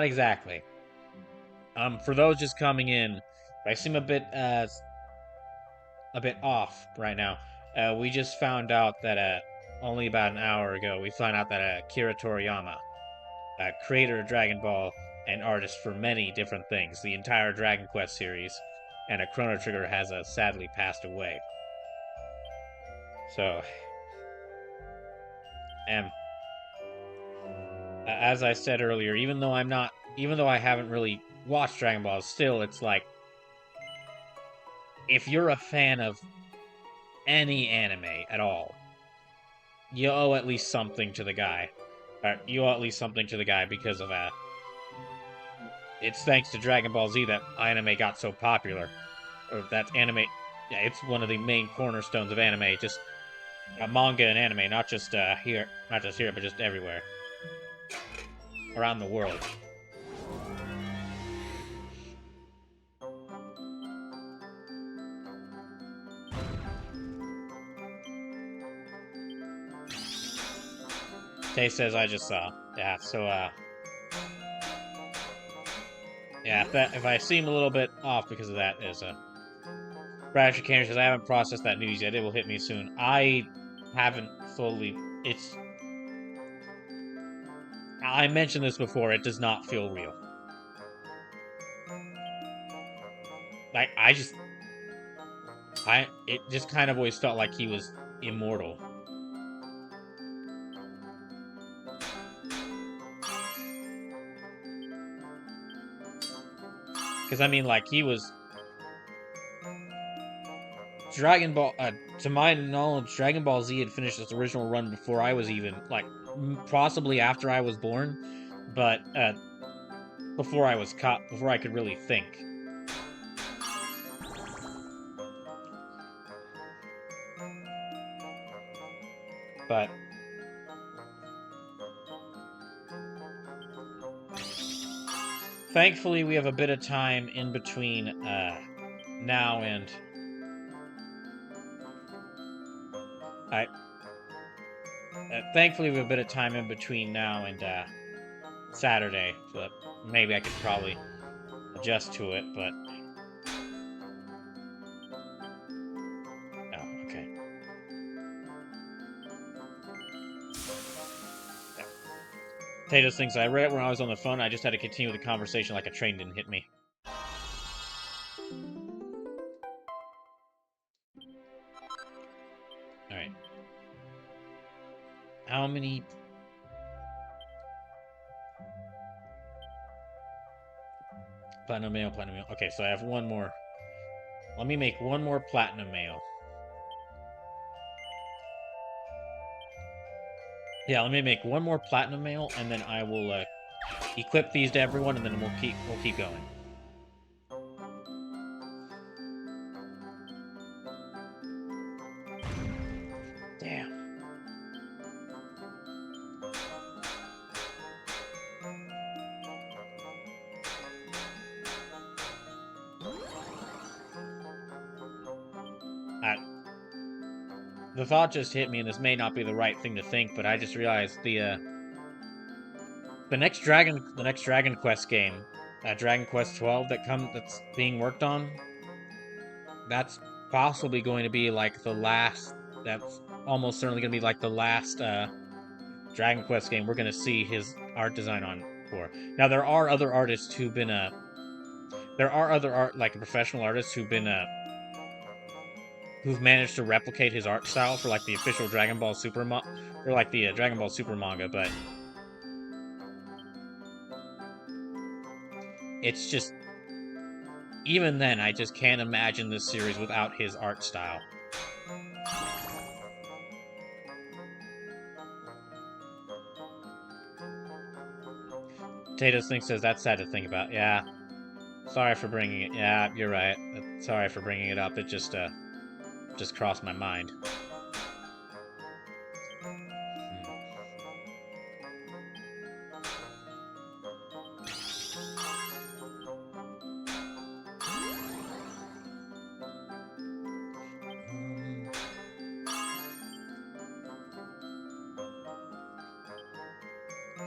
exactly. For those just coming in, I seem a bit off right now. We just found out that, only about an hour ago, we found out that Akira Toriyama, creator of Dragon Ball and artist for many different things, the entire Dragon Quest series, and a Chrono Trigger has sadly passed away. So, as I said earlier, even though I haven't really watched Dragon Ball, still, it's like, if you're a fan of any anime at all, you owe at least something to the guy. You owe at least something to the guy because of it's thanks to Dragon Ball Z that anime got so popular. Or that anime, yeah, it's one of the main cornerstones of anime. Just manga and anime, not just here, but just everywhere around the world. Tay says I just saw. Yeah, so yeah, if I seem a little bit off because of that, is Brad Chicaner says I haven't processed that news yet. It will hit me soon. I haven't fully. I mentioned this before. It does not feel real. Like it just kind of always felt like he was immortal. Because, I mean, like, he was... Dragon Ball... to my knowledge, Dragon Ball Z had finished its original run before I was even... Like, possibly after I was born. But, before I was caught... Before I could really think. But... Thankfully, we have a bit of time in between now and... thankfully, we have a bit of time in between now and Saturday, so that maybe I could probably adjust to it, but... Oh, okay. Tatus thinks I read it when I was on the phone. I just had to continue the conversation like a train didn't hit me. Alright. How many... Platinum mail, platinum mail. Okay, so I have one more. Let me make one more platinum mail. Yeah, let me make one more platinum mail, and then I will equip these to everyone, and then we'll keep going. Damn. The thought just hit me, and this may not be the right thing to think, but I just realized the next Dragon Quest game, Dragon Quest 12 that's being worked on, that's possibly going to be like the last. That's almost certainly going to be like the last Dragon Quest game we're going to see his art design on for. Now there are other artists who've been professional artists who've been who've managed to replicate his art style for like the official Dragon Ball Super or like the Dragon Ball Super manga, but it's just... Even then, I just can't imagine this series without his art style. Potatoes Thing says, that's sad to think about. Yeah. Sorry for bringing it. Yeah, you're right. Sorry for bringing it up. It just crossed my mind.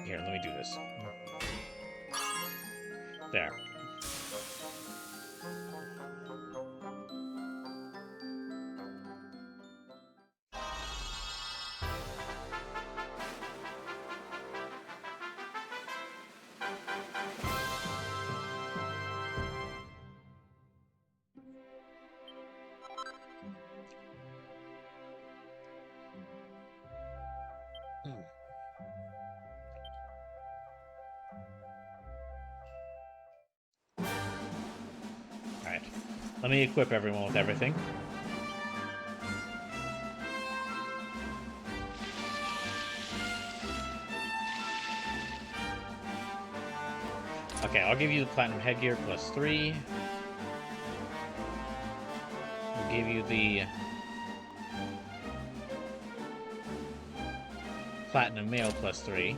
Here, let me do this. There. Alright. Let me equip everyone with everything. Okay, I'll give you the platinum headgear +3. I'll give you the platinum mail +3.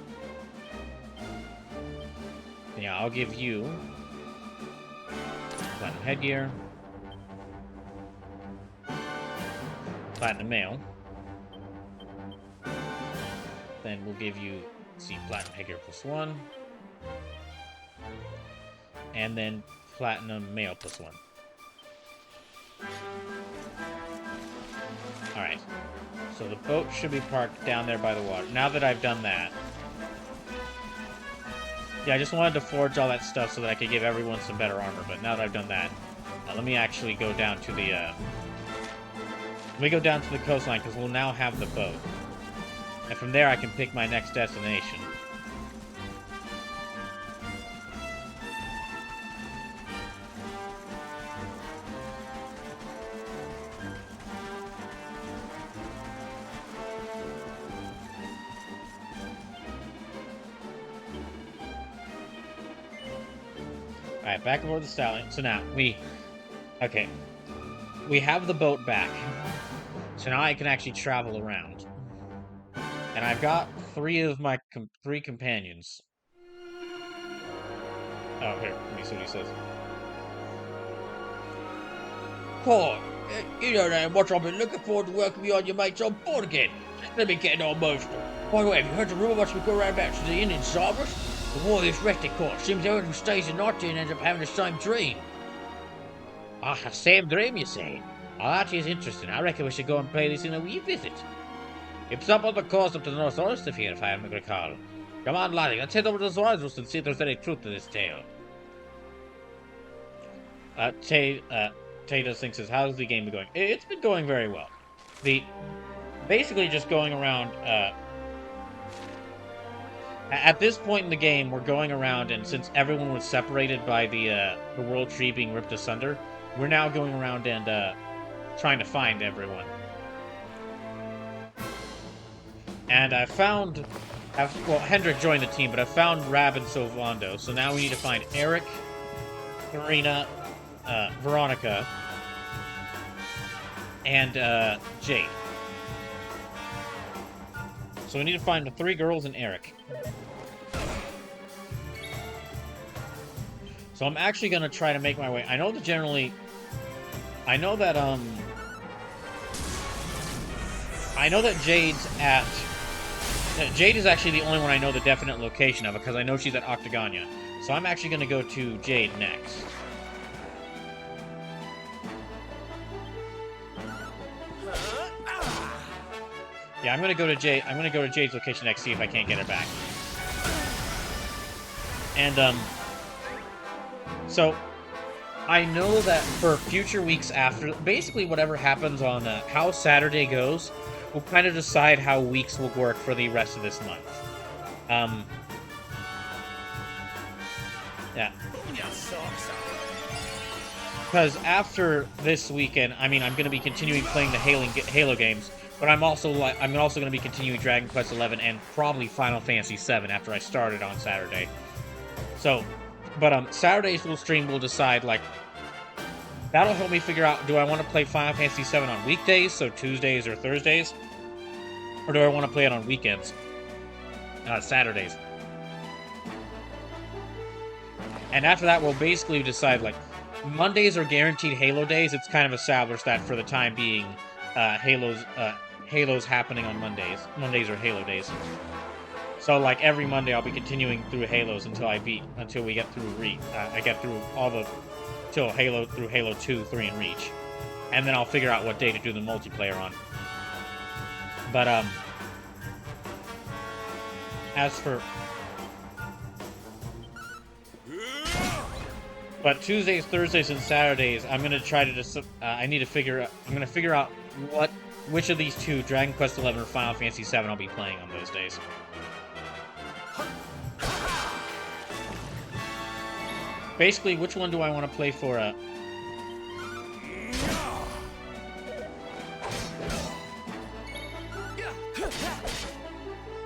Yeah, I'll give you platinum headgear, platinum mail. Then we'll give you, see, platinum headgear +1. And then platinum mail +1. Alright. So the boat should be parked down there by the water. Now that I've done that... Yeah, I just wanted to forge all that stuff so that I could give everyone some better armor, but now that I've done that, let me actually go down to the, Let me go down to the coastline, because we'll now have the boat. And from there I can pick my next destination. Alright, back aboard the Stallion. So now, okay. We have the boat back. So now I can actually travel around. And I've got three of my three companions. Oh, here, let me see what he says. Paul, you don't know how much I've been looking forward to welcoming you and your mates on board again. Let me get all emotional. By the way, have you heard the rumor what's been going around about to the Inn in Cyprus? The warrior's resting court. Seems everyone who stays the night there ends up having the same dream. Ah, the same dream, you say? Oh, that is interesting. I reckon we should go and pay this in a wee visit. It's up on the coast up to the northwest of here, if I recall. Come on, laddie, let's head over to the Swine's Roost and see if there's any truth to this tale. Tatus thinks says, how's the game been going? It's been going very well. Basically just going around, at this point in the game, we're going around, and since everyone was separated by the world tree being ripped asunder, we're now going around and, trying to find everyone. And I found... well, Hendrik joined the team, but I found Rab and Sovando, so now we need to find Eric, Karina, Veronica, and, Jade. So we need to find the 3 girls and Eric. So I'm actually gonna try to make my way. I know that Jade's at... Jade is actually the only one I know the definite location of, because I know she's at Octagonia. So I'm actually gonna go to Jade next. Yeah, I'm gonna go to Jade's location next, see if I can't get her back. And, so, I know that for future weeks after, basically whatever happens on how Saturday goes, will kind of decide how weeks will work for the rest of this month. Yeah. Your socks Because after this weekend, I mean, I'm going to be continuing playing the Halo games, but I'm also going to be continuing Dragon Quest XI and probably Final Fantasy VII after I started on Saturday. So, but Saturdays we'll decide, like, that'll help me figure out, do I want to play Final Fantasy VII on weekdays, so Tuesdays or Thursdays, or do I want to play it on weekends, Saturdays? And after that, we'll basically decide, like, Mondays are guaranteed Halo days. It's kind of established that for the time being, Halo's happening on Mondays. Mondays are Halo days. So, like, every Monday I'll be continuing through Halos until we get through I get through till Halo 2, 3, and Reach. And then I'll figure out what day to do the multiplayer on. But, as for... But Tuesdays, Thursdays, and Saturdays, I'm gonna try to I'm gonna figure out which of these two, Dragon Quest XI or Final Fantasy VII, I'll be playing on those days. Basically, which one do I want to play for?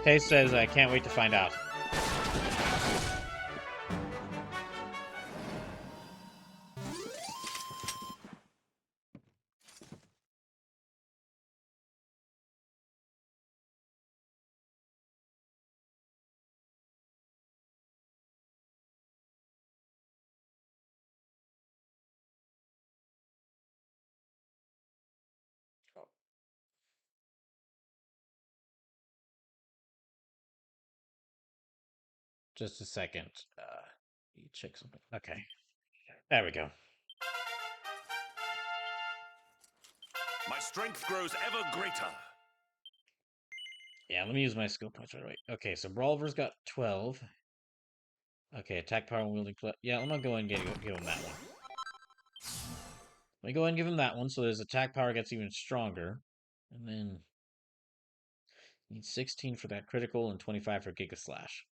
Tay says, I can't wait to find out. Just a second. You check something. Okay. There we go. My strength grows ever greater. Yeah, let me use my skill points right away. Okay, so Brawler's got 12. Okay, attack power and wielding... Yeah, I'm gonna go ahead and give him that one. Let me go ahead and give him that one, so his attack power gets even stronger. And then... Need 16 for that critical and 25 for Giga Slash.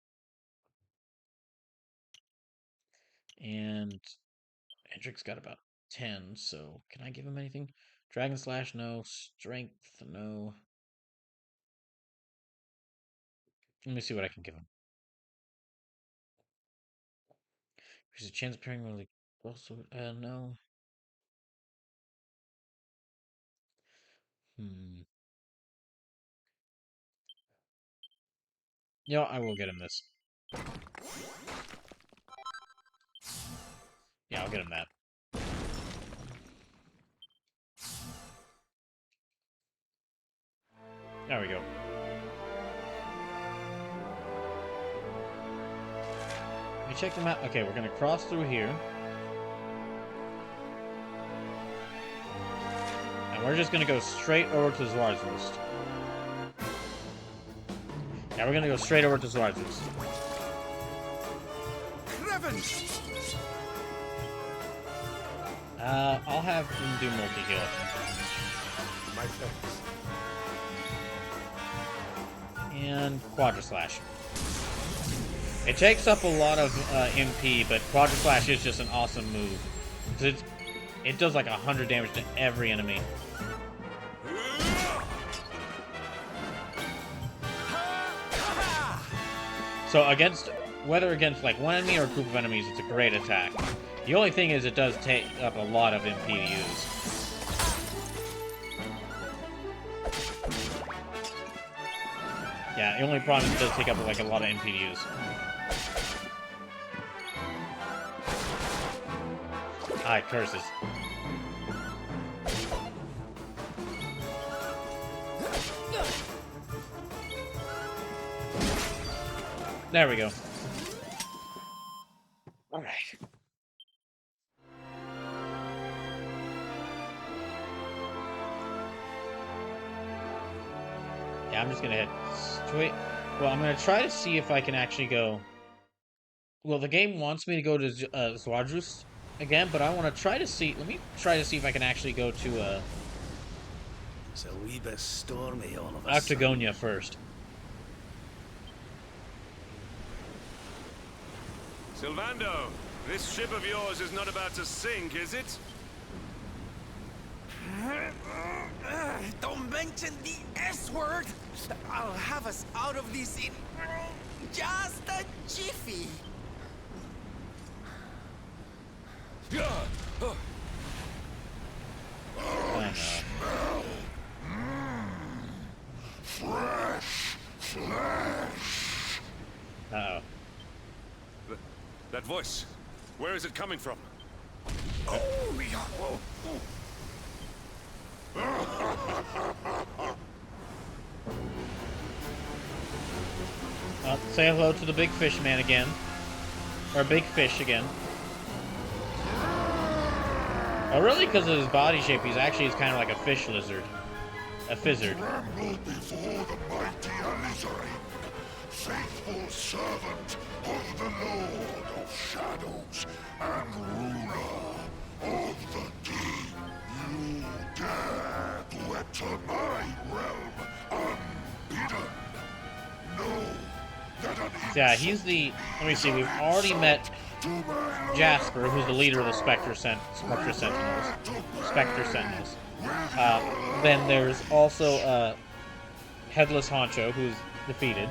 And... Hendrick's got about 10, so... Can I give him anything? Dragon Slash, no. Strength, no. Let me see what I can give him. There's a chance of pairing really also no. Yeah, I will get him this. Yeah, I'll get him that. There we go. Let me check them out. Okay, we're gonna cross through here. And we're just gonna go straight over to Zwarzust. Yeah, we're gonna go straight over to Zwarzust. I'll have him do multi-heal. My thanks. And Quadra Slash. It takes up a lot of MP, but Quadra Slash is just an awesome move. Because it does like 100 damage to every enemy. So whether against like one enemy or a group of enemies, it's a great attack. The only thing is it does take up a lot of MP to use. Yeah, the only problem is it does take up like a lot of MP to use. Ah, curses. There we go. Alright. Yeah, I'm just gonna head straight. Well, I'm gonna try to see if I can actually go. Well, the game wants me to go to Zwarzust again, but I want to try to see. Let me try to see if I can actually go to It's a wee bit stormy, all of us. Octagonia first. Sylvando, This ship of yours is not about to sink, is it? Don't mention the S word. I'll have us out of this in just a jiffy. Fresh flesh. Uh-oh. That voice, where is it coming from? Oh, yeah. Say hello to the big fish man again. Or big fish again. Oh, really? Because of his body shape, he's kind of like a fish lizard. A fizzard. Tremble before the mighty Elusive Age, faithful servant of the Lord of Shadows and ruler of the deep. You dare to enter my realm unbidden. Know that an Yeah, he's the... Let me see, we've already met Jasper, who's the leader of the Spectre Sentinels. Then there's also Headless Honcho, who's defeated,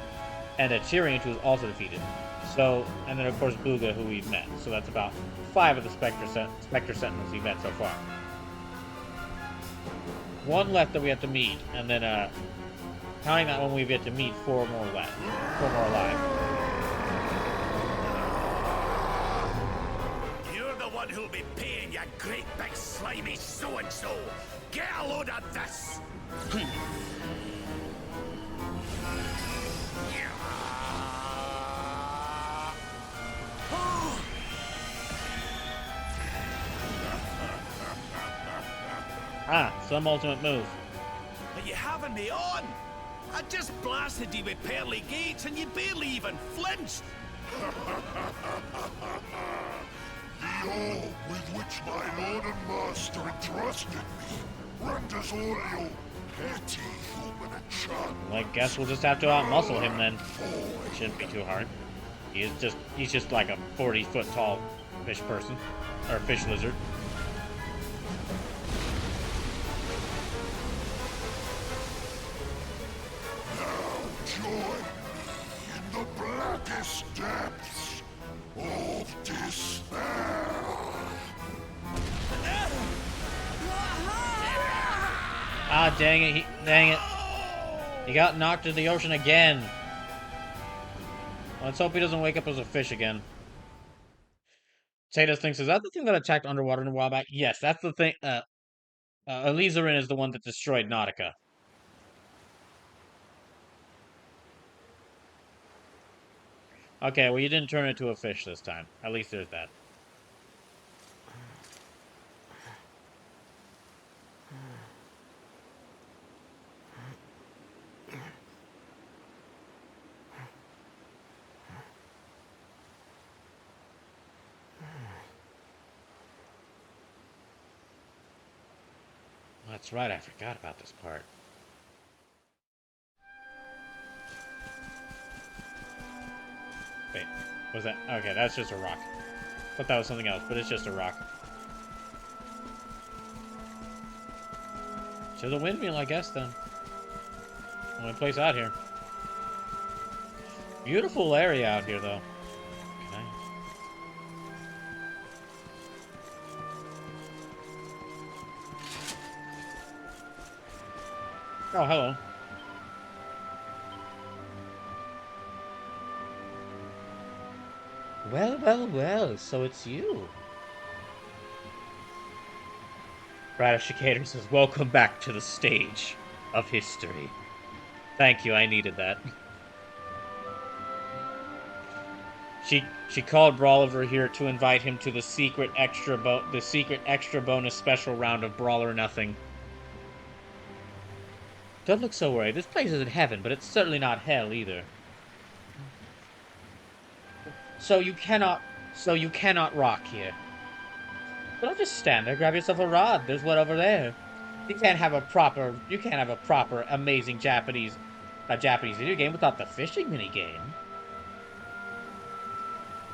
and a Tyrion, who's also defeated. So, and then of course Booga, who we've met. So that's about 5 of the Spectre Sentinels we've met so far. 1 left that we have to meet, and then counting that one we've yet to meet, 4 more left. 4 more alive. You're the one who'll be paying, you great big slimy so-and-so. Get a load of this! Some ultimate move. Are you having me on? I just blasted you with pearly gates and you barely even flinched. The orb with which my lord and master entrusted me renders all your petty human enchantment. Well, I guess we'll just have to outmuscle him then. It shouldn't be too hard. He's just like a 40-foot tall fish person. Or fish lizard. Join me in the blackest depths of despair. Ah, dang it, dang it. He got knocked into the ocean again. Let's hope he doesn't wake up as a fish again. Tatus thinks, is that the thing that attacked underwater a while back? Yes, that's the thing. Alizarin is the one that destroyed Nautica. Okay, well, you didn't turn into a fish this time. At least there's that. That's right, I forgot about this part. Wait, was that? Okay, that's just a rock. Thought that was something else, but it's just a rock. To the windmill, I guess, then. Only place out here. Beautiful area out here, though. Can I? Oh, hello. Well, well, well, so it's you. Ratificator says, welcome back to the stage of history. Thank you, I needed that. She called Brawler here to invite him to the secret extra bonus special round of Brawl or Nothing. Don't look so worried. This place isn't heaven, but it's certainly not hell either. So you cannot rock here. But don't just stand there. Grab yourself a rod. There's one over there. You can't have a proper amazing Japanese video game without the fishing minigame.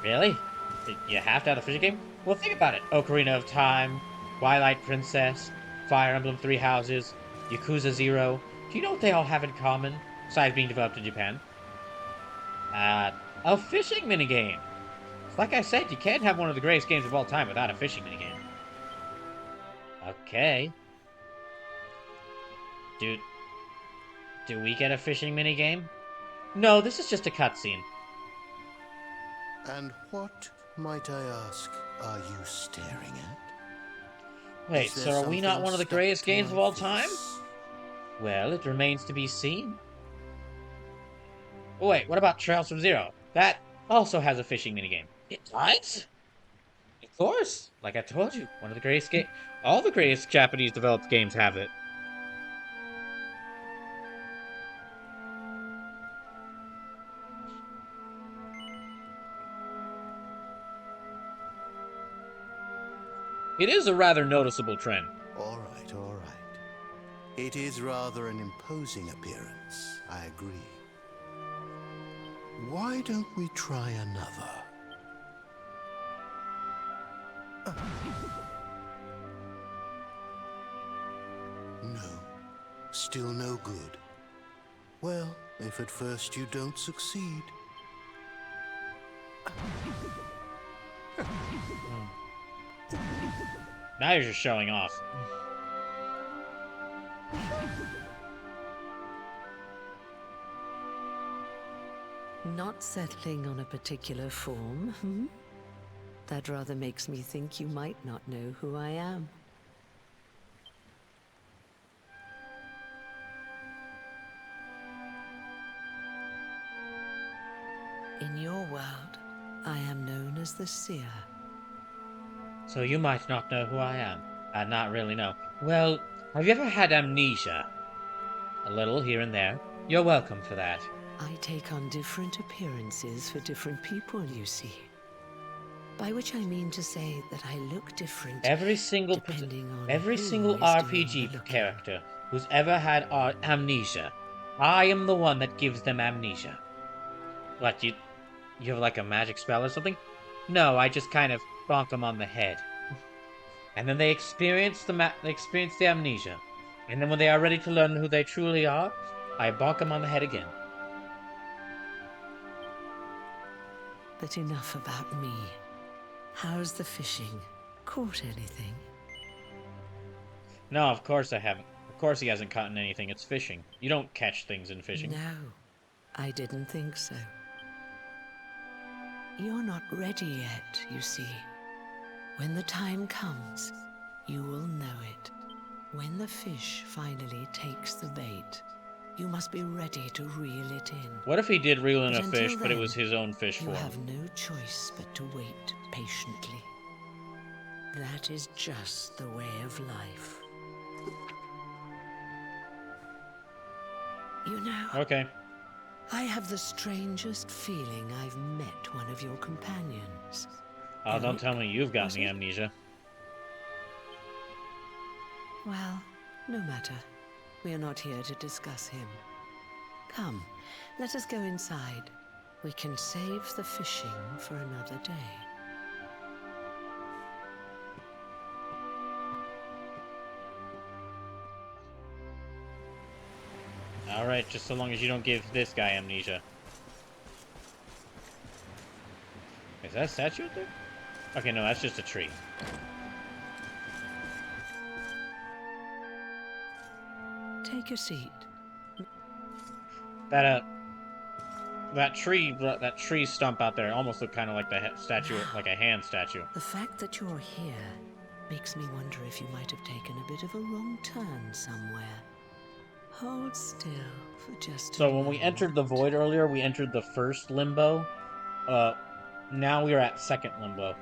Really? You have to have the fishing game? Well, think about it. Ocarina of Time, Twilight Princess, Fire Emblem Three Houses, Yakuza 0. Do you know what they all have in common, besides being developed in Japan? A fishing minigame. Like I said, you can't have one of the greatest games of all time without a fishing minigame. Okay. Do we get a fishing minigame? No, this is just a cutscene. And what, might I ask, are you staring at? Wait, so are we not one of the greatest games of all time? Well, it remains to be seen. Oh, wait, what about Trails from Zero? That also has a fishing minigame. It does? Of course. Like I told you, one of the greatest games. All the greatest Japanese developed games have it. It is a rather noticeable trend. All right, all right. It is rather an imposing appearance, I agree. Why don't we try another? No, still no good. Well, if at first you don't succeed... Now you're just showing off. Not settling on a particular form, hmm? That rather makes me think you might not know who I am. In your world, I am known as the Seer. So you might not know who I am. Not really know. Well, have you ever had amnesia? A little here and there. You're welcome for that. I take on different appearances for different people, you see. By which I mean to say that I look different Every single RPG character who's ever had amnesia, I am the one that gives them amnesia. What, you have like a magic spell or something? No, I just kind of bonk them on the head. And then they experience the amnesia. And then when they are ready to learn who they truly are, I bonk them on the head again. But enough about me. How's the fishing? Caught anything? No, of course I haven't. Of course he hasn't caught anything. It's fishing. You don't catch things in fishing. No, I didn't think so. You're not ready yet, you see. When the time comes, you will know it. When the fish finally takes the bait, you must be ready to reel it in. What if he did reel in a fish, but it was his own fish you form? You have no choice but to wait patiently. That is just the way of life. You know... Okay. I have the strangest feeling I've met one of your companions. Oh, don't tell me you've gotten the amnesia. Well, no matter. We are not here to discuss him. Come, let us go inside. We can save the fishing for another day. Alright, just so long as you don't give this guy amnesia. Is that a statue up there? Okay, no, that's just a tree. Take a seat. That tree stump out there almost looked kind of like the statue, like a hand statue. The fact that you're here makes me wonder if you might have taken a bit of a wrong turn somewhere. Hold still for just So when we entered the void earlier, we entered the first limbo. Now we are at second limbo.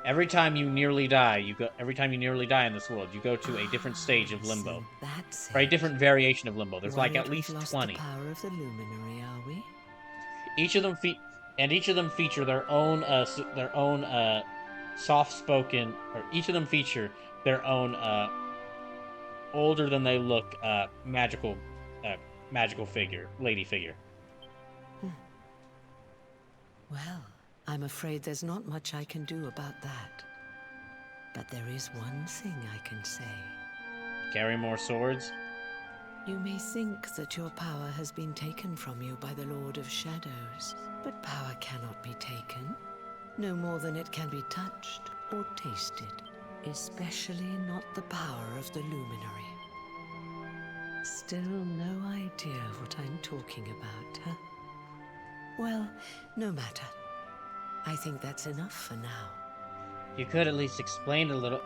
Every time you nearly die, every time you nearly die in this world, you go to a different stage of limbo. Or a different variation of limbo. There's like at least 20. The power of the luminary, are we? Each of them feature their own soft-spoken, or each of them feature their own older than they look magical figure, lady figure. Well, I'm afraid there's not much I can do about that. But there is one thing I can say. Carry more swords? You may think that your power has been taken from you by the Lord of Shadows, but power cannot be taken, no more than it can be touched or tasted, especially not the power of the Luminary. Still no idea what I'm talking about, huh? Well, no matter. I think that's enough for now. You could at least explain a little.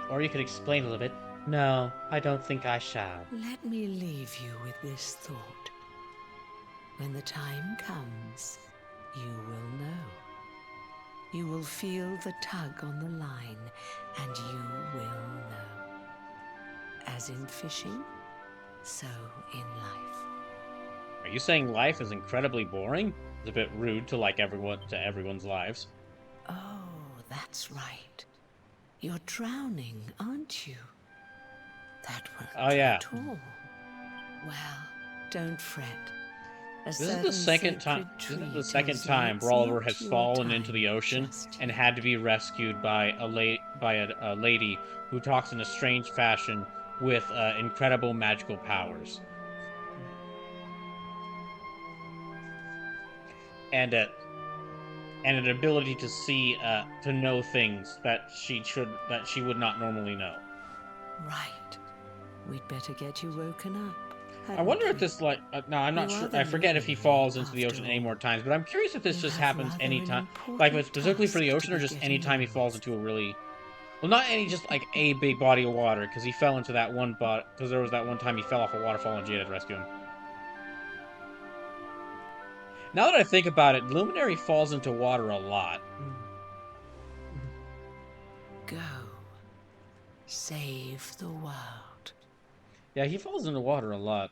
Or you could explain a little bit. No, I don't think I shall. Let me leave you with this thought. When the time comes, you will know. You will feel the tug on the line, and you will know. As in fishing, so in life. Are you saying life is incredibly boring? It's a bit rude to everyone's lives. Oh, that's right. You're drowning, aren't you? That won't do at all. Well, don't fret. This is the second time Brawler has fallen into the ocean and had to be rescued by a lady who talks in a strange fashion with incredible magical powers. And an ability to see, to know things that she would not normally know. Right. We'd better get you woken up. I wonder if this, no, I'm not sure. I forget if he falls into the ocean any more times, but I'm curious if this just happens anytime. Like, specifically for the ocean, or just anytime he falls into a really... Well, not any, just, like, a big body of water, because he fell into that one because there was that one time he fell off a waterfall and Jaded rescued him. Now that I think about it, Luminary falls into water a lot. Go. Save the world. Yeah, he falls into water a lot.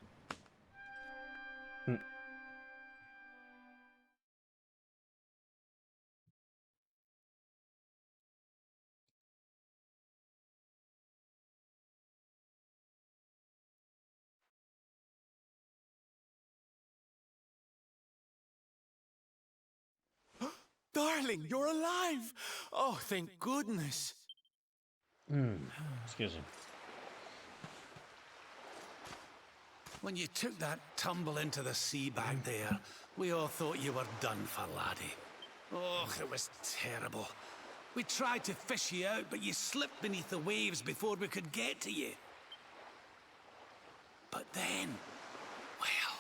Darling, you're alive! Oh, thank goodness. Excuse me. When you took that tumble into the sea back there, we all thought you were done for, laddie. Oh, it was terrible. We tried to fish you out, but you slipped beneath the waves before we could get to you. But then, well,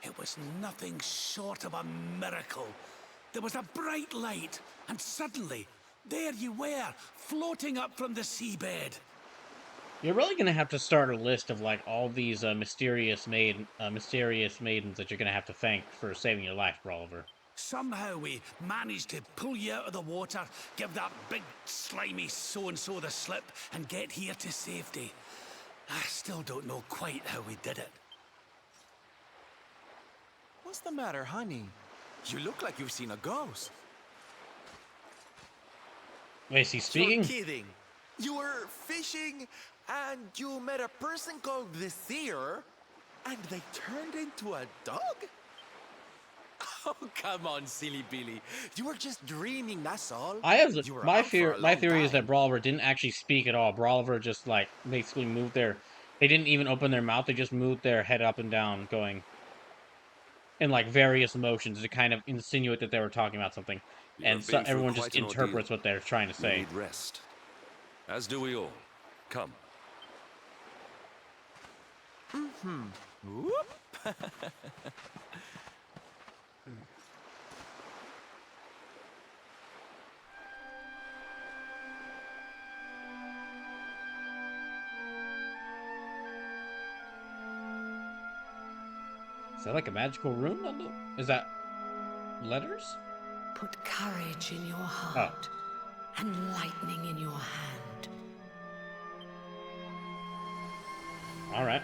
it was nothing short of a miracle. There was a bright light, and suddenly, there you were, floating up from the seabed. You're really gonna have to start a list of like all these mysterious maidens that you're gonna have to thank for saving your life, Brawler. Somehow we managed to pull you out of the water, give that big slimy so-and-so the slip, and get here to safety. I still don't know quite how we did it. What's the matter, honey? You look like you've seen a ghost. Wait, is he speaking? You're kidding. You were fishing and you met a person called the Seer and they turned into a dog? Oh, come on, silly Billy. You were just dreaming, that's all. My theory is that Brawler didn't actually speak at all. Brawler just like basically moved they didn't even open their mouth, they just moved their head up and down, going in like various motions to kind of insinuate that they were talking about something. And so everyone just interprets what they're trying to say. You need rest. As do we all. Come. Whoop. Is that like a magical rune on the... Is that letters? Put courage in your heart and lightning in your hand. All right.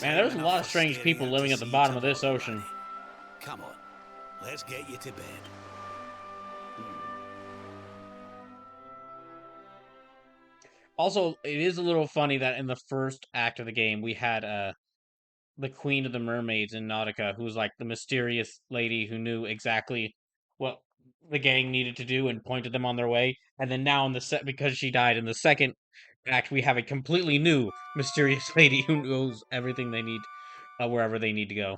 Man, there's a lot of strange people living at the bottom of this ocean. Come on, let's get you to bed. Also, it is a little funny that in the first act of the game, we had the queen of the mermaids in Nautica, who's like the mysterious lady who knew exactly what the gang needed to do and pointed them on their way. And then now in the set, because she died in the second act, we have a completely new mysterious lady who knows everything they need, wherever they need to go.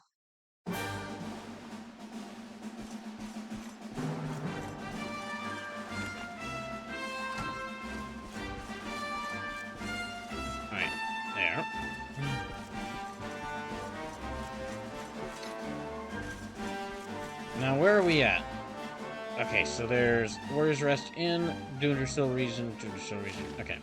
Alright, there. Now, where are we at? Okay, so there's Warrior's Rest Inn, Dundersill Region, Okay.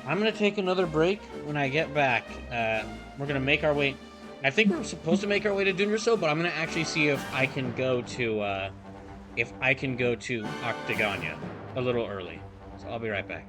I'm going to take another break. When I get back, we're going to make our way... I think we're supposed to make our way to Dundersill, but I'm going to actually see if I can go to, Octagania a little early. So I'll be right back.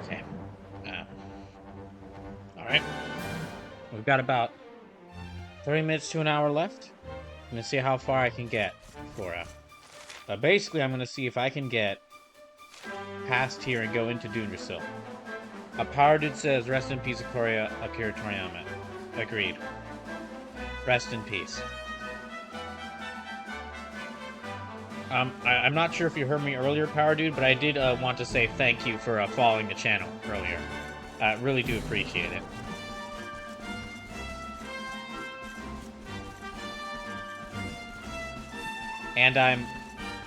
Okay. Alright. We've got about 30 minutes to an hour left. I'm gonna see how far I can get for basically, I'm gonna see if I can get past here and go into Dundrasil. A Power Dude says, rest in peace, Akira Toriyama. Agreed. Rest in peace. I'm not sure if you heard me earlier, Power Dude, but I did want to say thank you for following the channel earlier. Really do appreciate it. And I'm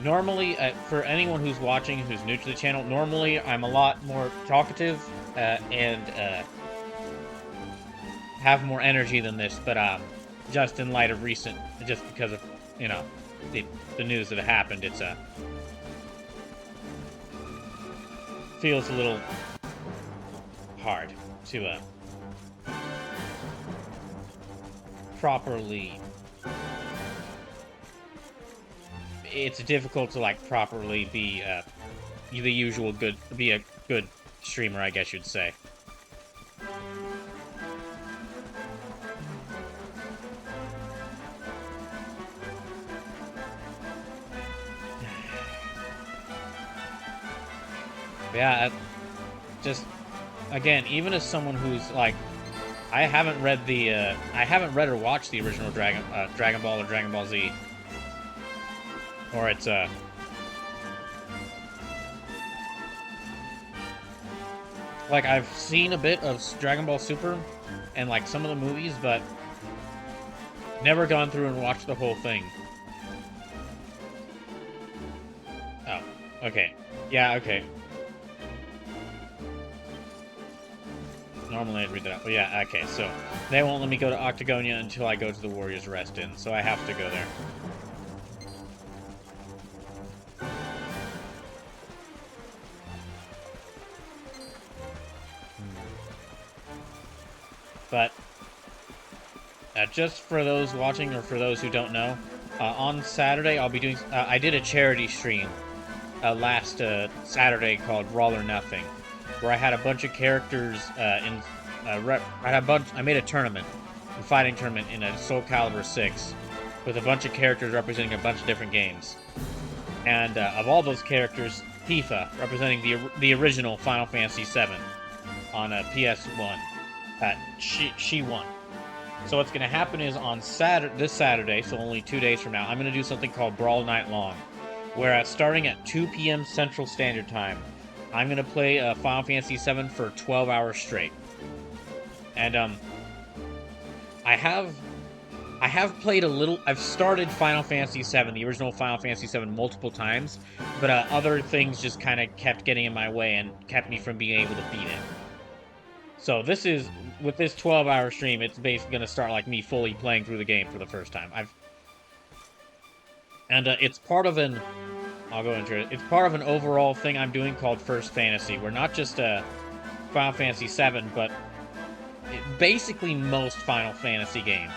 normally, for anyone who's watching who's new to the channel, normally I'm a lot more talkative and have more energy than this, but just in light of recent, just because of, you know, the news that happened, it's feels a little hard to properly. It's difficult to like properly be the usual be a good streamer, I guess you'd say. Yeah, just again, even as someone who's like, I haven't read or watched the original Dragon Ball or Dragon Ball Z. Or it's like I've seen a bit of Dragon Ball Super and like some of the movies, but never gone through and watched the whole thing. Oh, okay. Yeah, okay. Normally I'd read that out. But yeah, okay, so they won't let me go to Octagonia until I go to the Warriors Rest Inn, so I have to go there. But just for those watching or for those who don't know, on Saturday I'll be doing. I did a charity stream last Saturday called Brawl or Nothing, where I had a bunch of characters I made a tournament, a fighting tournament in a Soul Calibur 6, with a bunch of characters representing a bunch of different games. And of all those characters, Tifa, representing the original Final Fantasy VII on PS1. She won. So what's going to happen is on this Saturday, so only 2 days from now, I'm going to do something called Brawl Night Long, where starting at 2 p.m. Central Standard Time, I'm going to play Final Fantasy VII for 12 hours straight. And I have played a little. I've started Final Fantasy VII, the original Final Fantasy VII, multiple times, but other things just kind of kept getting in my way and kept me from being able to beat it. So this is, with this 12-hour stream, it's basically going to start like me fully playing through the game for the first time. It's part of an, I'll go into it, it's part of an overall thing I'm doing called First Fantasy, where not just Final Fantasy VII, but basically most Final Fantasy games,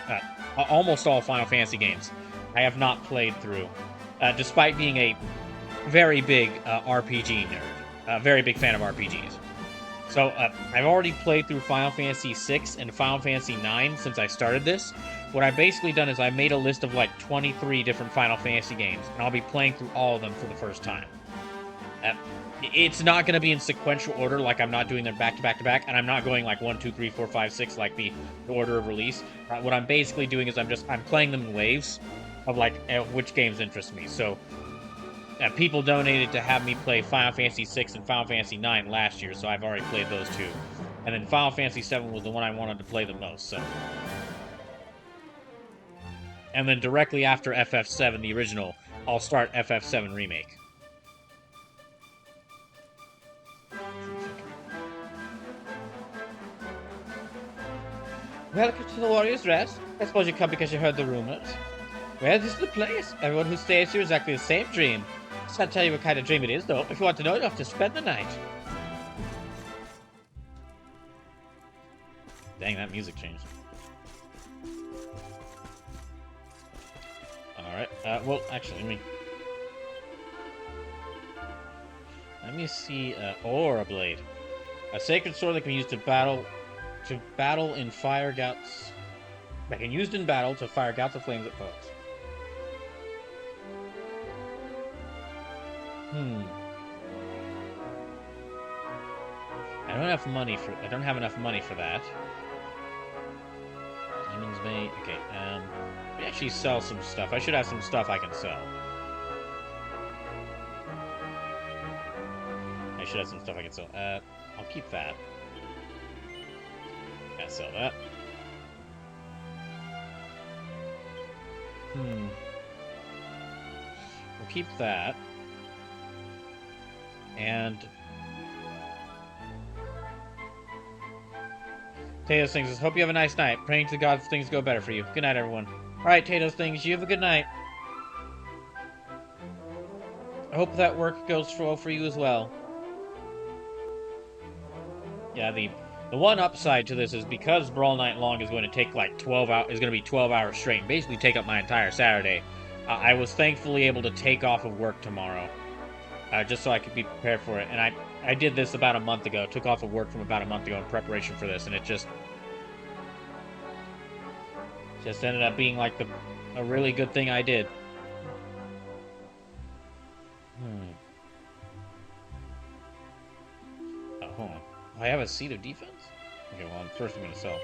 almost all Final Fantasy games, I have not played through, despite being a very big RPG nerd, a very big fan of RPGs. So, I've already played through Final Fantasy VI and Final Fantasy IX since I started this. What I've basically done is I made a list of like 23 different Final Fantasy games, and I'll be playing through all of them for the first time. It's not going to be in sequential order, like I'm not doing them back to back to back, and I'm not going like 1, 2, 3, 4, 5, 6 like the order of release. What I'm basically doing is I'm playing them in waves of like which games interest me. So, people donated to have me play Final Fantasy VI and Final Fantasy IX last year, so I've already played those two. And then Final Fantasy VII was the one I wanted to play the most, so. And then directly after FF7, the original, I'll start FF7 Remake. Welcome to the Warriors Rest. I suppose you come because you heard the rumors. Well, this is the place. Everyone who stays here is exactly the same dream. Just can't tell you what kind of dream it is, though. If you want to know, you'll have to spend the night. Dang, that music changed. Alright, well, actually, let me see, Aura Blade. A sacred sword that can be used to battle in fire gouts. That can be used in battle to fire gouts of flames at foes. I don't have enough money for that. Demon's Bait. Okay, let me actually sell some stuff. I should have some stuff I can sell. I'll keep that. Yeah, sell that. We'll keep that. And Tato's Things says, hope you have a nice night. Praying to the gods things go better for you. Good night, everyone. Alright, Tato's Things, you have a good night. I hope that work goes well for you as well. Yeah, the one upside to this is because Brawl Night Long is going to take like 12 hours, is going to be 12 hours straight and basically take up my entire Saturday. I was thankfully able to take off of work tomorrow. Just so I could be prepared for it. And I did this about a month ago. Took off of work from about a month ago in preparation for this, and it just ended up being like a really good thing I did. Oh, hold on. I have a seat of defense? Okay, well, first I'm going to sell.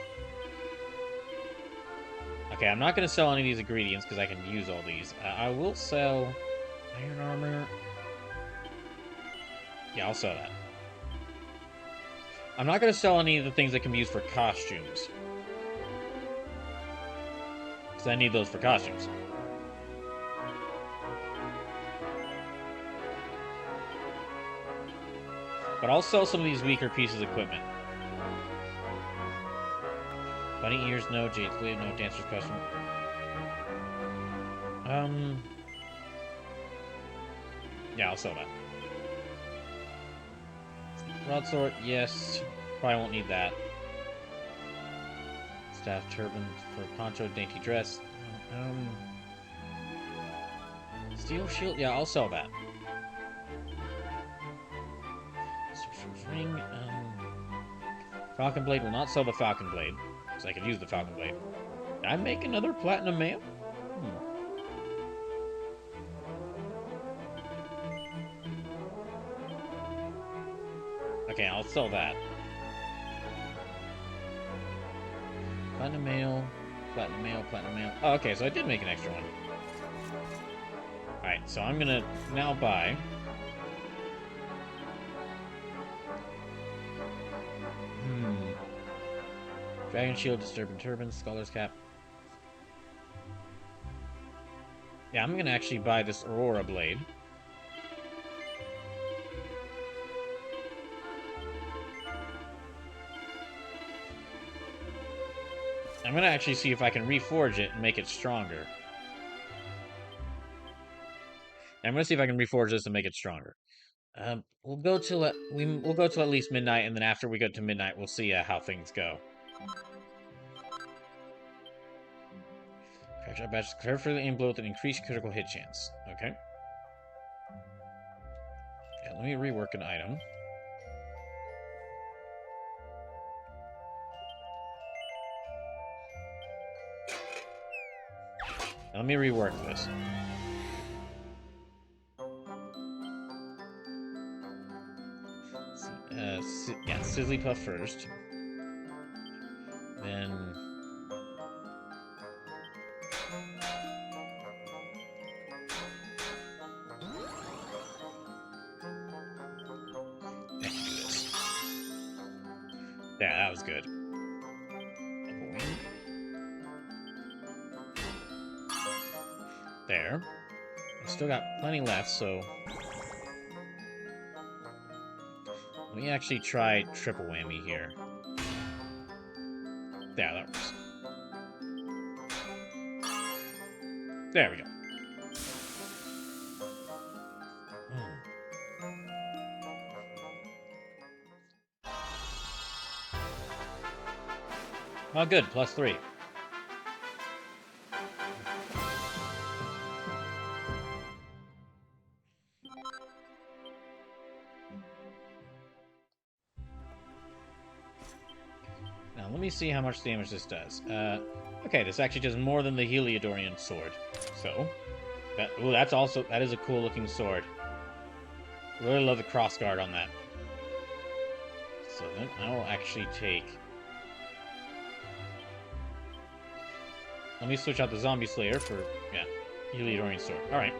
Okay, I'm not going to sell any of these ingredients because I can use all these. I will sell iron armor. Yeah, I'll sell that. I'm not going to sell any of the things that can be used for costumes. Because I need those for costumes. But I'll sell some of these weaker pieces of equipment. Bunny ears, no. Jade's blade, no. Dancer's costume. Yeah, I'll sell that. Broadsword, yes. Probably won't need that. Staff turban for poncho, dainty dress. Steel shield, yeah, I'll sell that. Ring, Falcon Blade will not sell the Falcon Blade, because I could use the Falcon Blade. Did I make another platinum mail? Okay, I'll sell that. Platinum mail, platinum mail, platinum mail. Oh, okay, so I did make an extra one. Alright, so I'm gonna now buy... Dragon Shield, Disturbing Turban, Scholar's Cap. Yeah, I'm gonna actually buy this Aurora Blade. I'm gonna actually see if I can reforge it and make it stronger. I'm gonna see if I can reforge this and make it stronger. We'll go till at least midnight, and then after we go to midnight, we'll see how things go. Fracture batch carefully aim blow with an increased critical hit chance. Okay. Yeah, let me rework an item. Now, let me rework this. Yeah, Sizzly Puff first. Then... let's do this. Yeah, that was good. There. I still got plenty left, so... let me actually try triple whammy here. Yeah, that works. There we go. Oh, good. +3. let me see how much damage this does. Okay, this actually does more than the Heliodorian sword. So, that is a cool looking sword. Really love the crossguard on that. So then I will actually take... Let me switch out the Zombie Slayer for, yeah, Heliodorian sword. Alright.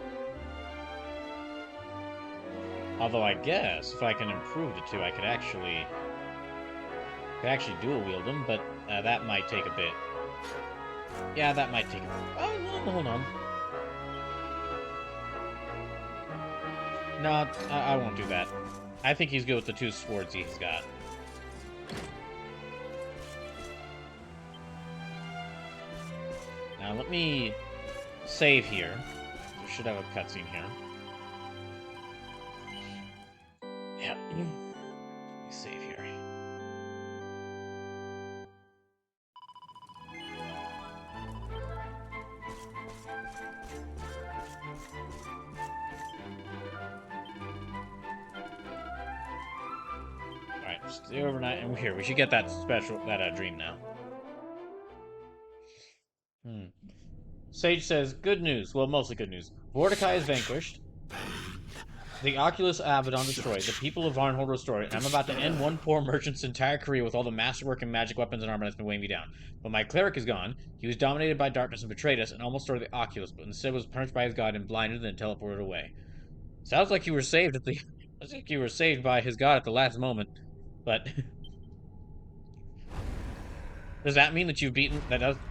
Although I guess if I can improve the two, I could actually dual wield them, but that might take a bit. Yeah, that might take a bit. Oh, no, hold on. No, I won't do that. I think he's good with the two swords he's got. Now, let me save here. We should have a cutscene here. Yeah. Let me save here. Alright, stay overnight, and here, we should get that dream now. Sage says, good news. Well, mostly good news. Mordecai is vanquished. The Oculus Abaddon destroyed. The people of Varnhold restored. And I'm about to end one poor merchant's entire career with all the masterwork and magic weapons and armor that's been weighing me down. But my cleric is gone. He was dominated by darkness and betrayed us and almost destroyed the Oculus, but instead was punished by his god and blinded and teleported away. Sounds like you were saved at the... Sounds like you were saved by his god at the last moment. But... Does that mean that you've beaten...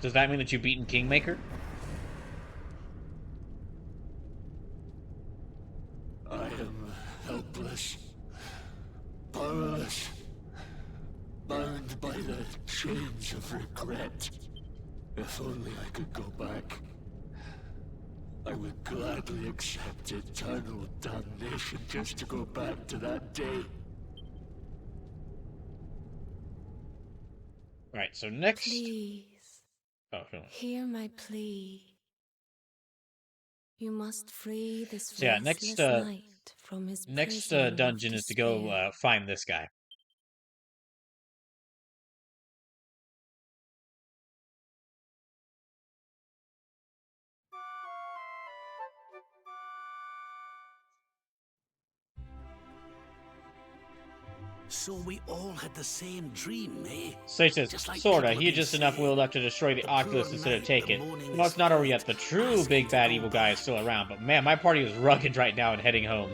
Does that mean that you've beaten Kingmaker? I am helpless, powerless, bound by the chains of regret. If only I could go back, I would gladly accept eternal damnation just to go back to that day. Right, so next... Please, hear my plea. You must free this so yeah, next knight from his dungeon is to go find this guy. So we all had the same dream, eh? Sage says, sorta. He had just enough will left to destroy the Oculus instead of take it. Well, it's not over yet. The true big bad evil guy is still around, but man, my party is rugged right now and heading home.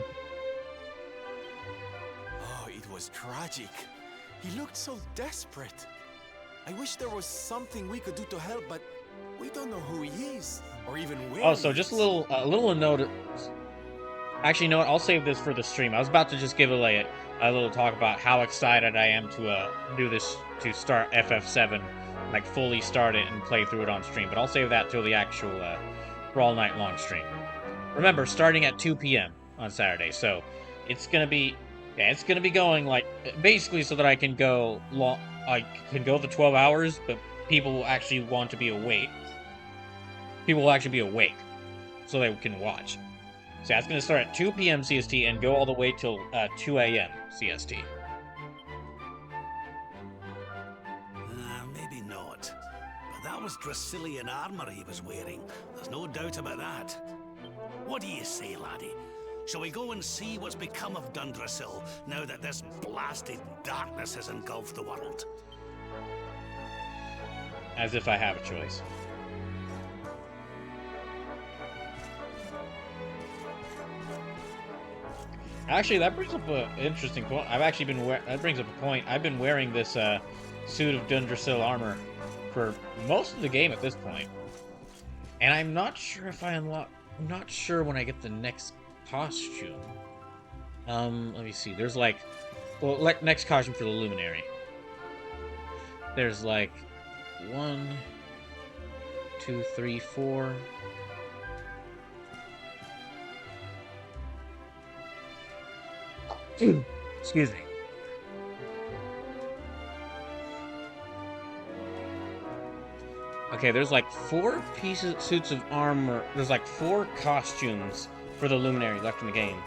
Oh, it was tragic. He looked so desperate. I wish there was something we could do to help, but we don't know who he is, or even where. Oh, so just a little note. Actually, you know what? I'll save this for the stream. I was about to just give a little talk about how excited I am to do this, to start FF7, like fully start it and play through it on stream. But I'll save that till the actual Brawl Night long stream. Remember, starting at 2 p.m. on Saturday, so it's gonna be going like basically so that I can go long. I can go the 12 hours, but people will actually want to be awake. People will actually be awake, so they can watch. So yeah, it's going to start at 2 p.m. CST and go all the way till 2 a.m. CST. Maybe not. But that was Dracilian armor he was wearing. There's no doubt about that. What do you say, laddie? Shall we go and see what's become of Dundrasil now that this blasted darkness has engulfed the world? As if I have a choice. Actually, that brings up an interesting point. That brings up a point. I've been wearing this suit of Dundrasil armor for most of the game at this point, and I'm not sure if I'm not sure when I get the next costume. Let me see. There's next costume for the Luminary. There's 1, 2, 3, 4. Excuse me. Okay, there's 4 suits of armor. There's 4 costumes for the Luminary left in the game.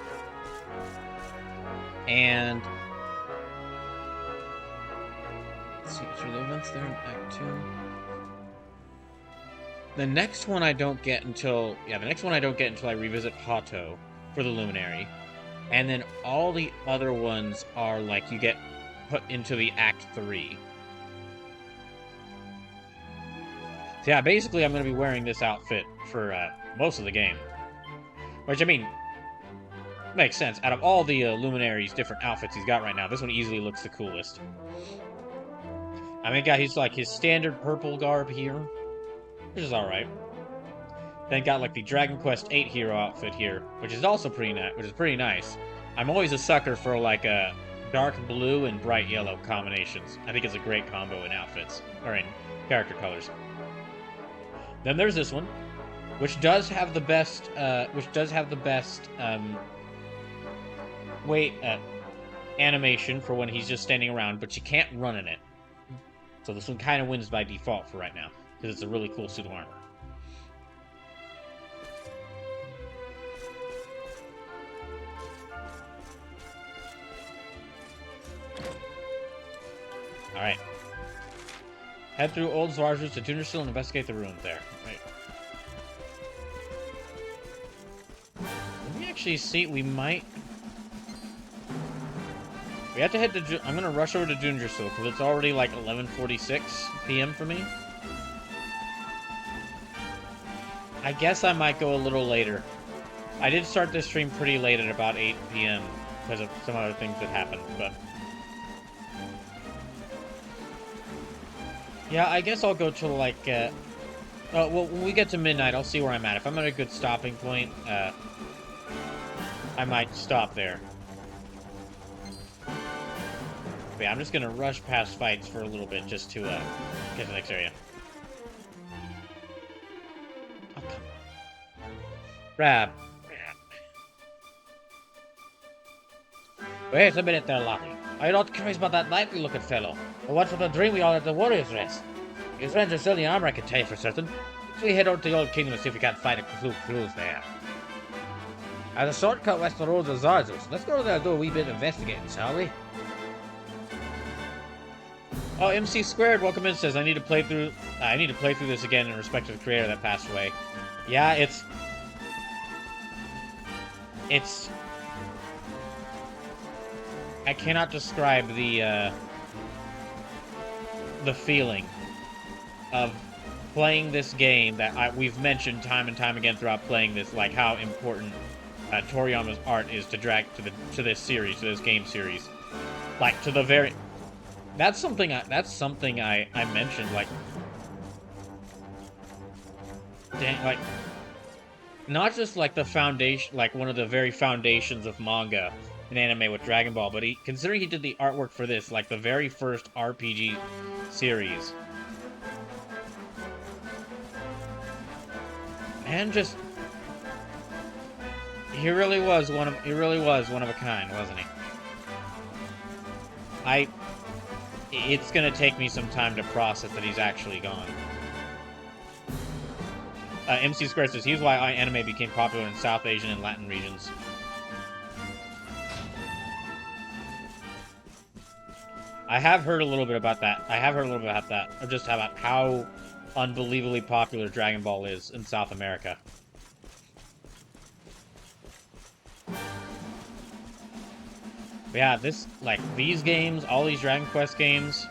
And let's see, so the events there in Act 2. The next one I don't get until... Yeah, the next one I don't get until I revisit Hato for the Luminary. And then all the other ones are, like, you get put into the Act 3. So yeah, basically I'm going to be wearing this outfit for most of the game. Which, I mean, makes sense. Out of all the Luminaries' different outfits he's got right now, this one easily looks the coolest. I mean, got his standard purple garb here, which is alright. Then got, like, the Dragon Quest VIII hero outfit here, which is also pretty nice. I'm always a sucker for, like, dark blue and bright yellow combinations. I think it's a great combo in outfits, or in character colors. Then there's this one, which does have the best, animation for when he's just standing around, but you can't run in it. So this one kind of wins by default for right now, because it's a really cool suit of armor. Alright. Head through Old Zwarzuz to Tunderstill and investigate the ruins there. Right. Let me actually see, we have to head to... I'm gonna rush over to Tunderstill, because it's already like 11:46 p.m. for me. I guess I might go a little later. I did start this stream pretty late at about 8 p.m. because of some other things that happened, but... Yeah, I guess I'll go till, like, well, when we get to midnight, I'll see where I'm at. If I'm at a good stopping point, I might stop there. But yeah, I'm just gonna rush past fights for a little bit just to, get to the next area. Oh, come on. Grab. Wait a minute there, Lottie. Are you not curious about that knightly-looking fellow? Or what's with the dream we all at the Warrior's Rest? His friends are still in the armor, I can tell you for certain. So we head over to the Old Kingdom and see if we can't find a few clues there. As a shortcut west of the roads of Zwarzuz. Let's go there and do a wee bit of investigating, shall we? Oh, MC Squared, welcome in, says I need to play through this again in respect to the creator that passed away. Yeah, it's I cannot describe the feeling of playing this game that we've mentioned time and time again throughout playing this, like how important Toriyama's art is to this series, to this game series. Like, to the very... That's something I mentioned, like... Dang, like... Not just, like, the foundation, like, one of the very foundations of manga and anime with Dragon Ball, but considering he did the artwork for this, like, the very first RPG series. And just... He really was one of a kind, wasn't he? It's gonna take me some time to process that he's actually gone. MC Square says, here's why anime became popular in South Asian and Latin regions. I have heard a little bit about that. Of just about how unbelievably popular Dragon Ball is in South America. But yeah, these games, all these Dragon Quest games,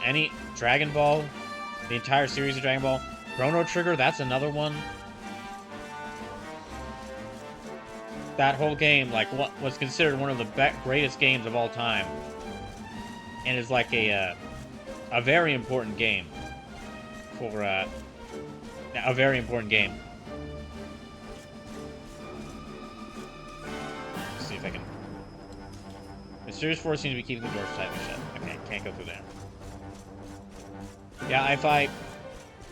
any Dragon Ball, the entire series of Dragon Ball, Chrono Trigger, that's another one. That whole game, like, what was considered one of the greatest games of all time. And is like a very important game. For, a very important game. Let's see if I can... Mysterious Force seems to be keeping the doors tightly shut. Okay, can't go through there. Yeah,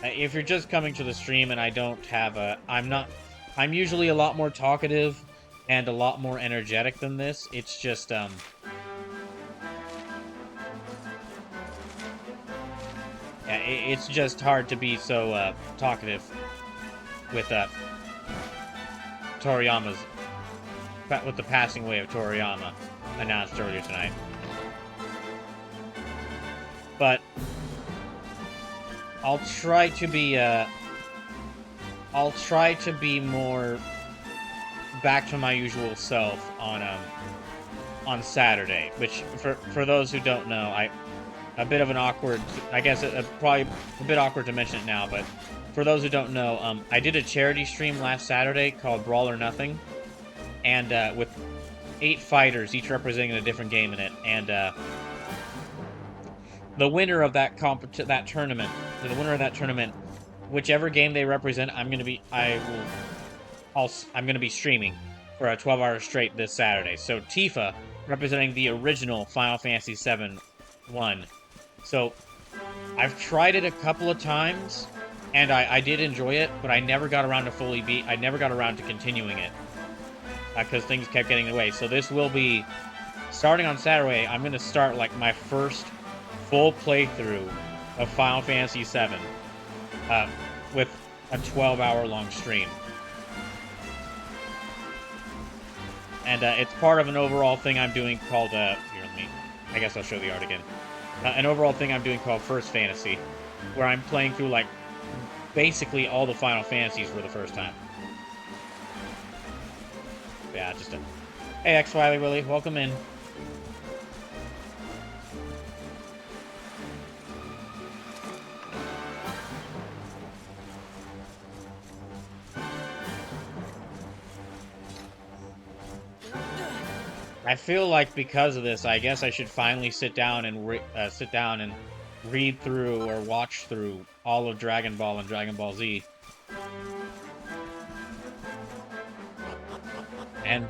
if you're just coming to the stream and I don't have I'm usually a lot more talkative and a lot more energetic than this. It's just, yeah, it's just hard to be so, talkative with, Toriyama's, with the passing away of Toriyama announced earlier tonight. but I'll try to be more back to my usual self on Saturday, which for those who don't know, a bit of an awkward, I guess probably a bit awkward to mention it now, but for those who don't know, I did a charity stream last Saturday called Brawl or Nothing, and with 8 fighters, each representing a different game in it, and the winner of that tournament, whichever game they represent, I'm gonna be streaming for a 12-hour straight this Saturday. So Tifa, representing the original Final Fantasy VII one. So I've tried it a couple of times, and I did enjoy it, but I never got around to I never got around to continuing it because things kept getting in the way. So this will be starting on Saturday. I'm gonna start like my first full playthrough of Final Fantasy VII with a 12-hour long stream. And it's part of an overall thing I'm doing called, I guess I'll show the art again. An overall thing I'm doing called First Fantasy, where I'm playing through, like, basically all the Final Fantasies for the first time. Yeah, just a... Hey, X Wiley Willy, welcome in. I feel like because of this, I guess I should finally sit down and read through or watch through all of Dragon Ball and Dragon Ball Z. And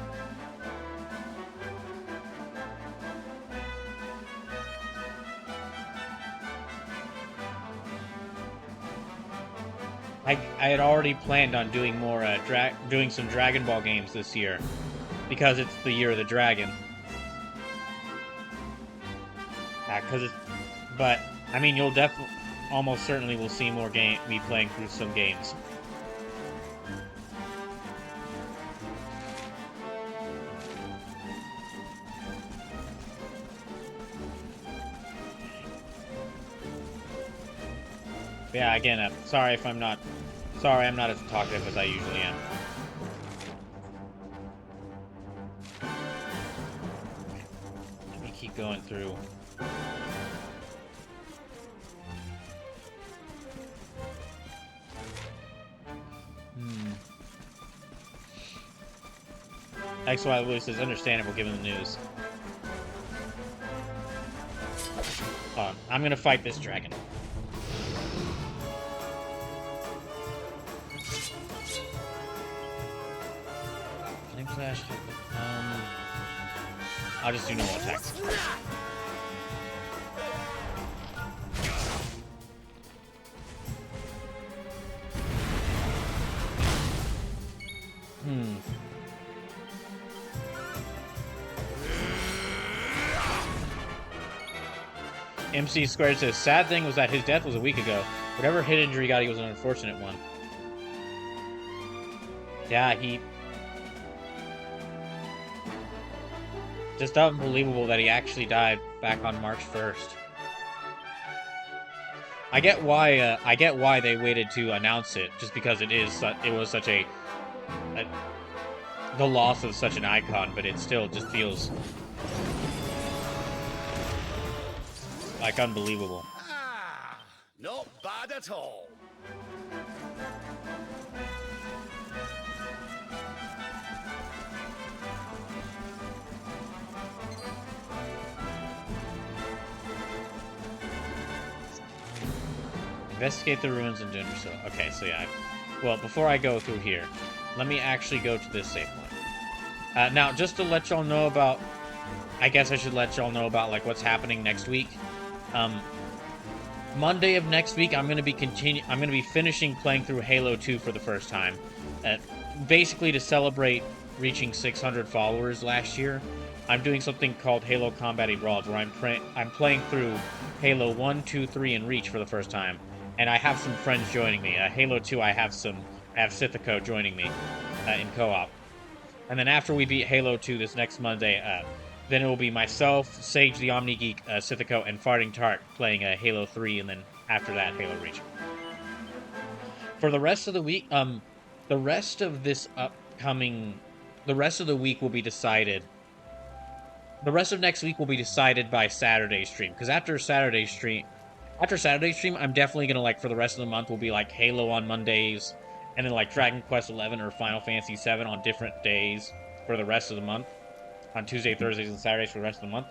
I had already planned on doing more doing some Dragon Ball games this year, because it's the year of the dragon. But I mean, you'll almost certainly will see more me playing through some games. Yeah, again, sorry I'm not as talkative as I usually am. Let me keep going through. XY Lewis is understandable given the news. Hold on, I'm gonna fight this dragon. I'll just do normal attacks. MC Squared says, sad thing was that his death was a week ago. Whatever head injury he got, he was an unfortunate one. Yeah, just unbelievable that he actually died back on March 1st. I get why they waited to announce it, just because it was such the loss of such an icon, but it still just feels like unbelievable. Ah, not bad at all. Investigate the ruins and Ginger Soul. Okay, so yeah. Well, before I go through here, let me actually go to this save point. Now, just to let y'all know about... I guess I should let y'all know about, like, what's happening next week. Monday of next week, I'm gonna be finishing playing through Halo 2 for the first time. Basically to celebrate reaching 600 followers last year. I'm doing something called Halo Combat Evolved, where I'm playing through Halo 1, 2, 3, and Reach for the first time. And I have some friends joining me. Halo 2, I have Sithico joining me in co-op. And then after we beat Halo 2 this next Monday, then it will be myself, Sage the Omni Geek, Sithico, and Farting Tart playing Halo 3, and then after that, Halo Reach. For the rest of the week, the rest of this upcoming, the rest of the week will be decided. The rest of next week will be decided by Saturday's stream, because after Saturday's stream, I'm definitely gonna like for the rest of the month will be like Halo on Mondays, and then like Dragon Quest 11 or Final Fantasy 7 on different days for the rest of the month, on Tuesday, Thursdays, and Saturdays for the rest of the month.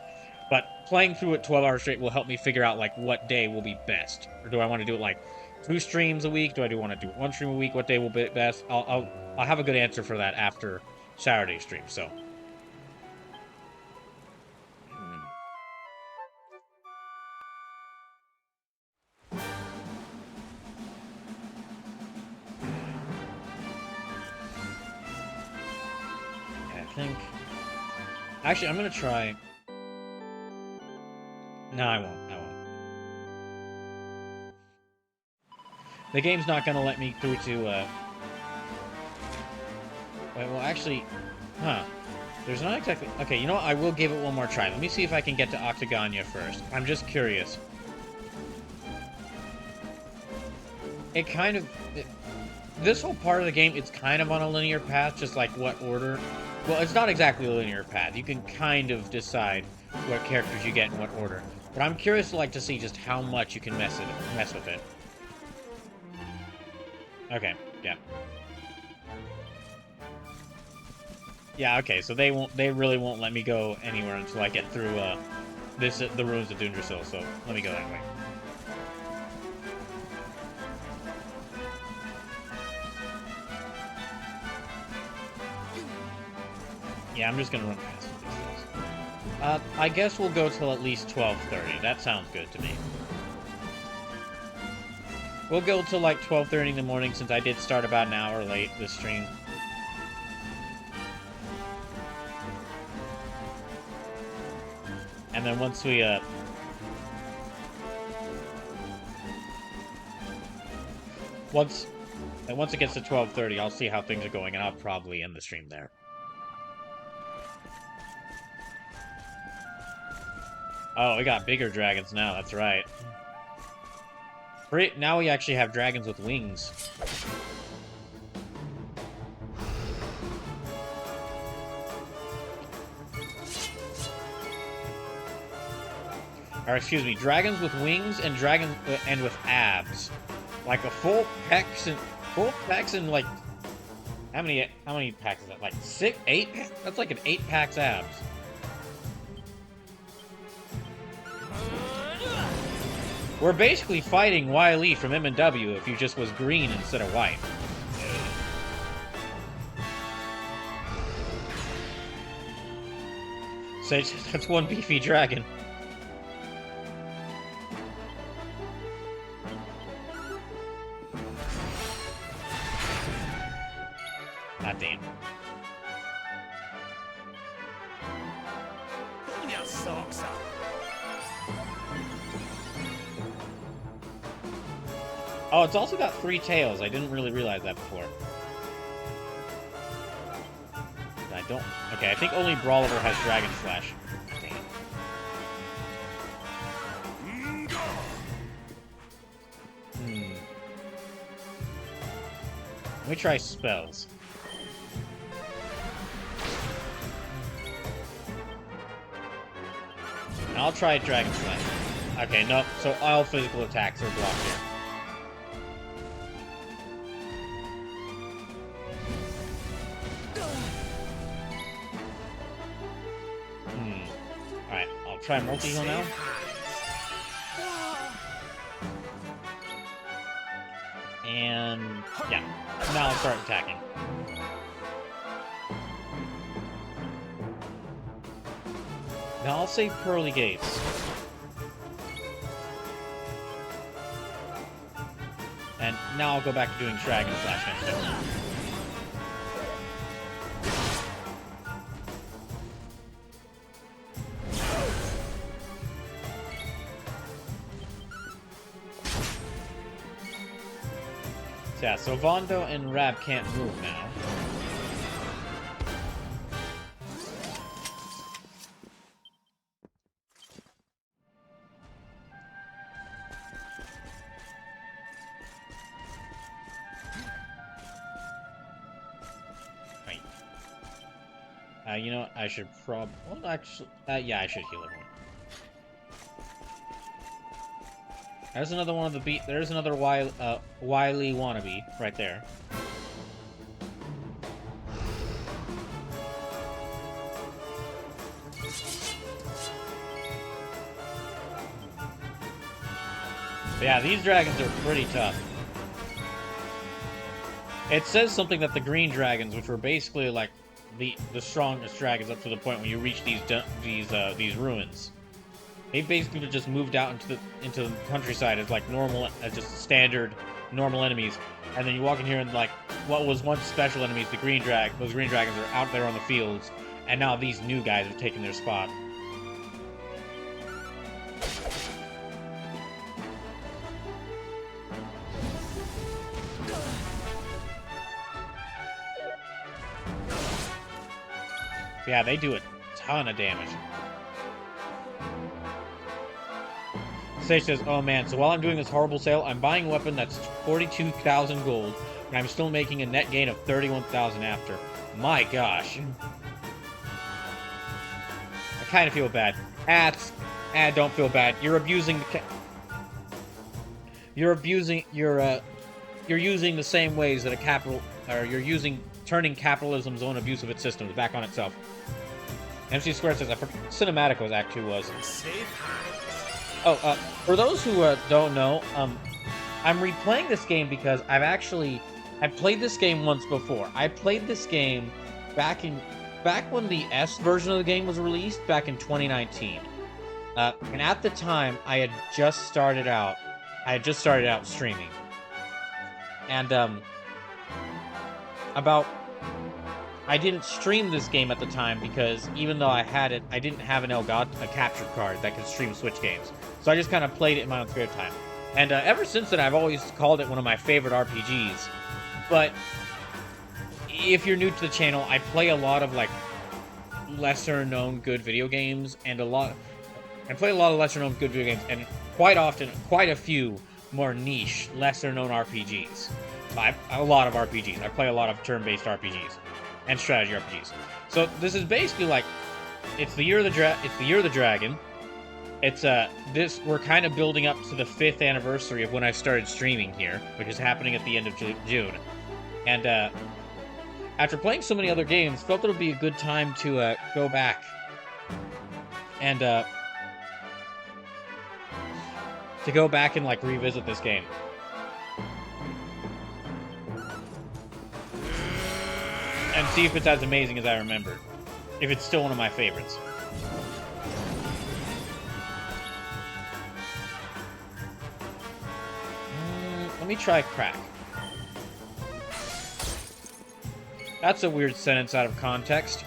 But playing through it 12 hours straight will help me figure out like what day will be best, or do I want to do it like 2 streams a week? Do I want to do 1 stream a week? What day will be best? I'll have a good answer for that after Saturday's stream. So. Actually, I'm gonna try. No, I won't. The game's not gonna let me through to. Wait, well, actually, there's not exactly. Okay, you know what? I will give it one more try. Let me see if I can get to Octagonia first. I'm just curious. It kind of. This whole part of the game, it's kind of on a linear path, just like what order. Well, it's not exactly a linear path. You can kind of decide what characters you get in what order. But I'm curious to see just how much you can mess with it. Okay, yeah. Yeah, okay, so they really won't let me go anywhere until I get through the ruins of Dundrasil, so let me go anyway. Yeah, I'm just gonna run past these things. I guess we'll go till at least 12:30. That sounds good to me. We'll go till like 12:30 in the morning since I did start about an hour late this stream. And then once we once it gets to 12:30, I'll see how things are going, and I'll probably end the stream there. Oh, we got bigger dragons now, that's right. Now we actually have dragons with wings. Or excuse me, dragons with wings and dragons and with abs. Like a full pecs and like how many packs is that? Like 6, 8? That's like an 8-pack abs. We're basically fighting Wily from M&W if he just was green instead of white. So that's one beefy dragon. God damn. Pull your socks up. Oh, it's also got 3 tails. I didn't really realize that before. I don't... Okay, I think only Brawliver has Dragon Slash. Dang it. Let me try spells. And I'll try Dragon Slash. Okay, no. So all physical attacks are blocked here. Alright, I'll try multi-heal now. And yeah, now I'll start attacking. Now I'll save Pearly Gates. And now I'll go back to doing Dragon Slash next time. Yeah, so Vondo and Rab can't move now. You know what? I should well, actually, yeah, I should heal everyone. There's another one of the there's another Wily wannabe right there. But yeah, these dragons are pretty tough. It says something that the green dragons, which were basically like the strongest dragons up to the point when you reach these ruins, they basically just moved out into the countryside as like normal, as just standard normal enemies, and then you walk in here and like what was once special enemies, those green dragons are out there on the fields, and now these new guys have taken their spot. Yeah, they do a ton of damage. Sage says, oh man, so while I'm doing this horrible sale, I'm buying a weapon that's 42,000 gold, and I'm still making a net gain of 31,000 after. My gosh. I kind of feel bad. Don't feel bad. You're abusing the You're using the same ways that turning capitalism's own abuse of its systems back on itself. MC Square says, I forgot Cinematico's Act 2 was. Oh, for those who don't know, I'm replaying this game because I played this game once before. I played this game back when the S version of the game was released, back in 2019. And at the time, I had just started out streaming. And, I didn't stream this game at the time because even though I had it, I didn't have a capture card that could stream Switch games. So I just kind of played it in my own spare time. And ever since then, I've always called it one of my favorite RPGs. But if you're new to the channel, I play a lot of like lesser-known good video games, and I play a lot of lesser-known good video games, and quite often, quite a few more niche, lesser-known RPGs. A lot of RPGs. I play a lot of turn-based RPGs and strategy RPGs. So this is basically like, it's the year of the dragon. It's we're kind of building up to the 5th anniversary of when I started streaming here, which is happening at the end of June. And after playing so many other games, felt it would be a good time to go back and like revisit this game. And see if it's as amazing as I remember. If it's still one of my favorites. Let me try crack. That's a weird sentence out of context.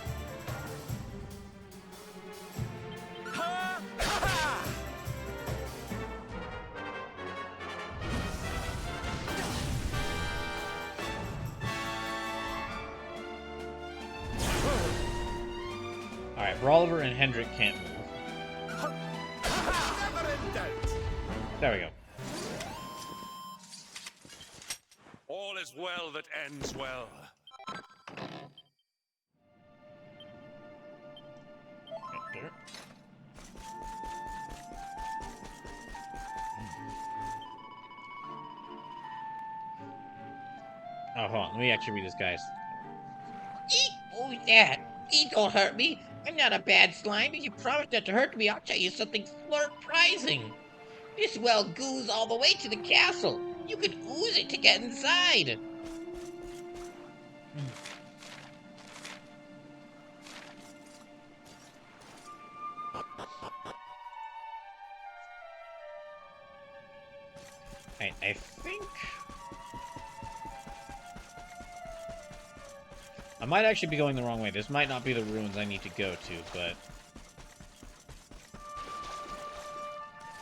Oliver and Hendrik can't move. There we go. All is well that ends well. Right there. Oh, hold on. Let me actually read this guy's. Eek! Who's that? Eek, don't hurt me. I'm not a bad slime. If you promise not to hurt me, I'll tell you something surprising. This well goes all the way to the castle. You can ooze it to get inside. I think I might actually be going the wrong way. This might not be the ruins I need to go to, but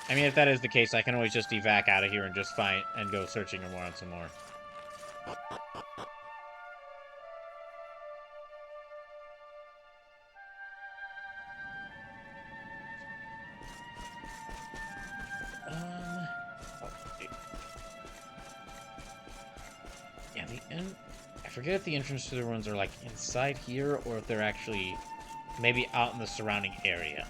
I mean, if that is the case, I can always just evac out of here and just find and go searching around some more. Yeah, I forget if the entrance to the ruins are like inside here or if they're actually maybe out in the surrounding area.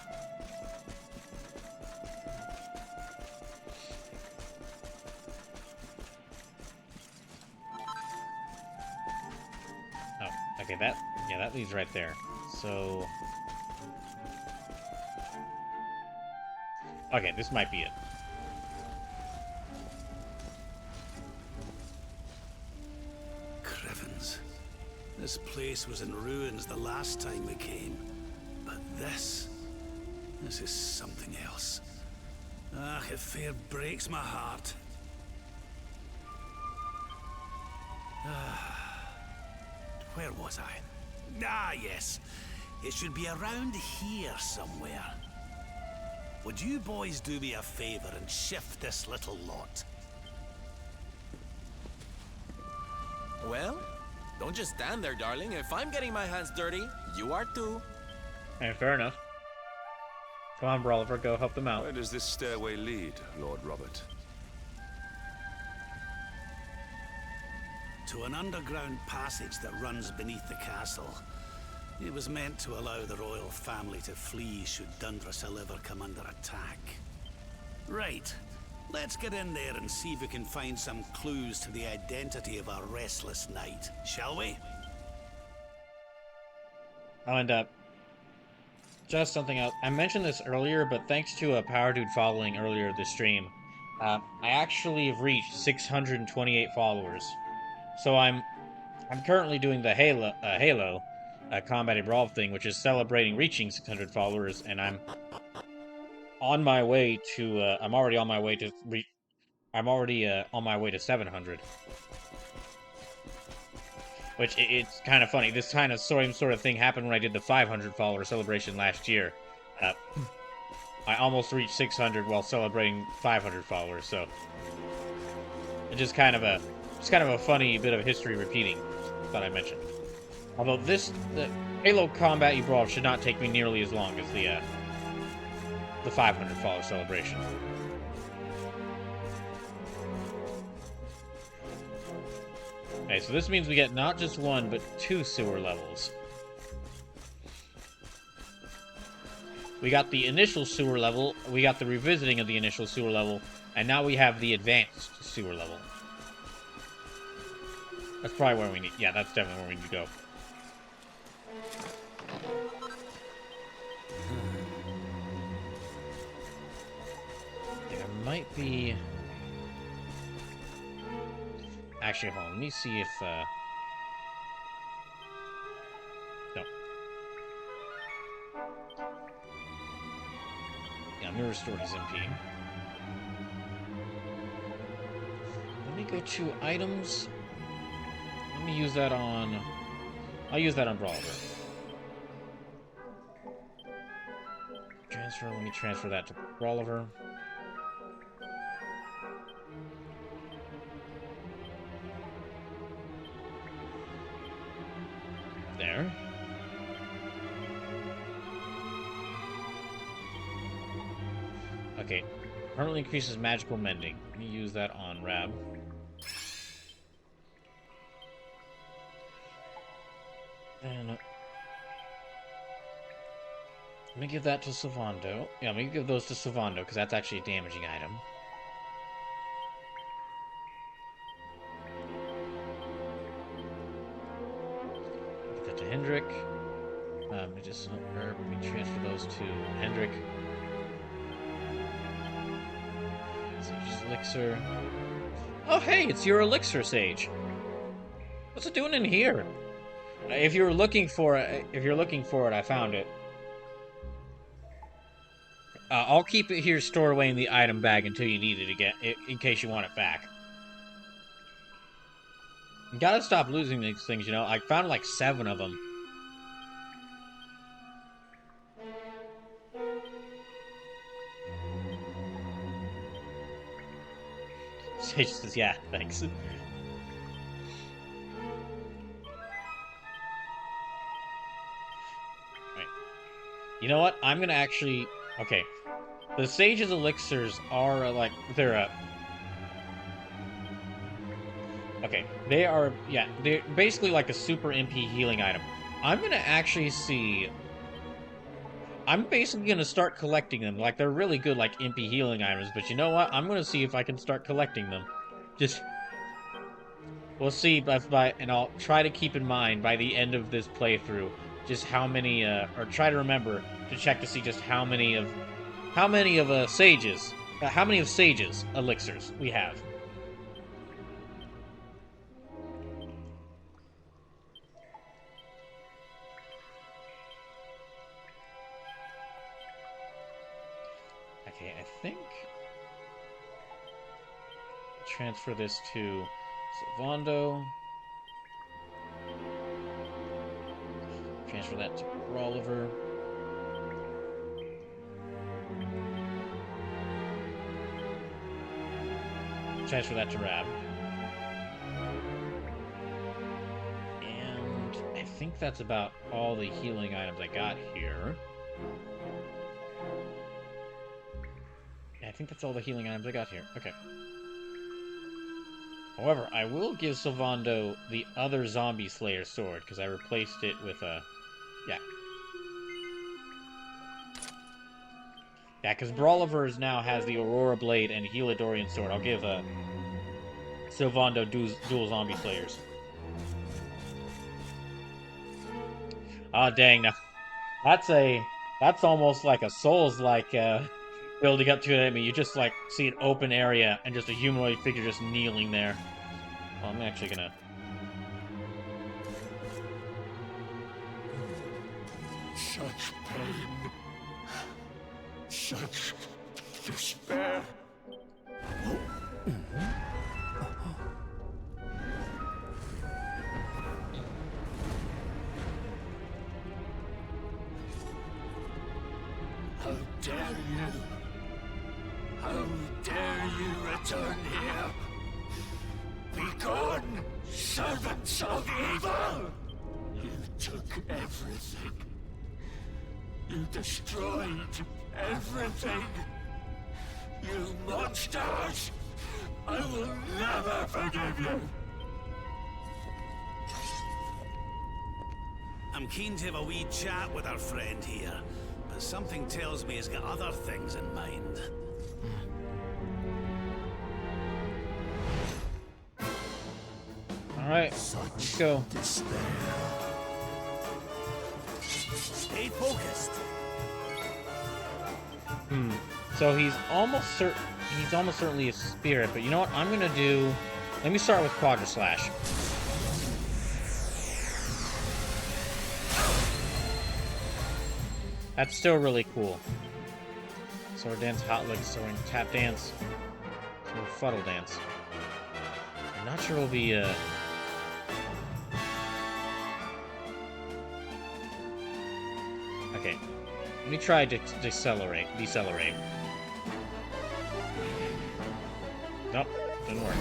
Oh, okay, that leads right there. So, okay, this might be it. Crivens. This place was in ruins the last time we came. But this is something else. Ah, it fair breaks my heart. Where was I? Ah, yes. It should be around here somewhere. Would you boys do me a favor and shift this little lot? Well, don't just stand there, darling. If I'm getting my hands dirty, you are too. Hey, fair enough. Come on, Brawler, go help them out. Where does this stairway lead, Lord Robert? To an underground passage that runs beneath the castle. It was meant to allow the royal family to flee should Dundrasil ever come under attack. Right. Let's get in there and see if we can find some clues to the identity of our restless knight, shall we? I'll end up. Just something else. I mentioned this earlier, but thanks to a Power Dude following earlier this stream, I actually have reached 628 followers. So I'm currently doing the Halo Combat Evolved thing, which is celebrating reaching 600 followers, and I'm on my way to. I'm already on my way to 700. Which, it's kind of funny. This kind of same sort of thing happened when I did the 500 follower celebration last year. I almost reached 600 while celebrating 500 followers, so it's just kind of a funny bit of history repeating that I mentioned. Although the Halo Combat Evolved should not take me nearly as long as the 500 follower celebration. Okay, so this means we get not just one, but 2 sewer levels. We got the initial sewer level, we got the revisiting of the initial sewer level, and now we have the advanced sewer level. That's probably where we need... Yeah, that's definitely where we need to go. There might be... Actually, hold on. Let me see if, no. Yeah, I'm gonna restore his MP. Let me go to items. Let me use that on... I'll use that on Brawler. Transfer, let me transfer that to Brawler. There. Okay. Permanently increases magical mending. Let me use that on Rab. And let me give that to Savando. Yeah, let me give those to Savando, because that's actually a damaging item. Give that to Hendrik. Let me transfer those to Hendrik. Sage's Elixir. Oh, hey, it's your Elixir, Sage. What's it doing in here? If you're looking for it, I found it. I'll keep it here stored away in the item bag until you need it again, in case you want it back. You gotta stop losing these things, you know? I found like 7 of them. Sage says, yeah, thanks. You know what? I'm gonna actually... Okay. The Sage's Elixirs are, like, they're, okay. They are, yeah, they're basically like a super MP healing item. I'm gonna actually see I'm basically gonna start collecting them. Like, they're really good, like, impy healing items, but you know what? I'm gonna see if I can start collecting them. Just... We'll see, and I'll try to keep in mind by the end of this playthrough just how many, or try to remember to check to see just how many of Sage's elixirs we have. Okay, I think... Transfer this to Sylvando. Transfer that to Rolliver. Transfer that to Rab. And I think that's about all the healing items I got here. I think that's all the healing items I got here. Okay. However, I will give Sylvando the other Zombie Slayer sword, because I replaced it with a... Yeah. Yeah, because Brawliver's now has the Aurora Blade and Heladorian sword. I'll give Sylvando dual Zombie Slayers. Ah, dang, now. That's almost like a Souls-like, building up to an enemy. You just, like, see an open area and just a humanoid figure just kneeling there. Well, I'm actually gonna... Such pain. Such despair. How dare you? How dare you return here? Be gone, servants of evil! You took everything. You destroyed everything. You monsters! I will never forgive you! I'm keen to have a wee chat with our friend here, but something tells me he's got other things in mind. Alright, let's go. Stay focused. So he's almost certainly a spirit, but you know what? I'm gonna do... Let me start with Quadra Slash. That's still really cool. Sword Dance, Hot Lick, Soaring Tap Dance, Sword Fuddle Dance. I'm not sure it'll be, Okay. Let me try to decelerate. Nope, didn't work.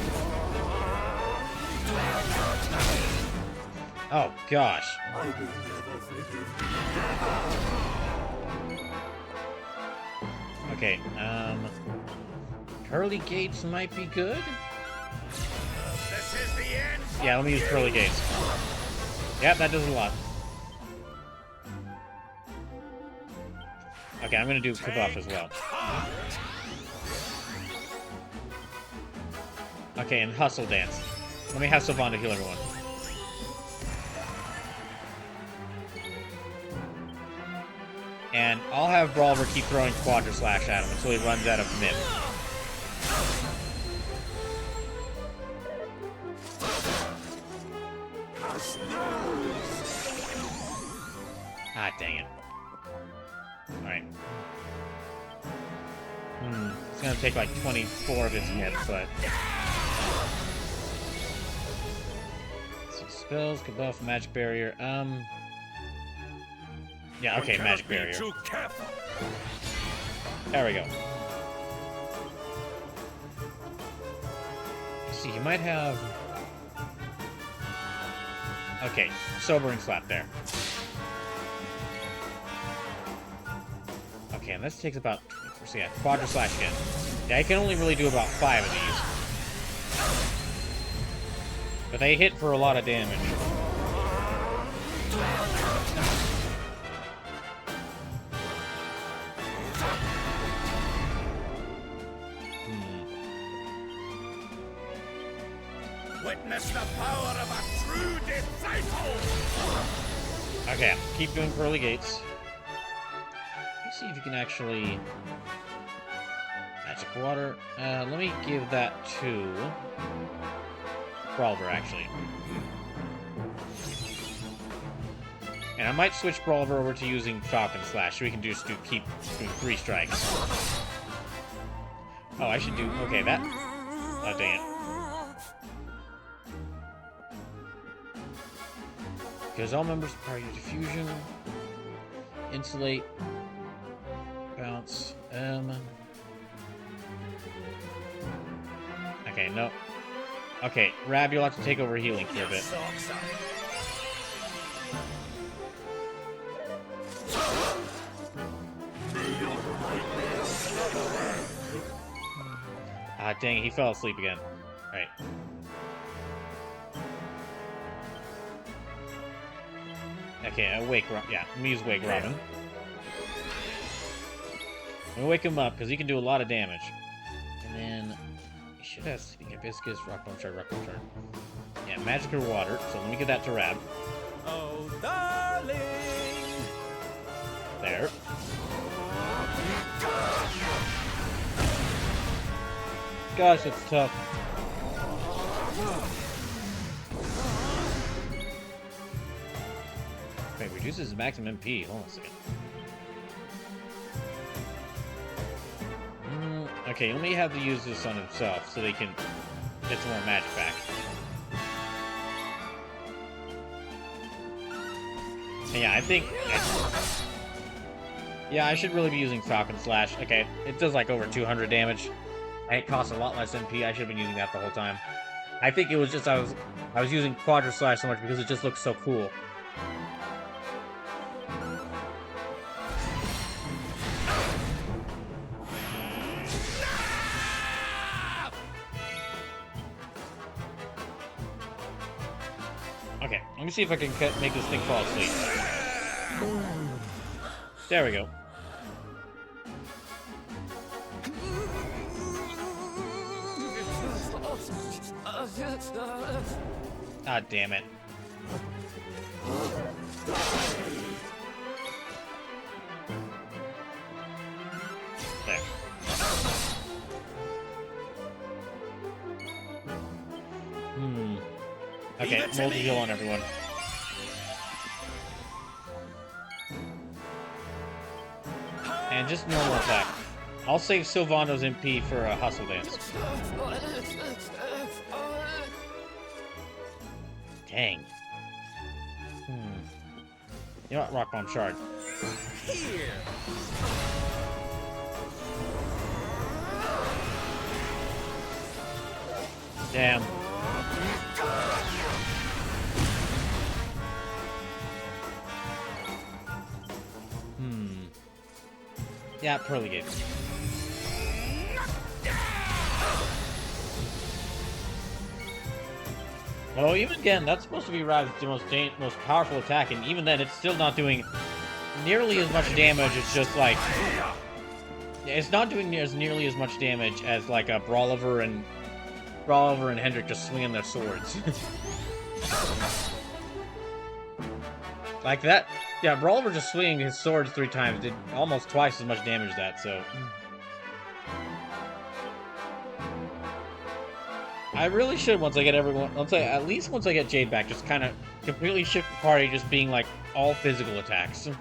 Oh, gosh. Okay, Pearly Gates might be good? This is the end. Yeah, let me use Pearly Gates. Yep, that does a lot. Okay, I'm gonna do Kabuff as well. Okay, and Hustle Dance. Let me have Sylvando heal everyone. And I'll have Brawler keep throwing Quadra Slash at him until he runs out of Myth. Ah, dang it. Alright. It's gonna take like 24 of his hits, but... Six spells, Kabuff, Magic Barrier, Yeah, okay, Magic Barrier. There we go. Let's see, you might have... Okay, Sobering Slap there. Okay, and this takes about... So yeah, Quadra Slash again. Yeah, I can only really do about 5 of these. But they hit for a lot of damage. Witness the power of a true disciple! Okay, keep doing pearly gates. Let's see if you can actually... Magic water. Let me give that to... Brawler, actually. And I might switch Brawler over to using Falcon Slash, so we can just keep doing 3 strikes. Oh, I should do... Okay, that... Oh, dang it. Because all members of party diffusion, insulate, bounce, okay, no. Okay, Rab, you'll have to take over healing for a bit. Ah, dang it, he fell asleep again. Alright. Okay, Wake Robin. Yeah, let me use Wake Robin. I'm gonna wake him up, because he can do a lot of damage. And then... He should have Sleeping Hibiscus, Rock Bomb Shard, Rock Bomb Shard. Yeah, Magic or Water, so let me get that to Rab. Oh, darling! There. Gosh, it's tough. Okay, reduces his maximum MP. Hold on a second. Okay, let me have to use this on himself so they can get some more magic back. And yeah, I think... Yeah, I should really be using Falcon Slash. Okay, it does like over 200 damage. And it costs a lot less MP. I should have been using that the whole time. I think it was just I was using Quadra Slash so much because it just looks so cool. Okay, let me see if I can make this thing fall asleep. There we go. Ah, damn it. There. Okay, multi-heal on everyone. And just normal attack. I'll save Sylvando's MP for a Hustle Dance. Dang. You know what? Rock Bomb Shard. Here. Damn. Yeah, Pearly Gates. Well, even again, that's supposed to be Rad's most powerful attack, and even then, it's still not doing nearly as much damage. It's just like it's not doing nearly as much damage as like a Brawler and Hendrik just swinging their swords. Like that. Yeah, Brawler just swinging his swords 3 times did almost twice as much damage as that, so... I really should, once I get everyone... at least once I get Jade back, just kind of completely shift the party just being, like, all physical attacks. Yeah,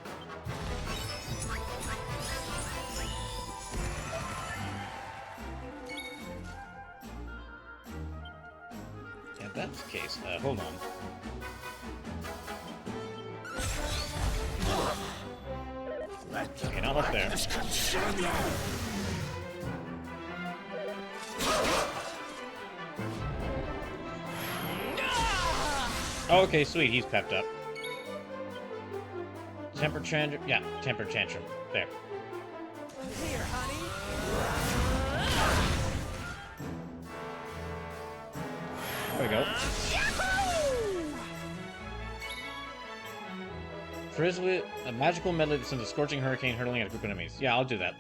if that's the case. Hold on. Okay, not up there. Okay, sweet, he's pepped up. Temper Tantrum. Yeah, Temper Tantrum. There. Here, honey. There we go. Frizzly, a magical medley that sends a scorching hurricane hurtling at a group of enemies. Yeah, I'll do that.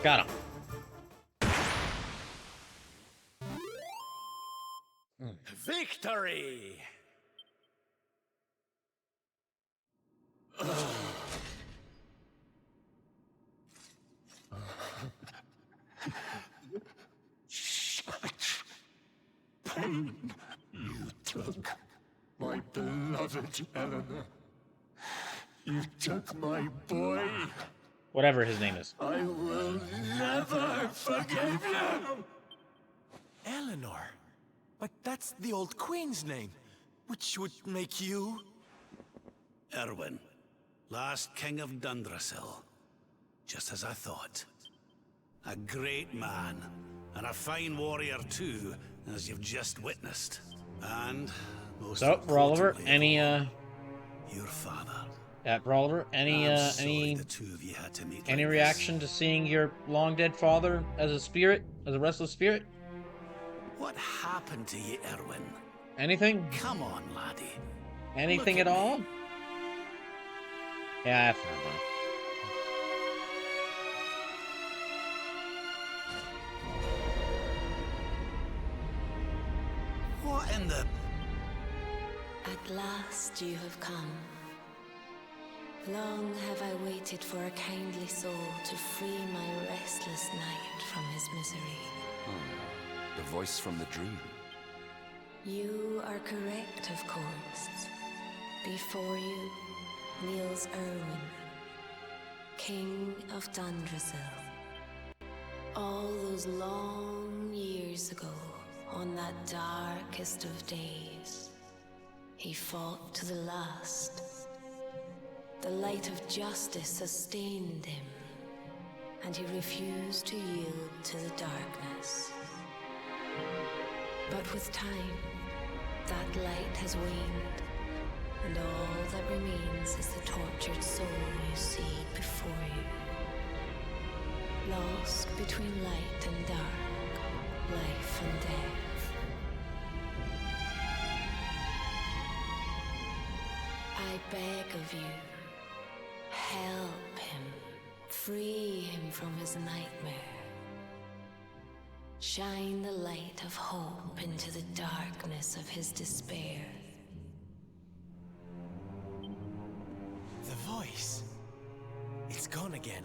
Got him. Victory! Such pain you took, my beloved Eleanor. You took my boy. Whatever his name is. I will never forgive you. Eleanor? But that's the old queen's name, which would make you... Erwin, last king of Dundrasil. Just as I thought. A great man, and a fine warrior too, as you've just witnessed. And, most So, Brawler, importantly, any, your father. Brawler, any reaction to seeing your long-dead father as a spirit? As a restless spirit? What happened to you, Erwin? Anything? Come on, laddie. Anything at all? Yeah, that's not one. What in the... At last you have come. Long have I waited for a kindly soul to free my restless knight from his misery. The voice from the dream. You are correct, of course. Before you kneels Erwin, King of Dundrasil. All those long years ago, on that darkest of days, he fought to the last. The light of justice sustained him, and he refused to yield to the darkness. But with time, that light has waned, and all that remains is the tortured soul you see before you. Lost between light and dark, life and death. I beg of you, help him, free him from his nightmare. Shine the light of hope into the darkness of his despair. The voice. It's gone again.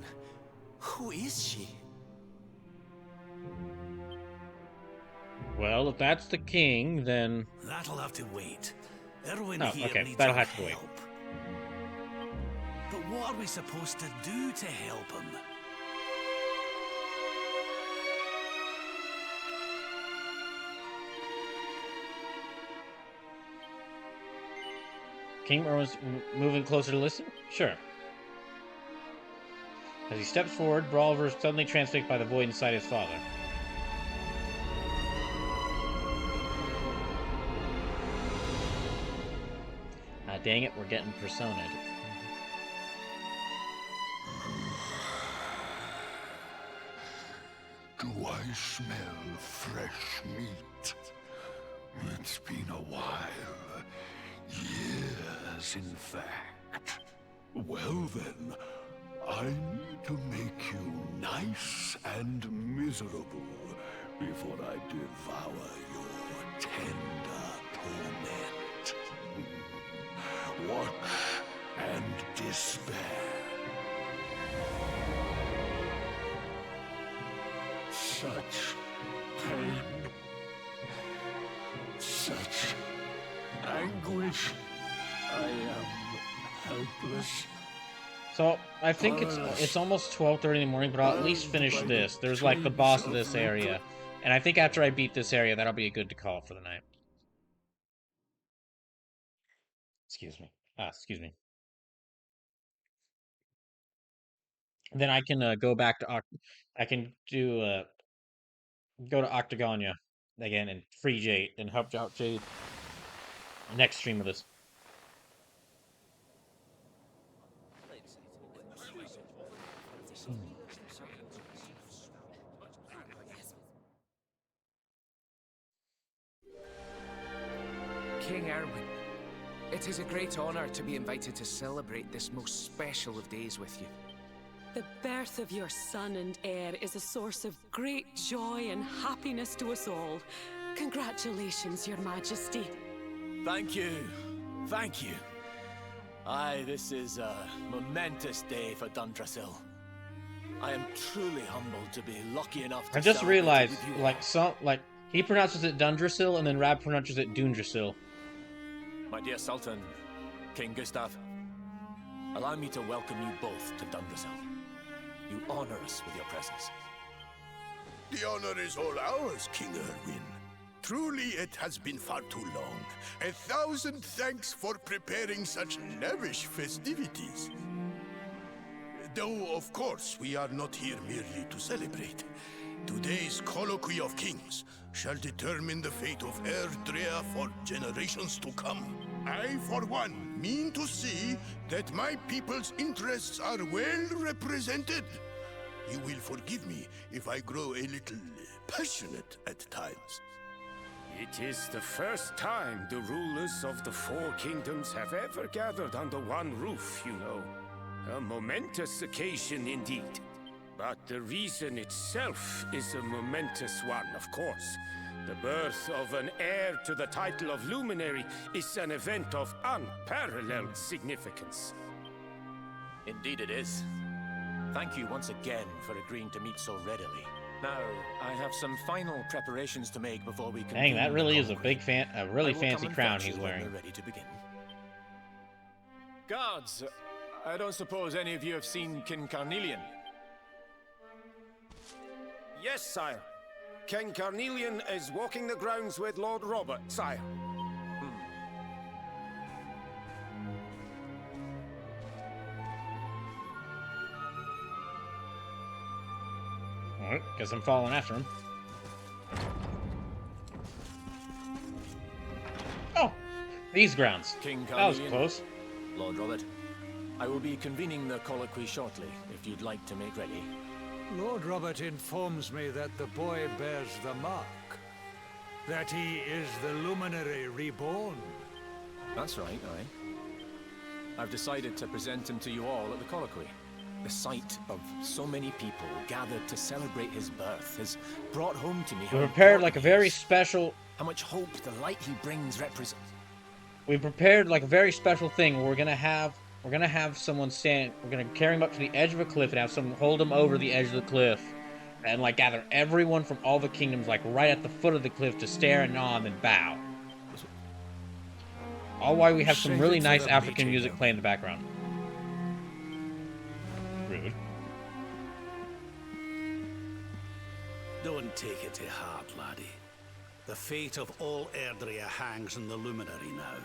Who is she? Well, if that's the king, then... That'll have to wait. Erwin Oh, here okay, needs that'll our have to wait. help. But what are we supposed to do to help him? King Erwin's moving closer to listen? Sure. As he steps forward, Brawler is suddenly transfixed by the void inside his father. Ah, dang it, we're getting persona'd. Do I smell fresh meat? It's been a while. Years, in fact. Well then, I need to make you nice and miserable before I devour your tender torment. Watch and despair. Such pain. Such anguish. I am helpless. So, I think it's almost 12:30 in the morning, but I'll at least finish this. There's like the boss of this area. And I think after I beat this area, that'll be a good to call for the night. Excuse me. Excuse me. Then I can go back to I can do go to Octagonia again and free Jade and help out Jade next stream of this. King Erwin, it is a great honor to be invited to celebrate this most special of days with you. The birth of your son and heir is a source of great joy and happiness to us all. Congratulations, Your Majesty. Thank you. Thank you. Aye, this is a momentous day for Dundrasil. I am truly humbled to be lucky enough to I just celebrate it realized, with you all. he pronounces it Dundrasil, and then Rab pronounces it Dundrasil. My dear Sultan, King Gustav, allow me to welcome you both to Dundrasil. You honor us with your presence. The honor is all ours, King Erwin. Truly, it has been far too long. 1,000 thanks for preparing such lavish festivities. Though, of course, we are not here merely to celebrate. Today's colloquy of kings shall determine the fate of Erdrea for generations to come. I, for one, mean to see that my people's interests are well represented. You will forgive me if I grow a little passionate at times. It is the first time the rulers of the four kingdoms have ever gathered under one roof, you know. A momentous occasion indeed. But the reason itself is a momentous one, of course. The birth of an heir to the title of Luminary is an event of unparalleled significance. Indeed it is. Thank you once again for agreeing to meet so readily. Now, I have some final preparations to make before we can. Dang, that really is a really fancy crown he's wearing. We're ready to begin. Guards, I don't suppose any of you have seen King Carnelian? Yes, sire. King Carnelian is walking the grounds with Lord Robert, sire. Alright, guess I'm following after him. Oh! These grounds. King That was Carnelian, close. Lord Robert, I will be convening the colloquy shortly, if you'd like to make ready. Lord Robert informs me that the boy bears the mark. That he is the Luminary reborn. That's right, aye. I've decided to present him to you all at the colloquy. The sight of so many people gathered to celebrate his birth has brought home to me We prepared like a very special... how much hope the light he brings represents. We prepared like a very special thing where we're gonna have someone stand. We're gonna carry him up to the edge of a cliff and have someone hold him over the edge of the cliff, and like gather everyone from all the kingdoms like right at the foot of the cliff to stare and nod and bow. All while we have some really nice African music playing in the background. Rude. Don't take it to heart, laddie. The fate of all Erdrea hangs in the Luminary now.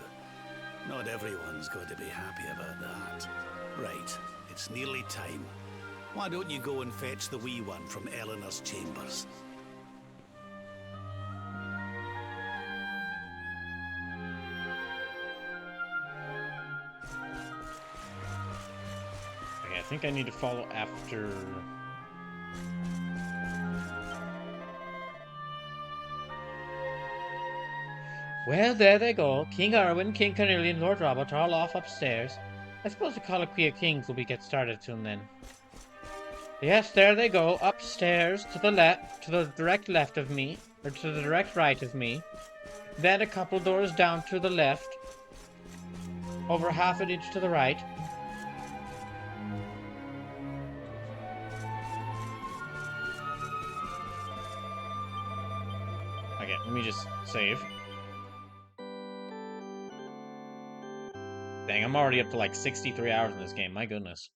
Not everyone's going to be happy about that. Right, it's nearly time. Why don't you go and fetch the wee one from Eleanor's chambers? Okay, I think I need to follow after... Well, there they go. King Erwin, King Carnelian, Lord Robert, all off upstairs. I suppose the colloquy of kings will be get started soon then. Yes, there they go, upstairs, to the left, to the direct left of me, or to the direct right of me. Then a couple doors down to the left, over half an inch to the right. Okay, let me just save. Dang, I'm already up to like 63 hours in this game, my goodness.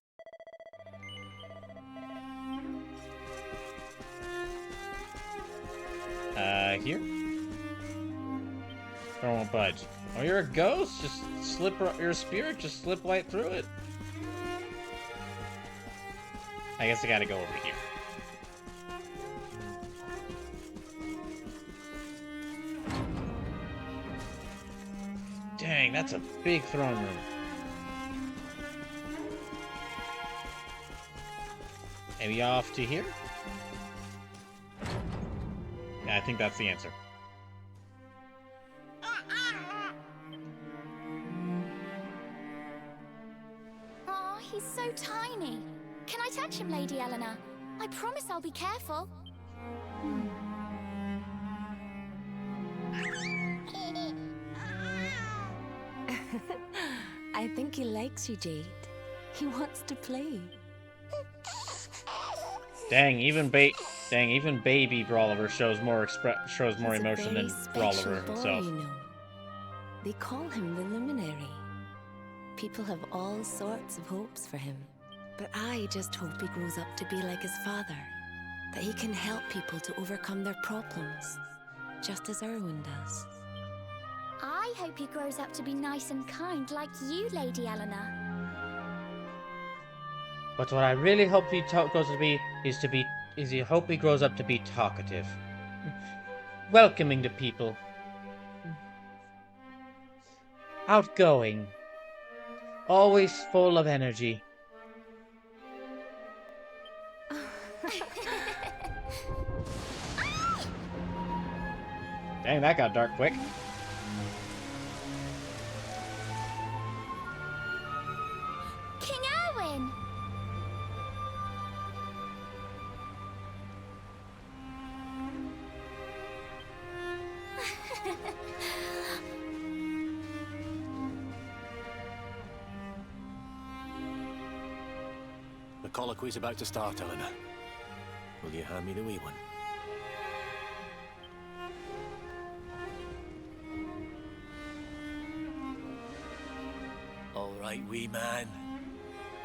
Here? I won't budge. Oh, you're a ghost? Just slip, you're a spirit, just slip right through it. I guess I gotta go over here. Dang, that's a big throne room. Maybe off to here? Yeah, I think that's the answer. Aw, he's so tiny. Can I touch him, Lady Eleanor? I promise I'll be careful. I think he likes you, Jade. He wants to play. Dang, even baby Brawler shows more emotion than Brawler himself. You know. They call him the Luminary. People have all sorts of hopes for him. But I just hope he grows up to be like his father. That he can help people to overcome their problems. Just as Erwin does. I hope he grows up to be nice and kind like you, Lady Eleanor. But what I really hope he grows to be is I hope he grows up to be talkative. Welcoming to people. Outgoing. Always full of energy. Dang, that got dark quick. King Erwin! The colloquy's about to start, Eleanor. Will you hand me the wee one? All right, wee man.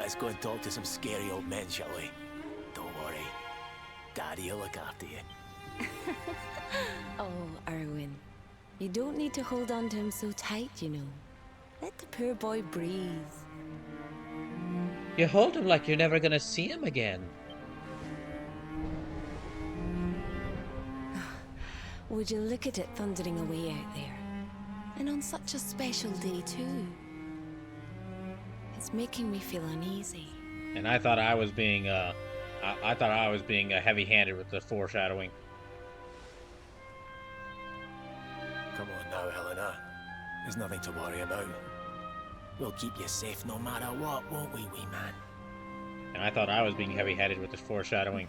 Let's go and talk to some scary old men, shall we? Don't worry. Daddy'll look after you. Oh, Erwin. You don't need to hold on to him so tight, you know. Let the poor boy breathe. You hold him like you're never gonna see him again. Would you look at it thundering away out there? And on such a special day, too. It's making me feel uneasy. And I thought I was being, heavy-handed with the foreshadowing. Come on now, Eleanor. There's nothing to worry about. We'll keep you safe no matter what, won't we, wee man? And I thought I was being heavy-handed with the foreshadowing.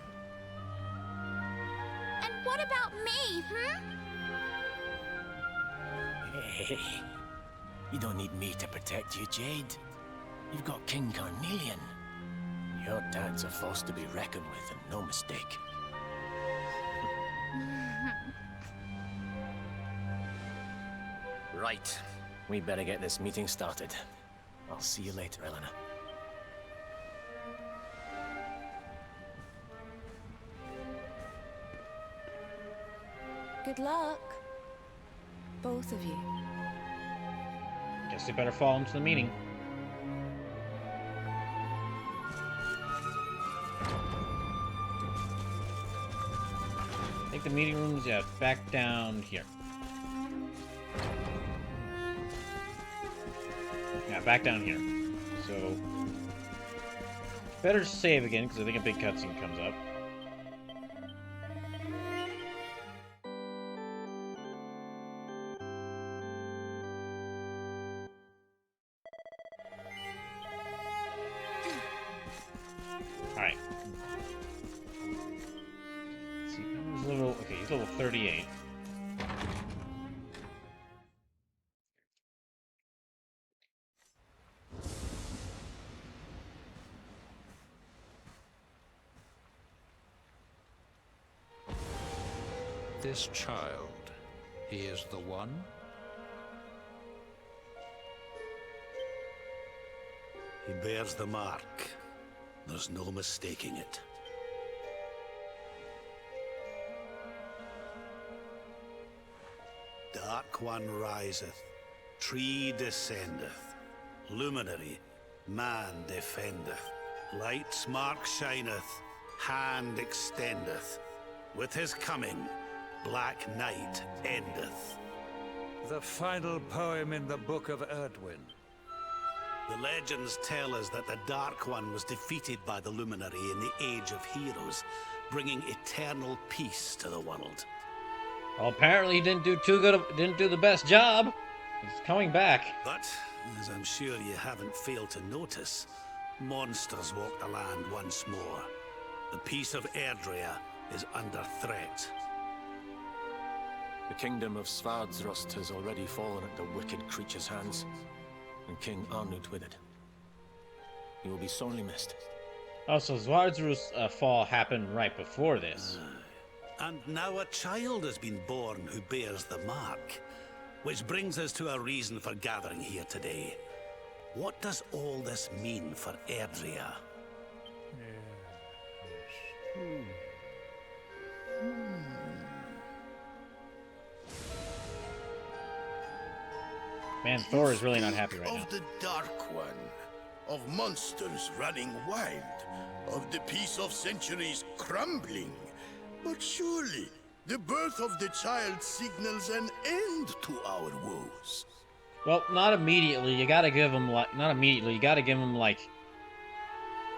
And what about me, Hey, you don't need me to protect you, Jade. You've got King Carnelian. Your dad's a force to be reckoned with, and no mistake. Right. We better get this meeting started. I'll see you later, Eleanor. Good luck. Both of you. Guess they better fall into the meeting. I think the meeting room's, yeah, back down here. Yeah, back down here. So, better save again, because I think a big cutscene comes up. Alright. See, he's level, okay, he's level 38. This child, he is the one? He bears the mark. There's no mistaking it. Dark One riseth, tree descendeth, luminary, man defendeth, light's mark shineth, hand extendeth. With his coming, black night endeth. The final poem in the Book of Erdwin. The legends tell us that the Dark One was defeated by the Luminary in the Age of Heroes, bringing eternal peace to the world. Well, apparently he didn't do the best job. He's coming back. But, as I'm sure you haven't failed to notice, Monsters walk the land once more. The peace of Erdrea is under threat. The kingdom of Svardsrust has already fallen at the wicked creature's hands, and King Arnut with it. He will be sorely missed. Also, Svardsrust's fall happened right before this. And now a child has been born who bears the mark. Which brings us to our reason for gathering here today. What does all this mean for Erdrea? Man, Thor is really not happy right now. Of the Dark One, of monsters running wild, of the peace of centuries crumbling. But surely, the birth of the child signals an end to our woes. Well, not immediately. You gotta give him like, not immediately. You gotta give him like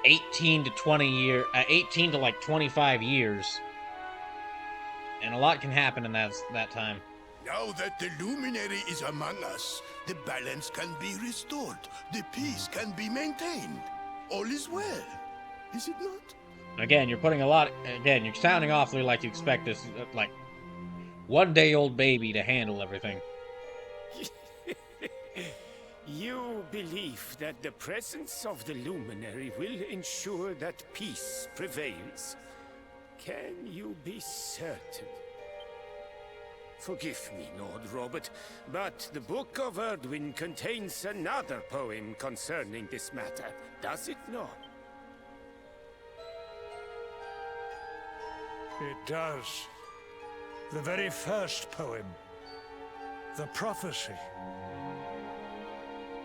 18 to 25 years, and a lot can happen in that time. Now that the luminary is among us, the balance can be restored. The peace can be maintained. All is well, is it not? Again, you're putting a lot. Again, you're sounding awfully like you expect this, like, one-day-old baby to handle everything. You believe that the presence of the luminary will ensure that peace prevails. Can you be certain? Forgive me, Lord Robert, but the Book of Erdwin contains another poem concerning this matter, does it not? It does. The very first poem. The prophecy.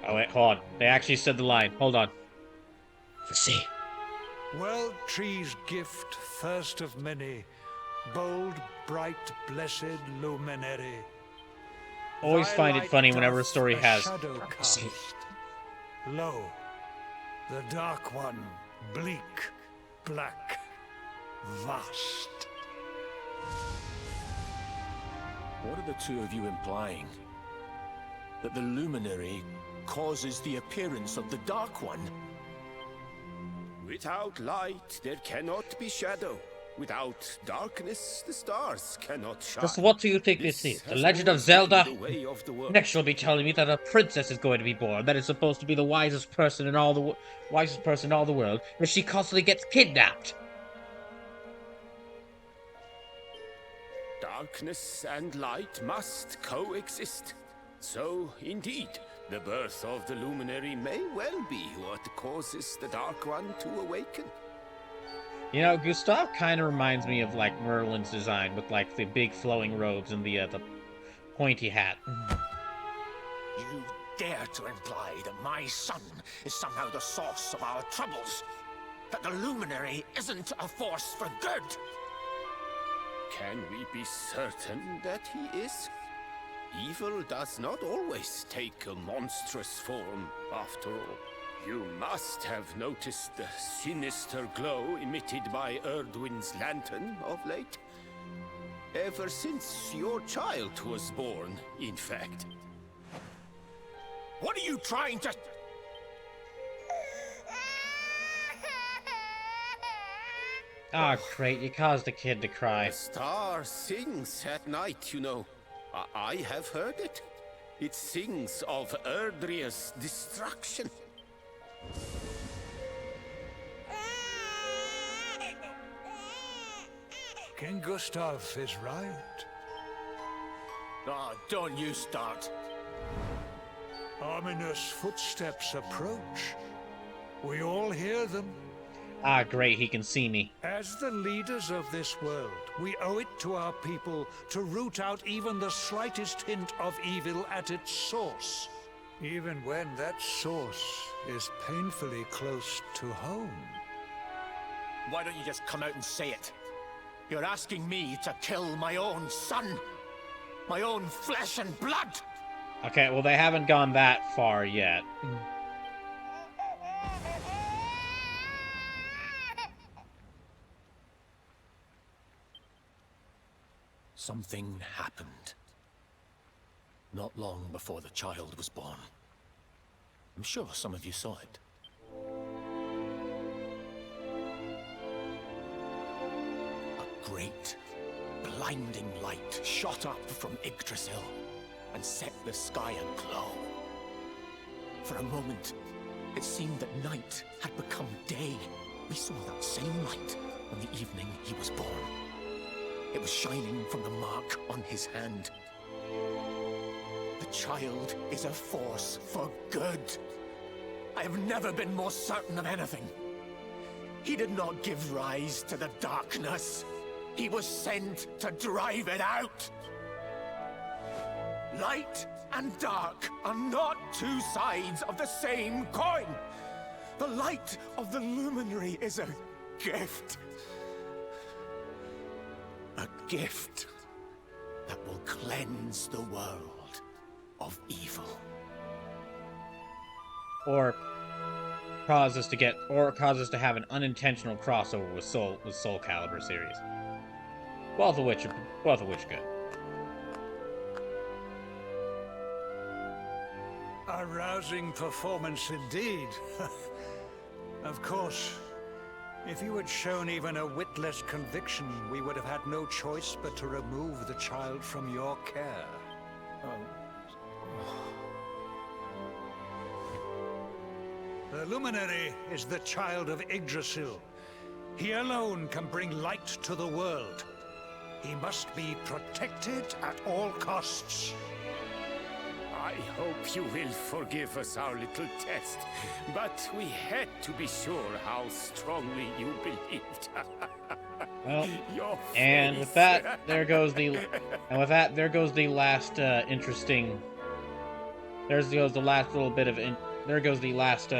Oh wait, hold on. They actually said the line. Hold on. See. World tree's gift, first of many, bold, bright, blessed luminary. Always find it funny whenever a story has. Lo, the Dark One, bleak, black, vast. What are the two of you implying? That the luminary causes the appearance of the Dark One? Without light, there cannot be shadow. Without darkness, the stars cannot shine. Just what do you think this is? The Legend of Zelda? Next you'll be telling me that a princess is going to be born, that is supposed to be the wisest person in all the world, but she constantly gets kidnapped. Darkness and light must coexist. So, indeed, the birth of the luminary may well be what causes the Dark One to awaken. You know, Gustav kind of reminds me of, like, Merlin's design, with, like, the big flowing robes and the pointy hat. You dare to imply that my son is somehow the source of our troubles? That the luminary isn't a force for good? Can we be certain that he is? Evil does not always take a monstrous form, after all. You must have noticed the sinister glow emitted by Erdwin's lantern of late. Ever since your child was born, in fact. What are you trying to... Ah, great, you caused the kid to cry. The star sings at night, you know. I have heard it. It sings of Erdrea's destruction. King Gustav is right. Ah, don't you start. Ominous footsteps approach. We all hear them. Ah, great, he can see me. As the leaders of this world, we owe it to our people to root out even the slightest hint of evil at its source. Even when that source is painfully close to home. Why don't you just come out and say it? You're asking me to kill my own son. My own flesh and blood. Okay, well, they haven't gone that far yet. Something happened. Not long before the child was born. I'm sure some of you saw it. great, blinding light shot up from Yggdrasil and set the sky aglow. For a moment, it seemed that night had become day. We saw that same light on the evening he was born. It was shining from the mark on his hand. The child is a force for good. I have never been more certain of anything. He did not give rise to the darkness. He was sent to drive it out. Light and dark are not two sides of the same coin. The light of the luminary is a gift. A gift that will cleanse the world of evil. Or cause us to have an unintentional crossover with Soul Calibur series. Both of which good. A rousing performance indeed. Of course, if you had shown even a whit less conviction, we would have had no choice but to remove the child from your care. The Luminary is the child of Yggdrasil. He alone can bring light to the world. He must be protected at all costs. I hope you will forgive us our little test, but we had to be sure how strongly you believed. Well, and with that, there goes the last interesting. There goes the last little bit of. There goes the last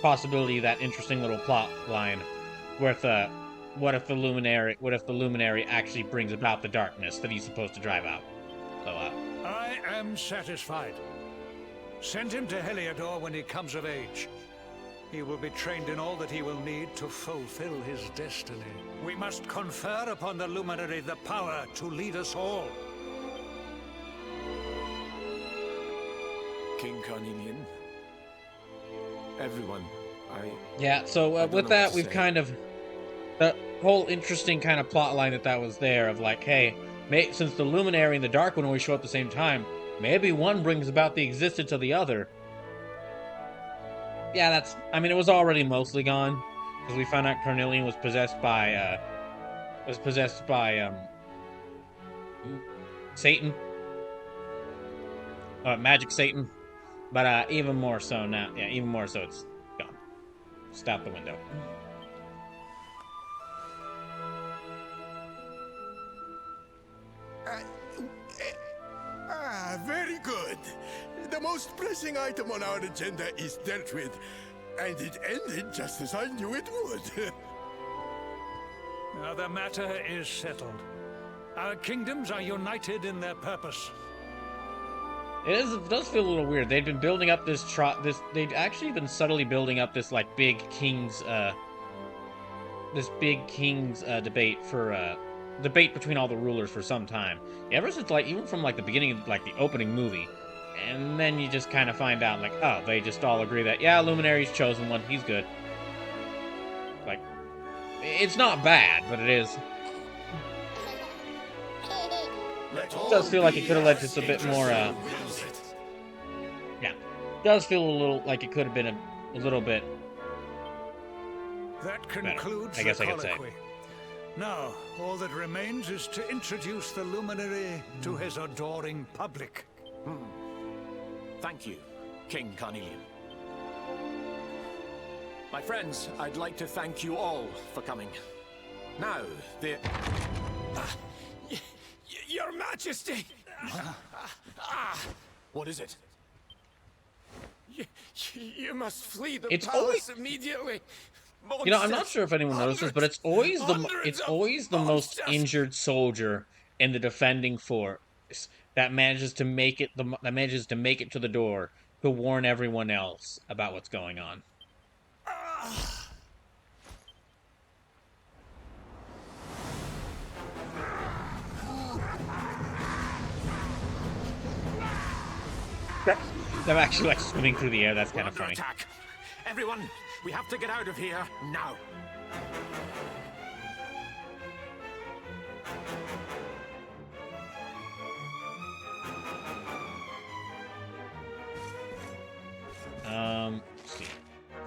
possibility of that interesting little plot line, with what if the luminary actually brings about the darkness that he's supposed to drive out? So I am satisfied. Send him to Heliodor when he comes of age. He will be trained in all that he will need to fulfill his destiny. We must confer upon the Luminary the power to lead us all. King Carnelian. Everyone, Yeah, so with that, we've kind of... The whole interesting kind of plot line that was there of like, hey, since the Luminary and the Dark One always show up at the same time, maybe one brings about the existence of the other. Yeah, it was already mostly gone, because we found out Carnelian was possessed by, Satan. Magic Satan. But, even more so now, even more so it's gone. Just out the window. Very good. The most pressing item on our agenda is dealt with, and it ended just as I knew it would. Now the matter is settled. Our kingdoms are united in their purpose. It does feel a little weird. They'd been building up they'd actually been subtly building up this like big king's debate for debate between all the rulers for some time. Ever since even from the beginning of the opening movie. And then you just kind of find out oh, they just all agree that yeah, Luminary's chosen one, he's good. It's not bad, but it is. It does feel like it could have led to a bit more, yeah. It does feel a little like it could have been a little bit That concludes I guess the I could say. colloquy. Now, all that remains is to introduce the Luminary to his adoring public. Thank you, King Carnelian. My friends, I'd like to thank you all for coming. Now, Your Majesty! What is it? You must flee the It's palace immediately. I'm not sure if anyone notices, but it's always the most injured soldier in the defending force that manages to make it to the door to warn everyone else about what's going on. I'm actually swimming through the air. That's kind of funny. Attack. Everyone, we have to get out of here now.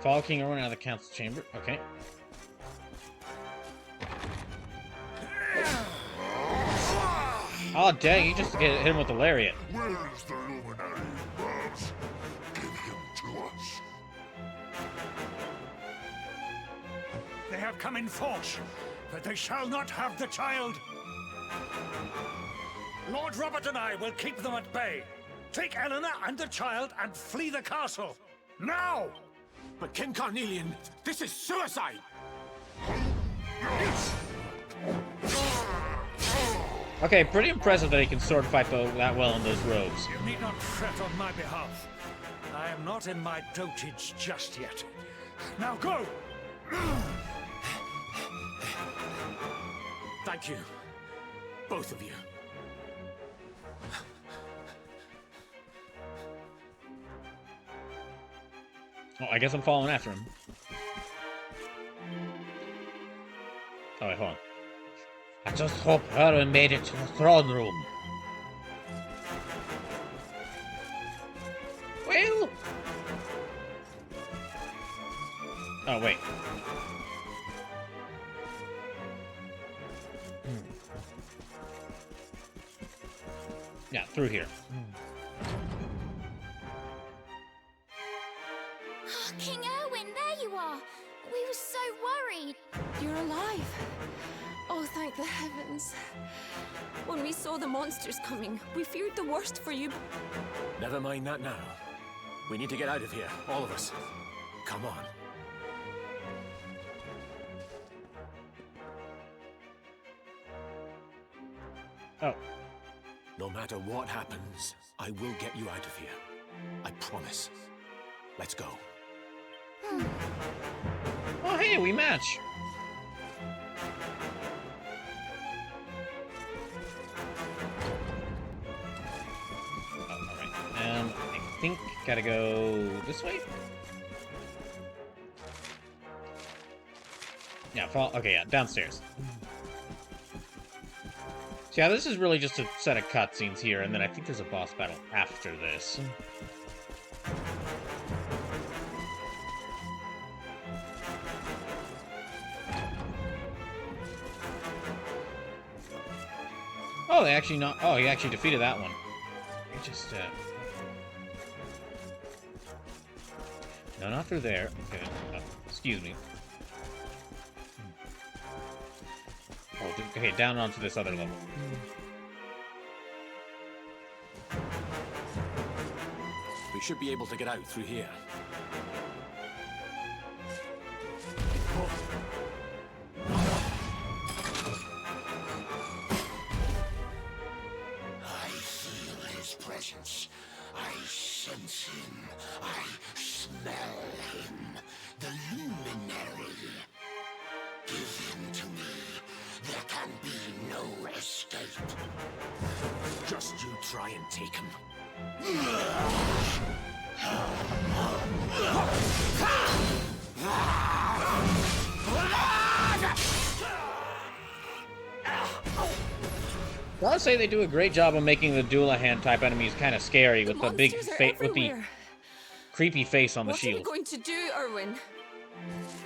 Follow King Erwin out of the council chamber. Okay. Oh, dang, you just hit him with the lariat. Where is the luminary, Babs? Give him to us. They have come in force, but they shall not have the child. Lord Robert and I will keep them at bay. Take Eleanor and the child and flee the castle. Now! But King Carnelian, this is suicide! Okay, pretty impressive that he can sword fight that well in those robes. You need not fret on my behalf. I am not in my dotage just yet. Now go! Thank you. Both of you. Oh, I guess I'm following after him. Oh, wait, hold on. I just hope Erwin made it to the throne room. Well... Oh, wait. Yeah, through here. King Erwin, there you are! We were so worried! You're alive! Oh, thank the heavens. When we saw the monsters coming, we feared the worst for you. Never mind that now. We need to get out of here, all of us. Come on. Oh. No matter what happens, I will get you out of here. I promise. Let's go. Oh, hey, we match. Oh, alright. I think gotta go this way? Yeah, fall. Okay, yeah, downstairs. So yeah, this is really just a set of cutscenes here, and then I think there's a boss battle after this. Oh, they actually not. Oh, he actually defeated that one. He just. No, not through there. Okay. Oh, excuse me. Oh, okay, down onto this other level. We should be able to get out through here. I feel his presence. I sense him. I smell him. The luminary. Give him to me. There can be no escape. Just you try and take him. Gotta say they do a great job of making the Doulahan type enemies kind of scary with the big with the creepy face on the shield. What are we going to do, Erwin?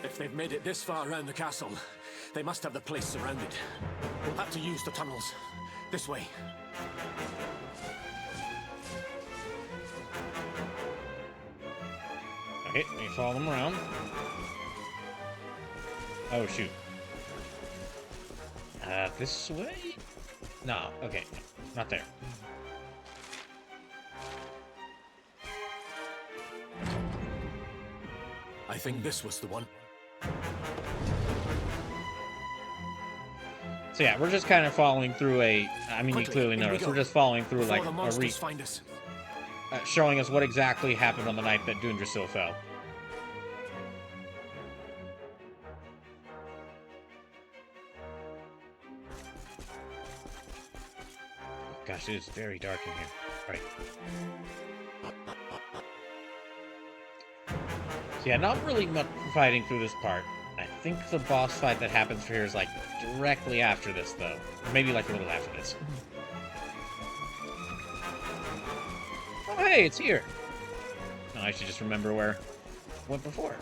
If they've made it this far around the castle, they must have the place surrounded. We'll have to use the tunnels. This way. Okay, let me follow them around. Oh, shoot. This way? No, okay. Not there. I think this was the one. So yeah, we're just kind of following through a... I mean, you Quickly, clearly in we noticed. go. We're just following through Before like the a monsters find us. showing us what exactly happened on the night that Dundrasil fell. Gosh, it is very dark in here. All right. So yeah, not really much fighting through this part. I think the boss fight that happens here is like directly after this, though. Or maybe like a little after this. Oh, hey, it's here. No, I should just remember where it went before.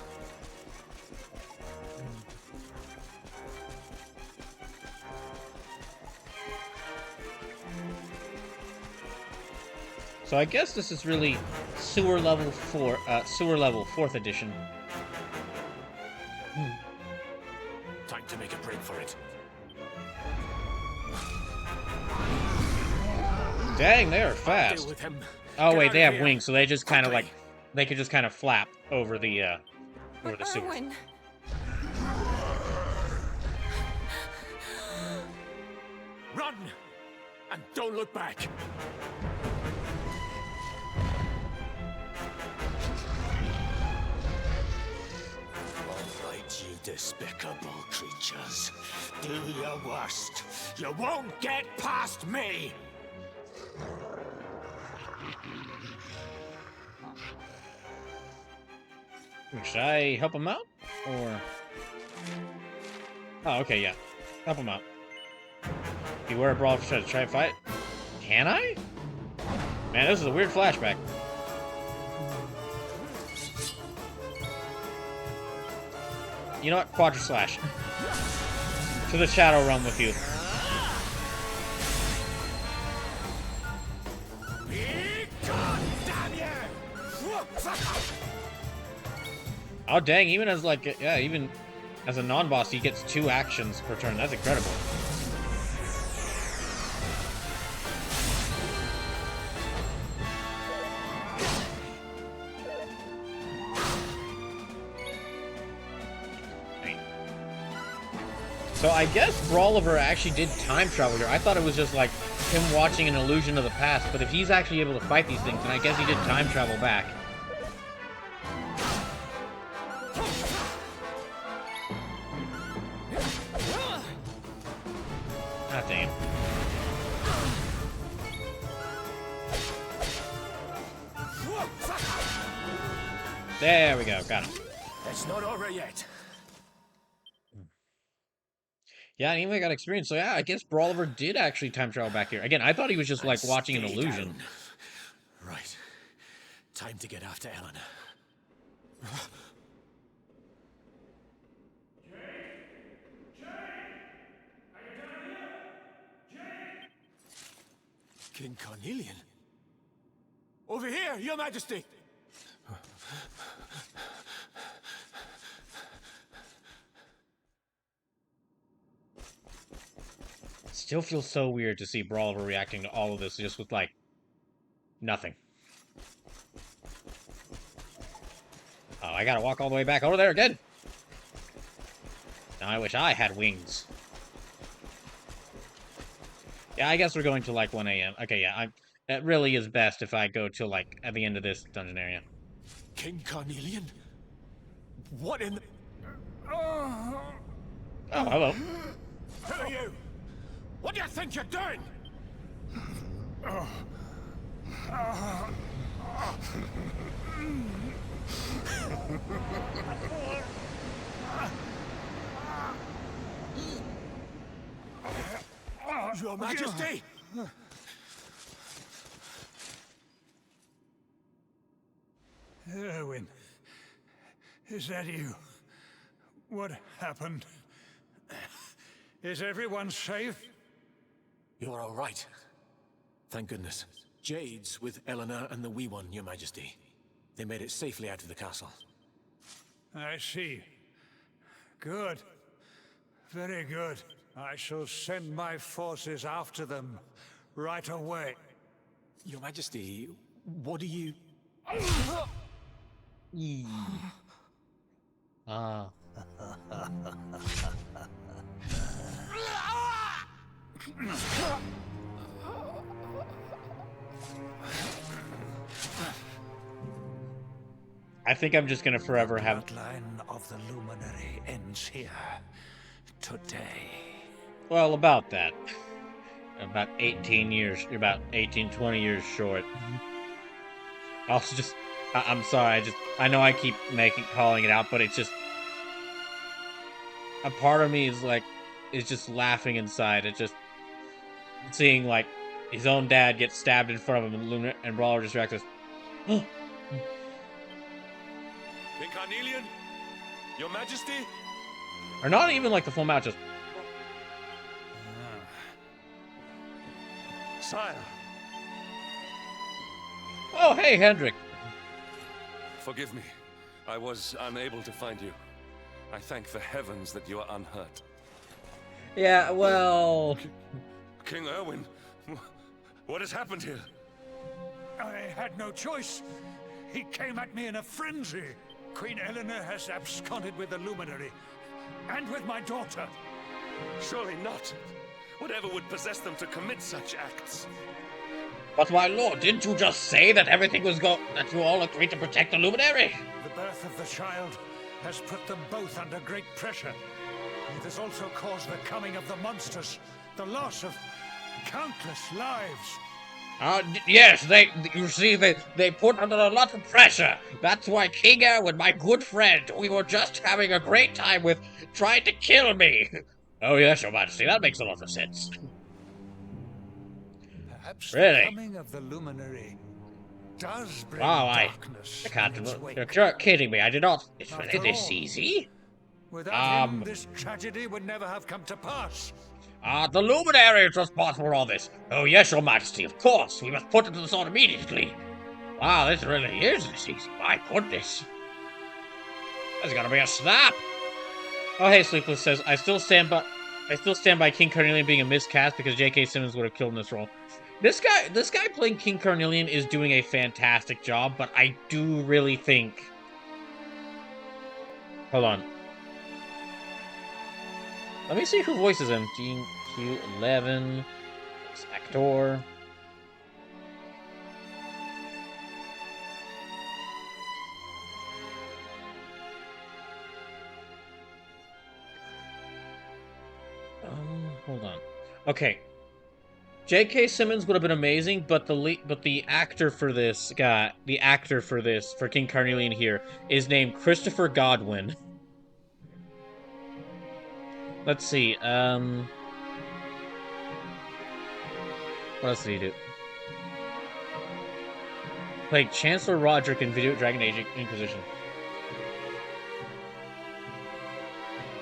So I guess this is really sewer level 4th edition. Time to make a break for it. Dang, they are fast. With him. Oh Get wait, out they of have here. wings, so they just kind of Quickly. like, they could just kind of flap over the sewer. Erwin. Run! And don't look back! All right, you despicable creatures. Do your worst. You won't get past me! Should I help him out? Or... Oh, okay, yeah. Help him out. Beware a brawl to try to fight. Can I? Man, this is a weird flashback. You know what? Quadra Slash. To the Shadow Realm with you. Oh dang, even as like, yeah, even as a non-boss, he gets 2 actions per turn. That's incredible. So I guess Brawliver actually did time travel here. I thought it was just like him watching an illusion of the past, but if he's actually able to fight these things, then I guess he did time travel back. Ah, dang it. There we go, got him. It's not over yet. Yeah, and even got experience. So yeah, I guess Brawliver did actually time travel back here. Again, I thought he was just like watching an illusion. Down. Right. Time to get after Eleanor. King Carnelian? Over here, Your Majesty! Still feels so weird to see Brawliver reacting to all of this just with, like, nothing. Oh, I gotta walk all the way back over there again! Now I wish I had wings. Yeah, I guess we're going to, like, 1 a.m. Okay, yeah, it really is best if I go till, like, at the end of this dungeon area. King Carnelian? What in the... Oh, hello. Who are you? What do you think you're doing? Your Majesty! Erwin, is that you? What happened? Is everyone safe? You're all right. Thank goodness. Jade's with Eleanor and the Wee One, Your Majesty. They made it safely out of the castle. I see. Good. Very good. I shall send my forces after them right away. Your Majesty, what do you... Ah. I think I'm just gonna forever have... The bloodline of the Luminary ends here. Today. Well, about that. About 18 years, about 18, 20 years short. Also just... I'm sorry, I know I keep calling it out, but it's just... A part of me is like, is just laughing inside. It's just... Seeing, like, his own dad get stabbed in front of him, and Brawler just reacts as... King Carnelian? Your Majesty? Or not even like the full mount, just... Sire. Oh, hey, Hendrik. Forgive me. I was unable to find you. I thank the heavens that you are unhurt. Yeah, well... King Erwin, what has happened here? I had no choice. He came at me in a frenzy. Queen Eleanor has absconded with the Luminary. And with my daughter. Surely not. Whatever would possess them to commit such acts? But my lord, didn't you just say that everything was that you all agreed to protect the Luminary? The birth of the child has put them both under great pressure. It has also caused the coming of the monsters, the loss of countless lives. Yes, you see, they put under a lot of pressure. That's why King Erwin, my good friend, we were just having a great time with, tried to kill me. Oh yes, your majesty, that makes a lot of sense. Perhaps Really? the coming of the Luminary does bring darkness. I can't. You're kidding me. I did not. It's really this easy. Without him, this tragedy would never have come to pass. The Luminary is responsible for all this. Oh yes, your majesty, of course. We must put it to the sword immediately. Wow, this really is this easy. My goodness. There's gonna be a snap. Oh, hey, Sleepless says, I still stand by King Carnelian being a miscast because J.K. Simmons would have killed in this role. This guy playing King Carnelian is doing a fantastic job, but I do really think... Hold on. Let me see who voices him. Gene Q11. Actor. Hold on. Okay. J.K. Simmons would have been amazing, but the actor for this guy, for King Carnelian here, is named Christopher Godwin. Let's see. What else did he do? Played Chancellor Roderick in Video Dragon Age Inquisition.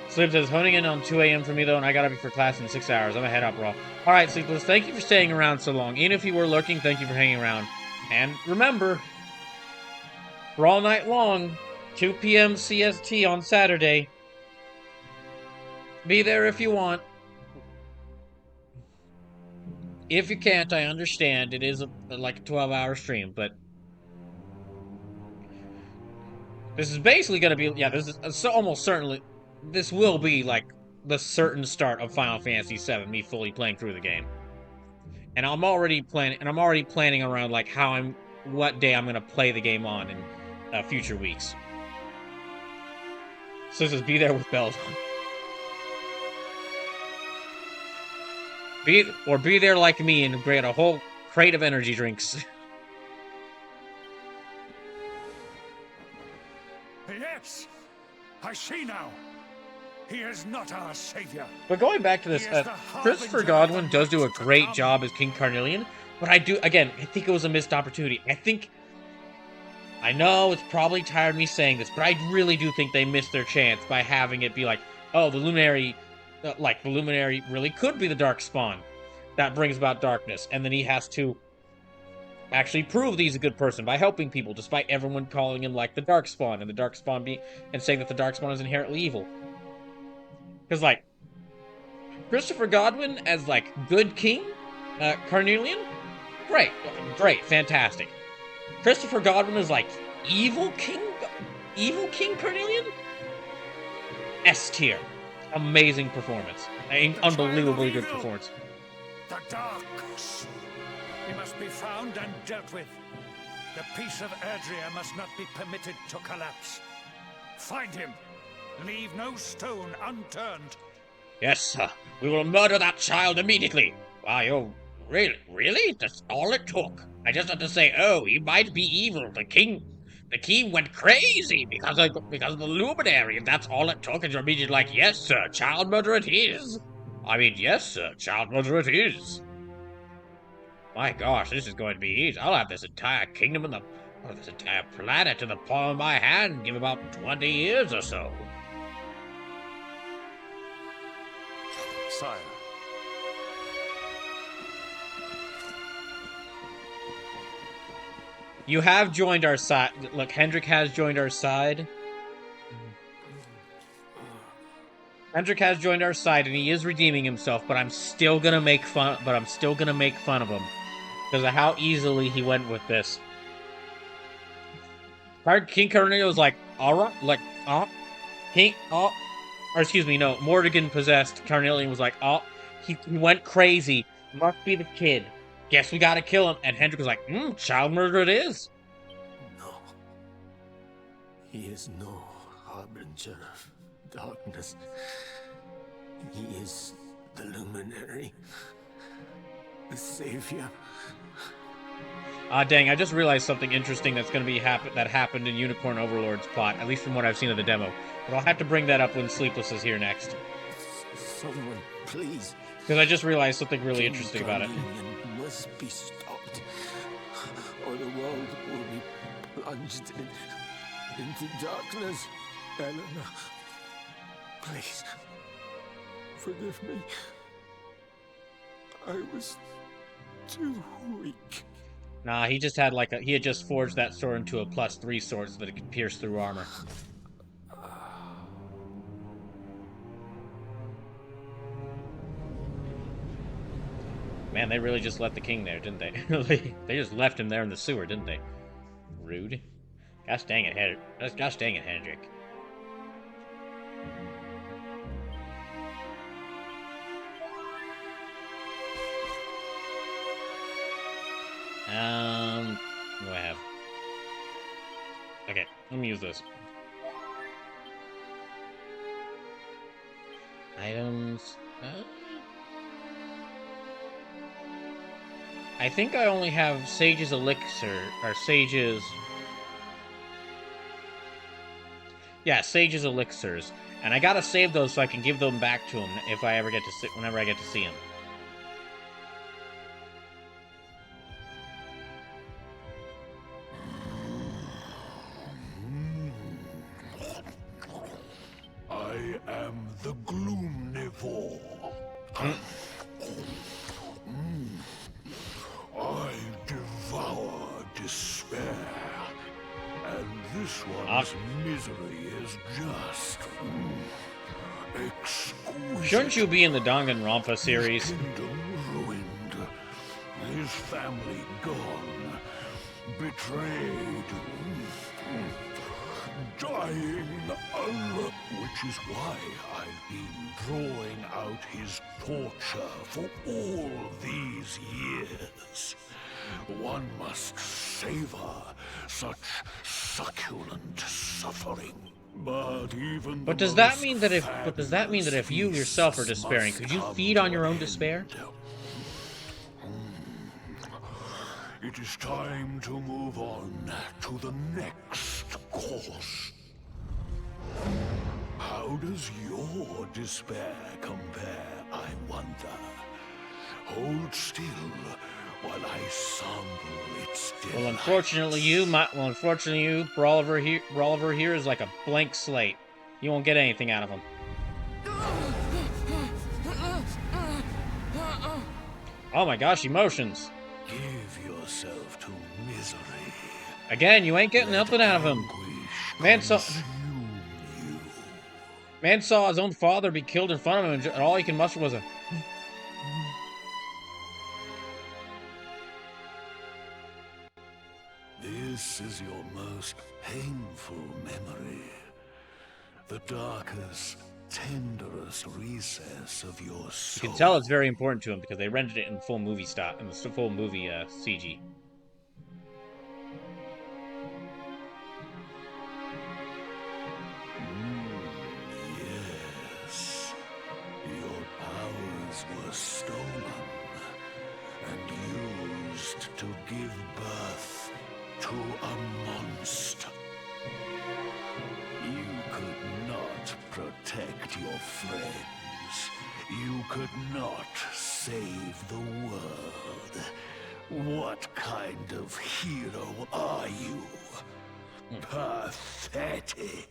Sleep says, honing in on 2 a.m. for me, though, and I gotta be for class in 6 hours. I'm gonna head up, Raw. Alright, Sleepless, thank you for staying around so long. Even if you were lurking, thank you for hanging around. And remember, for all night long, 2 p.m. CST on Saturday. Be there if you want. If you can't, I understand. It is like a 12-hour stream, but... This is basically gonna be... Yeah, this is almost certainly... This will be, like, the certain start of Final Fantasy VII, me fully playing through the game. And I'm already planning around, like, what day I'm gonna play the game on in future weeks. So this is be there with bells on. Be there like me and get a whole crate of energy drinks. Yes! I see now! He is not our savior. But going back to this, Christopher Godwin does do a great job as King Carnelian, but I think it was a missed opportunity. I know it's probably tired of me saying this, but I really do think they missed their chance by having it be like, oh, the Luminary really could be the Darkspawn that brings about darkness, and then he has to actually prove that he's a good person by helping people, despite everyone calling him like the Darkspawn, and the Darkspawn and saying that the Darkspawn is inherently evil. Because, like, Christopher Godwin as, like, good King Carnelian? Great, fantastic. Christopher Godwin is, like, evil King Carnelian? S tier. Amazing performance. Unbelievably good performance. The darks. He must be found and dealt with. The peace of Erdrea must not be permitted to collapse. Find him. Leave no stone unturned. Yes, sir. We will murder that child immediately. Why, oh, really? That's all it took. I just had to say, oh, he might be evil. The king went crazy because of the Luminary, and that's all it took. And you're immediately like, yes, sir, child murder it is. I mean, yes, sir, child murder it is. My gosh, this is going to be easy. I'll have this entire kingdom this entire planet in the palm of my hand. Give about 20 years or so. Sire. You have joined our side. Look, Hendrik has joined our side. Hendrik has joined our side, and he is redeeming himself. But I'm still gonna make fun. But I'm still gonna make fun of him because of how easily he went with this. King Cornelio was like, all right, like, or excuse me, no, Morrigan possessed. Carnelian was like, he went crazy. Must be the kid. Guess we gotta kill him. And Hendrik was like, child murder it is. No. He is no harbinger of darkness. He is the luminary, the savior. Dang, I just realized something interesting that's going to be that happened in Unicorn Overlord's plot, at least from what I've seen of the demo. But I'll have to bring that up when Sleepless is here next. Someone, please. Because I just realized something really interesting about it. Must be stopped, or the world will be plunged into darkness. Eleanor, please, forgive me. I was too weak. Nah, he just had he had just forged that sword into a +3 sword so that it could pierce through armor. Man, they really just let the king there, didn't they? They just left him there in the sewer, didn't they? Rude. Gosh dang it, Hendrik. What do I have? Okay, let me use this. Items. I think I only have Sage's Elixir, or Sage's... Yeah, Sage's Elixirs. And I gotta save those so I can give them back to him if I ever get to whenever I get to see him. I am the Gloomnivore. I devour despair, and this one's misery is just exquisite. Shouldn't you be in the Danganronpa series? His kingdom ruined, his family gone, betrayed, dying, which is why I've been drawing out his torture for all these years. One must savor such succulent suffering. But does that mean that if you yourself are despairing, could you feed on your own despair? It is time to move on to the next course. How does your despair compare, I wonder? Hold still while I sample its delights. Well, unfortunately, you, Brawler here is like a blank slate. You won't get anything out of him. Oh my gosh, emotions. Give yourself to misery. Again, you ain't getting nothing out of him. Man saw his own father be killed in front of him, and all he can muster was a... This is your most painful memory. The darkest, tenderest recess of your soul. You can tell it's very important to him because they rendered it in full movie style, in the full movie CG. Yes, your powers were stolen and used to give birth to a monster. You could not protect your friends. You could not save the world. What kind of hero are you? Pathetic.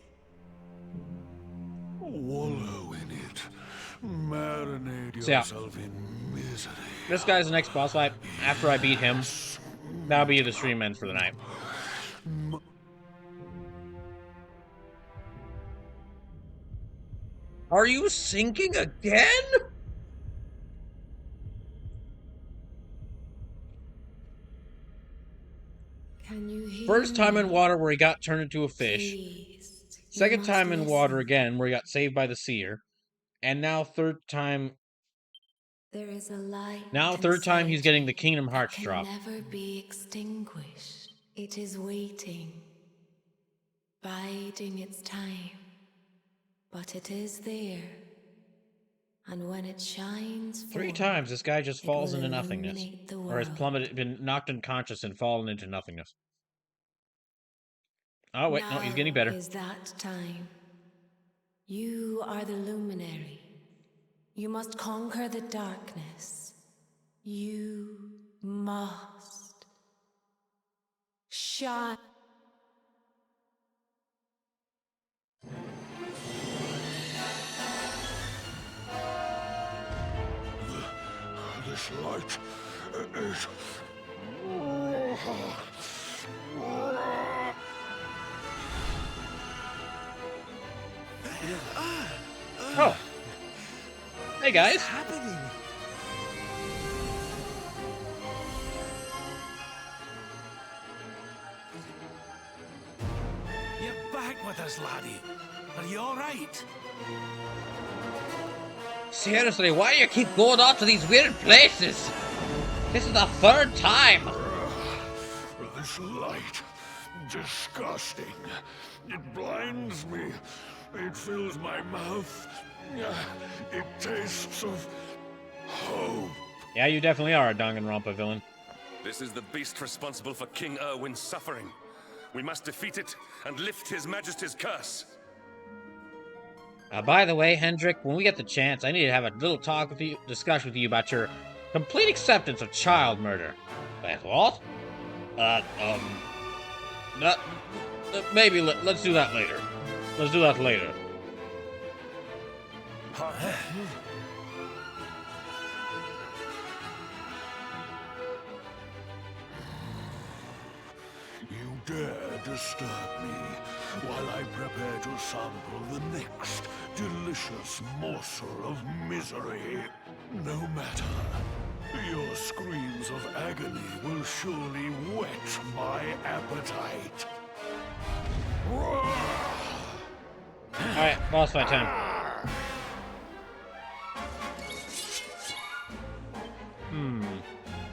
Wallow in it. Marinate yourself in misery. This guy's the next boss fight. After I beat him, that'll be the stream end for the night. Are you sinking again? Can you hear First time in me? water where he got turned into a fish. Please, you Second must time in water listen. again where he got saved by the seer. And now third time... There is a light Now third time he's inside getting you the Kingdom that Hearts can drop. never be extinguished. It is waiting, biding its time. But it is there. And when it shines Three forth, times this guy just it falls will into nothingness. illuminate the Or has world. plummeted, been knocked unconscious and fallen into nothingness. Oh wait, no, he's getting Now better. is that time. You are the luminary. You must conquer the darkness. You must shine. This light is... Oh. Hey guys. What's happening? You're back with us, laddie. Are you all right? Seriously, why do you keep going out to these weird places? This is the third time. This light, disgusting. It blinds me. It fills my mouth. It tastes of hope. Yeah, you definitely are a Danganronpa villain. This is the beast responsible for King Erwin's suffering. We must defeat it and lift His Majesty's curse. By the way, Hendrik, when we get the chance, I need to have a little talk with you, discussion with you about your complete acceptance of child murder. Wait, what? Maybe let's do that later. Let's do that later. You dare disturb me while I prepare to sample the next delicious morsel of misery. No matter. Your screams of agony will surely whet my appetite. Alright, boss fight time.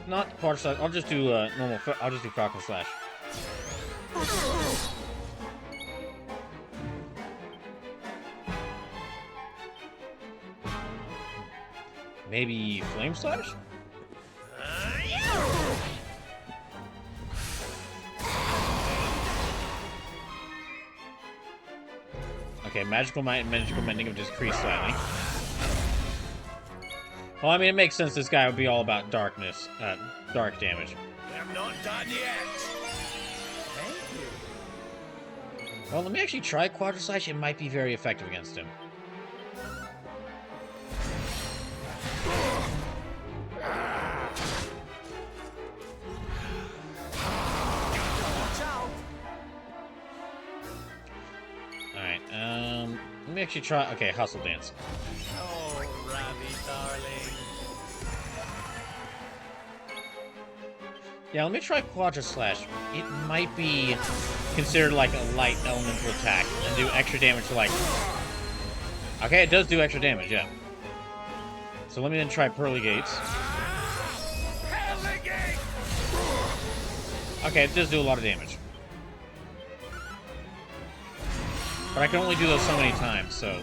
Not quarter slash. I'll just do normal. I'll just do Falcon Slash. Maybe Flame Slash? Okay, magical might and magical mending have decreased slightly. Well, I mean, it makes sense this guy would be all about darkness, dark damage. I'm not done yet. Thank you. Well, let me actually try Quadra Slash. It might be very effective against him. Alright, let me actually try... Okay, Hustle Dance. Oh, Ravi, darling. Yeah, let me try Quadra Slash. It might be considered like a light elemental attack and do extra damage to like... Okay, it does do extra damage, yeah. So let me then try Pearly Gates. Okay, it does do a lot of damage. But I can only do those so many times, so...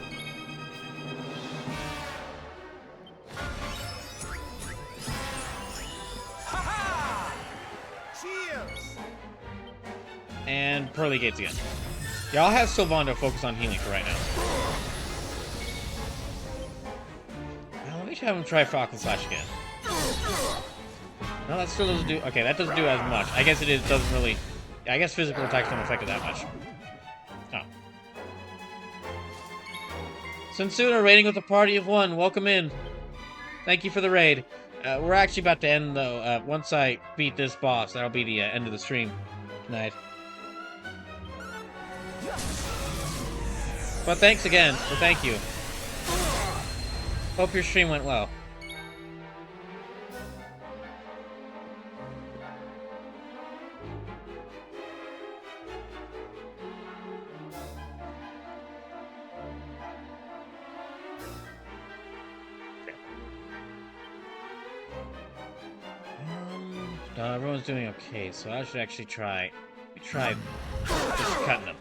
Cheers! And Pearly Gates again. Yeah, I'll have Sylvando focus on healing for right now. Now, let me have him try Falcon Slash again. No, that still doesn't do... Okay, that doesn't do as much. I guess it doesn't really... I guess physical attacks don't affect it that much. Oh. Sensuna raiding with a party of one. Welcome in. Thank you for the raid. We're actually about to end, though. Once I beat this boss, that'll be the end of the stream tonight. But thanks again. So thank you. Hope your stream went well. Everyone's doing okay, so I should actually try just cutting them.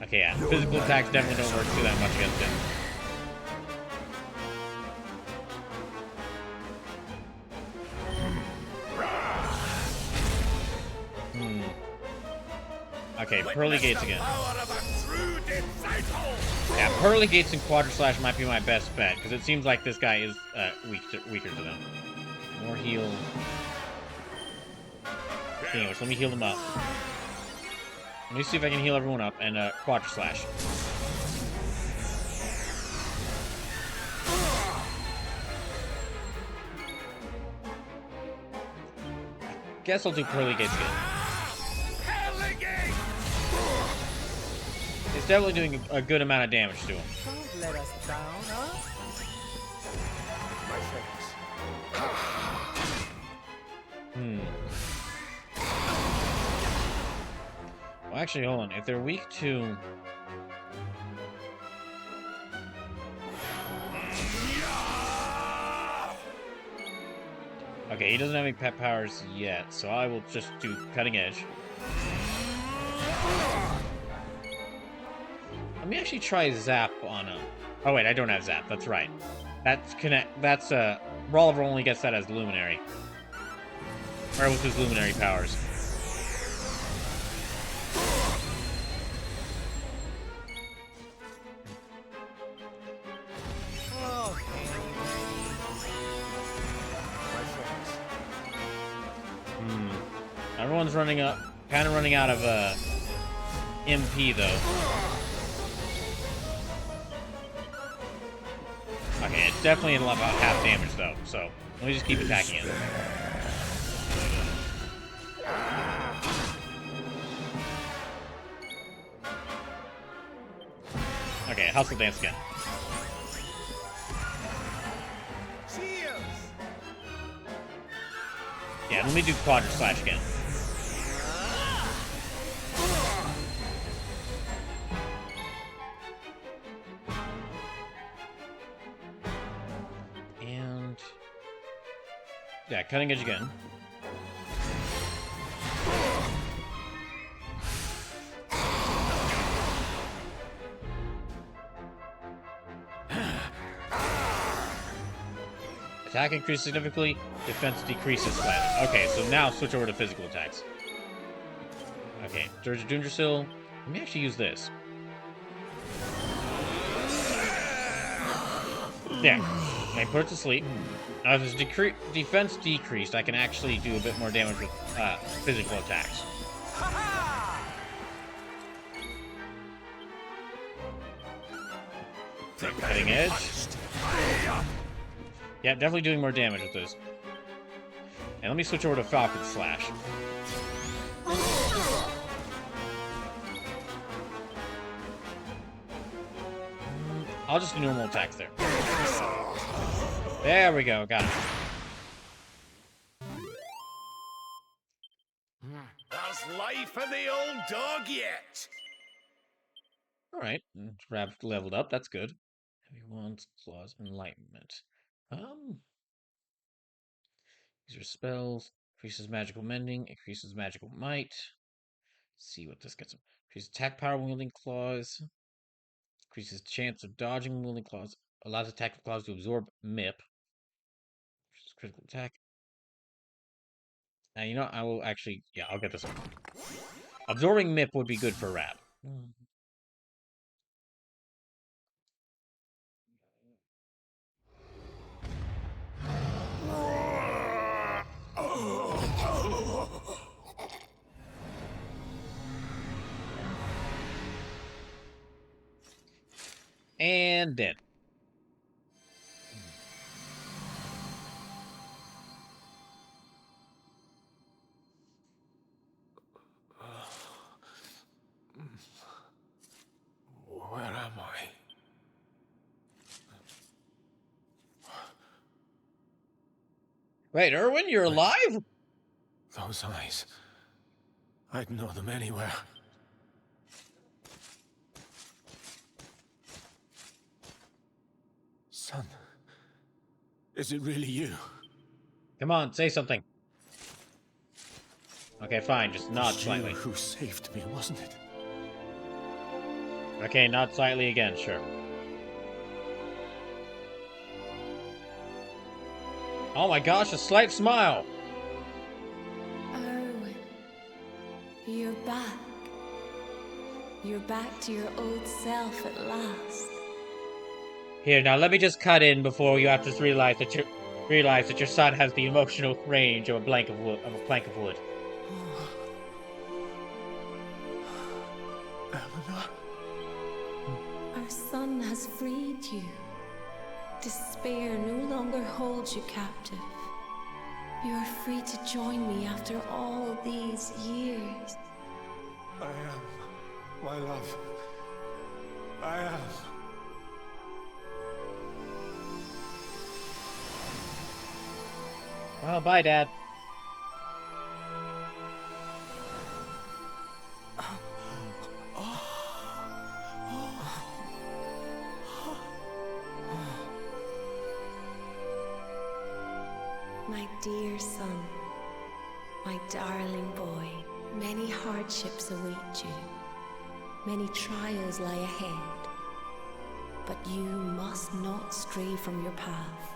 Okay, yeah. Physical attacks definitely don't work too that much against him. Okay, Pearly Gates again. Yeah, Pearly Gates and Quadra Slash might be my best bet, because it seems like this guy is weaker to them. More heal. Anyways, let me heal them up. Let me see if I can heal everyone up, and Quadra Slash. Guess I'll do Pearly Gates again. It's definitely doing a good amount of damage to him. Don't let us down, huh? Well, actually, hold on. If they're weak to... Okay, he doesn't have any pet powers yet, so I will just do Cutting Edge. Let me actually try Zap on him. Oh wait, I don't have Zap. That's right. That's Brawler only gets that as Luminary. Or with his Luminary powers. Everyone's kind of running out of MP though. Okay, it's definitely about half damage though, so let me just keep attacking it. Okay, Hustle Dance again. Yeah, let me do Quadra Slash again. And... yeah, Cutting Edge again. Attack increases significantly, defense decreases slightly. Okay, so now switch over to physical attacks. Okay, Dirge of Dundrasil. Let me actually use this. Yeah, I put it to sleep. Now, if his defense decreased, I can actually do a bit more damage with physical attacks. Cutting Edge. Yeah, definitely doing more damage with this. And let me switch over to Falcon Slash. I'll just do normal attacks there. There we go, got it. How's life for the old dog yet? Alright, Rab leveled up, that's good. Heavy Wands, Claws, Enlightenment. These are spells. Increases magical mending, increases magical might. Let's see what this gets him. Increases attack power wielding claws. Increases chance of dodging wielding claws. Allows attack claws to absorb MIP. Critical attack. And you know, I will actually... yeah, I'll get this one. Absorbing MIP would be good for Rab. And dead. Where am I? Wait, Erwin, you're alive? Those eyes. I'd know them anywhere. Son, is it really you? Come on, say something. Okay, fine, just nod slightly. Who saved me, wasn't it? Okay, nod slightly again, sure. Oh my gosh, a slight smile! Erwin, you're back. You're back to your old self at last. Here, now let me just cut in before you have to realize that your son has the emotional range of a plank of wood. Eleanor? Our son has freed you. Despair no longer holds you captive. You are free to join me after all these years. I am, my love. I am. Well, bye, Dad. My dear son, my darling boy, many hardships await you. Many trials lie ahead. But you must not stray from your path.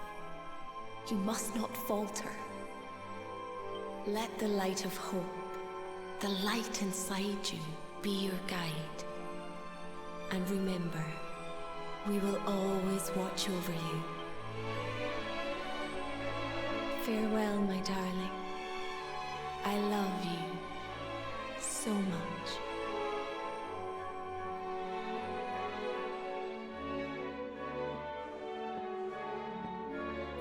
You must not falter. Let the light of hope, the light inside you, be your guide. And remember, we will always watch over you. Farewell, my darling. I love you so much.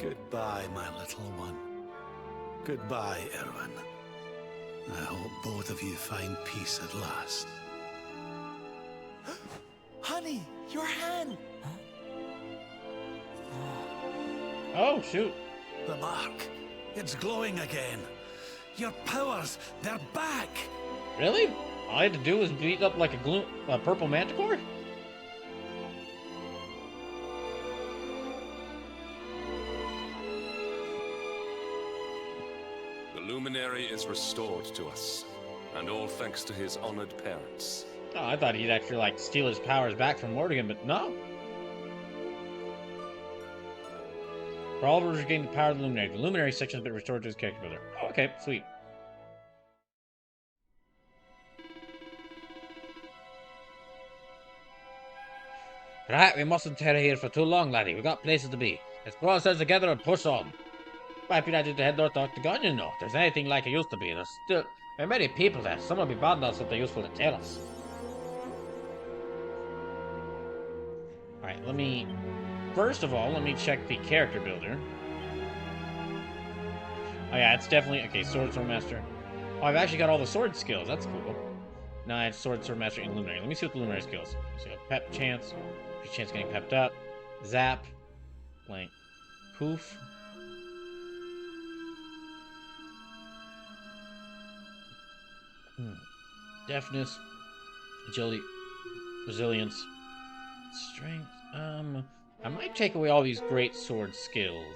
Goodbye, my little one. Goodbye, Erwin. I hope both of you find peace at last. Honey, your hand! Oh, shoot. The mark. It's glowing again. Your powers, they're back! Really? All I had to do was beat up like a purple manticore? The luminary is restored to us, and all thanks to his honored parents. Oh, I thought he'd actually, like, steal his powers back from Morrigan, but no. For all of us regain the power of the luminary. The luminary section has been restored to his character builder. Oh, okay, sweet. Right, we mustn't tarry here for too long, laddie. We've got places to be. Let's pull ourselves together and push on. Might be ready to head north to Octagon, you know. If there's anything like it used to be, there are many people there. Some will be bound to have something useful to tell us. Alright, let me... First of all, let me check the character builder. Oh yeah, it's definitely... Okay, Sword Master. Oh, I've actually got all the sword skills. That's cool. Now I have Sword Master and Luminary. Let me see what the Luminary skills. So Pep Chance. Chance getting pepped up. Zap. Blank. Poof. Deafness. Agility. Resilience. Strength. I might take away all these great sword skills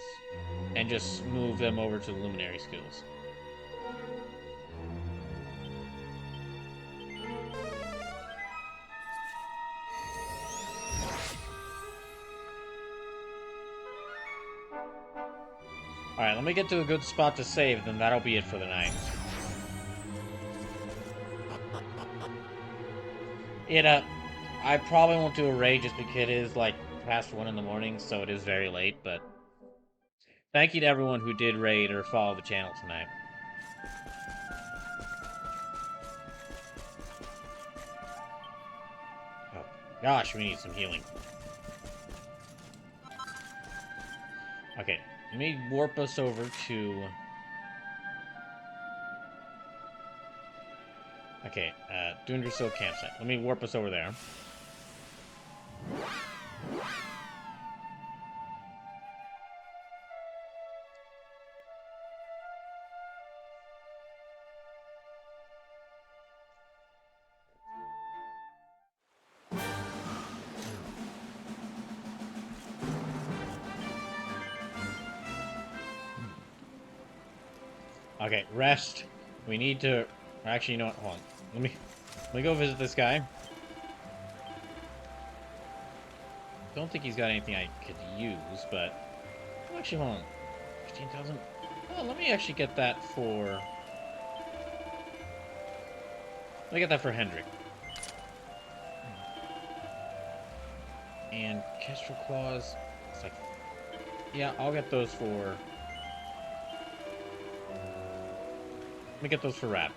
and just move them over to the luminary skills. Alright, let me get to a good spot to save, then that'll be it for the night. I probably won't do a raid just because it is, like, past 1 in the morning, so it is very late, but... Thank you to everyone who did raid or follow the channel tonight. Oh, gosh, we need some healing. Okay, let me warp us over to... Okay, Dundersill campsite. Let me warp us over there. Okay, rest. We need to... Actually, you know what? Hold on. Let me go visit this guy. Don't think he's got anything I could use, but... Actually, hold on. 15,000? Well, let me actually get that for... Let me get that for Hendrik. And Kestrel Claws... It's like... Yeah, I'll get those for... Let me get those for Rat.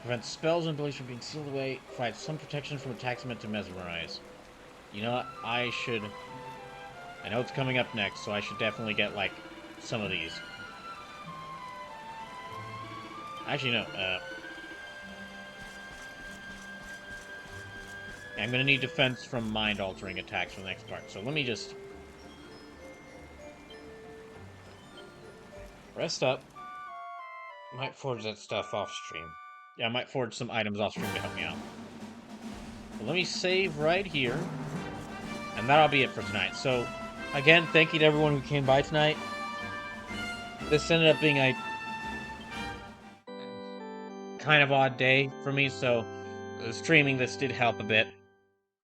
Prevent spells and abilities from being sealed away. Provide some protection from attacks meant to mesmerize. You know what? I should... I know it's coming up next, so I should definitely get, like, some of these. Actually, no. I'm gonna need defense from mind-altering attacks for the next part, so let me just... Rest up. Might forge that stuff off-stream. Yeah, I might forge some items off-stream to help me out. But let me save right here. And that'll be it for tonight. So, again, thank you to everyone who came by tonight. This ended up being a kind of odd day for me, so streaming this did help a bit.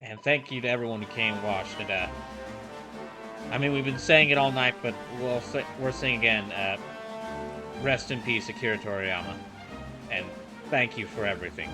And thank you to everyone who came and watched it. I mean, we've been saying it all night, but we're saying again, rest in peace, Akira Toriyama. And thank you for everything.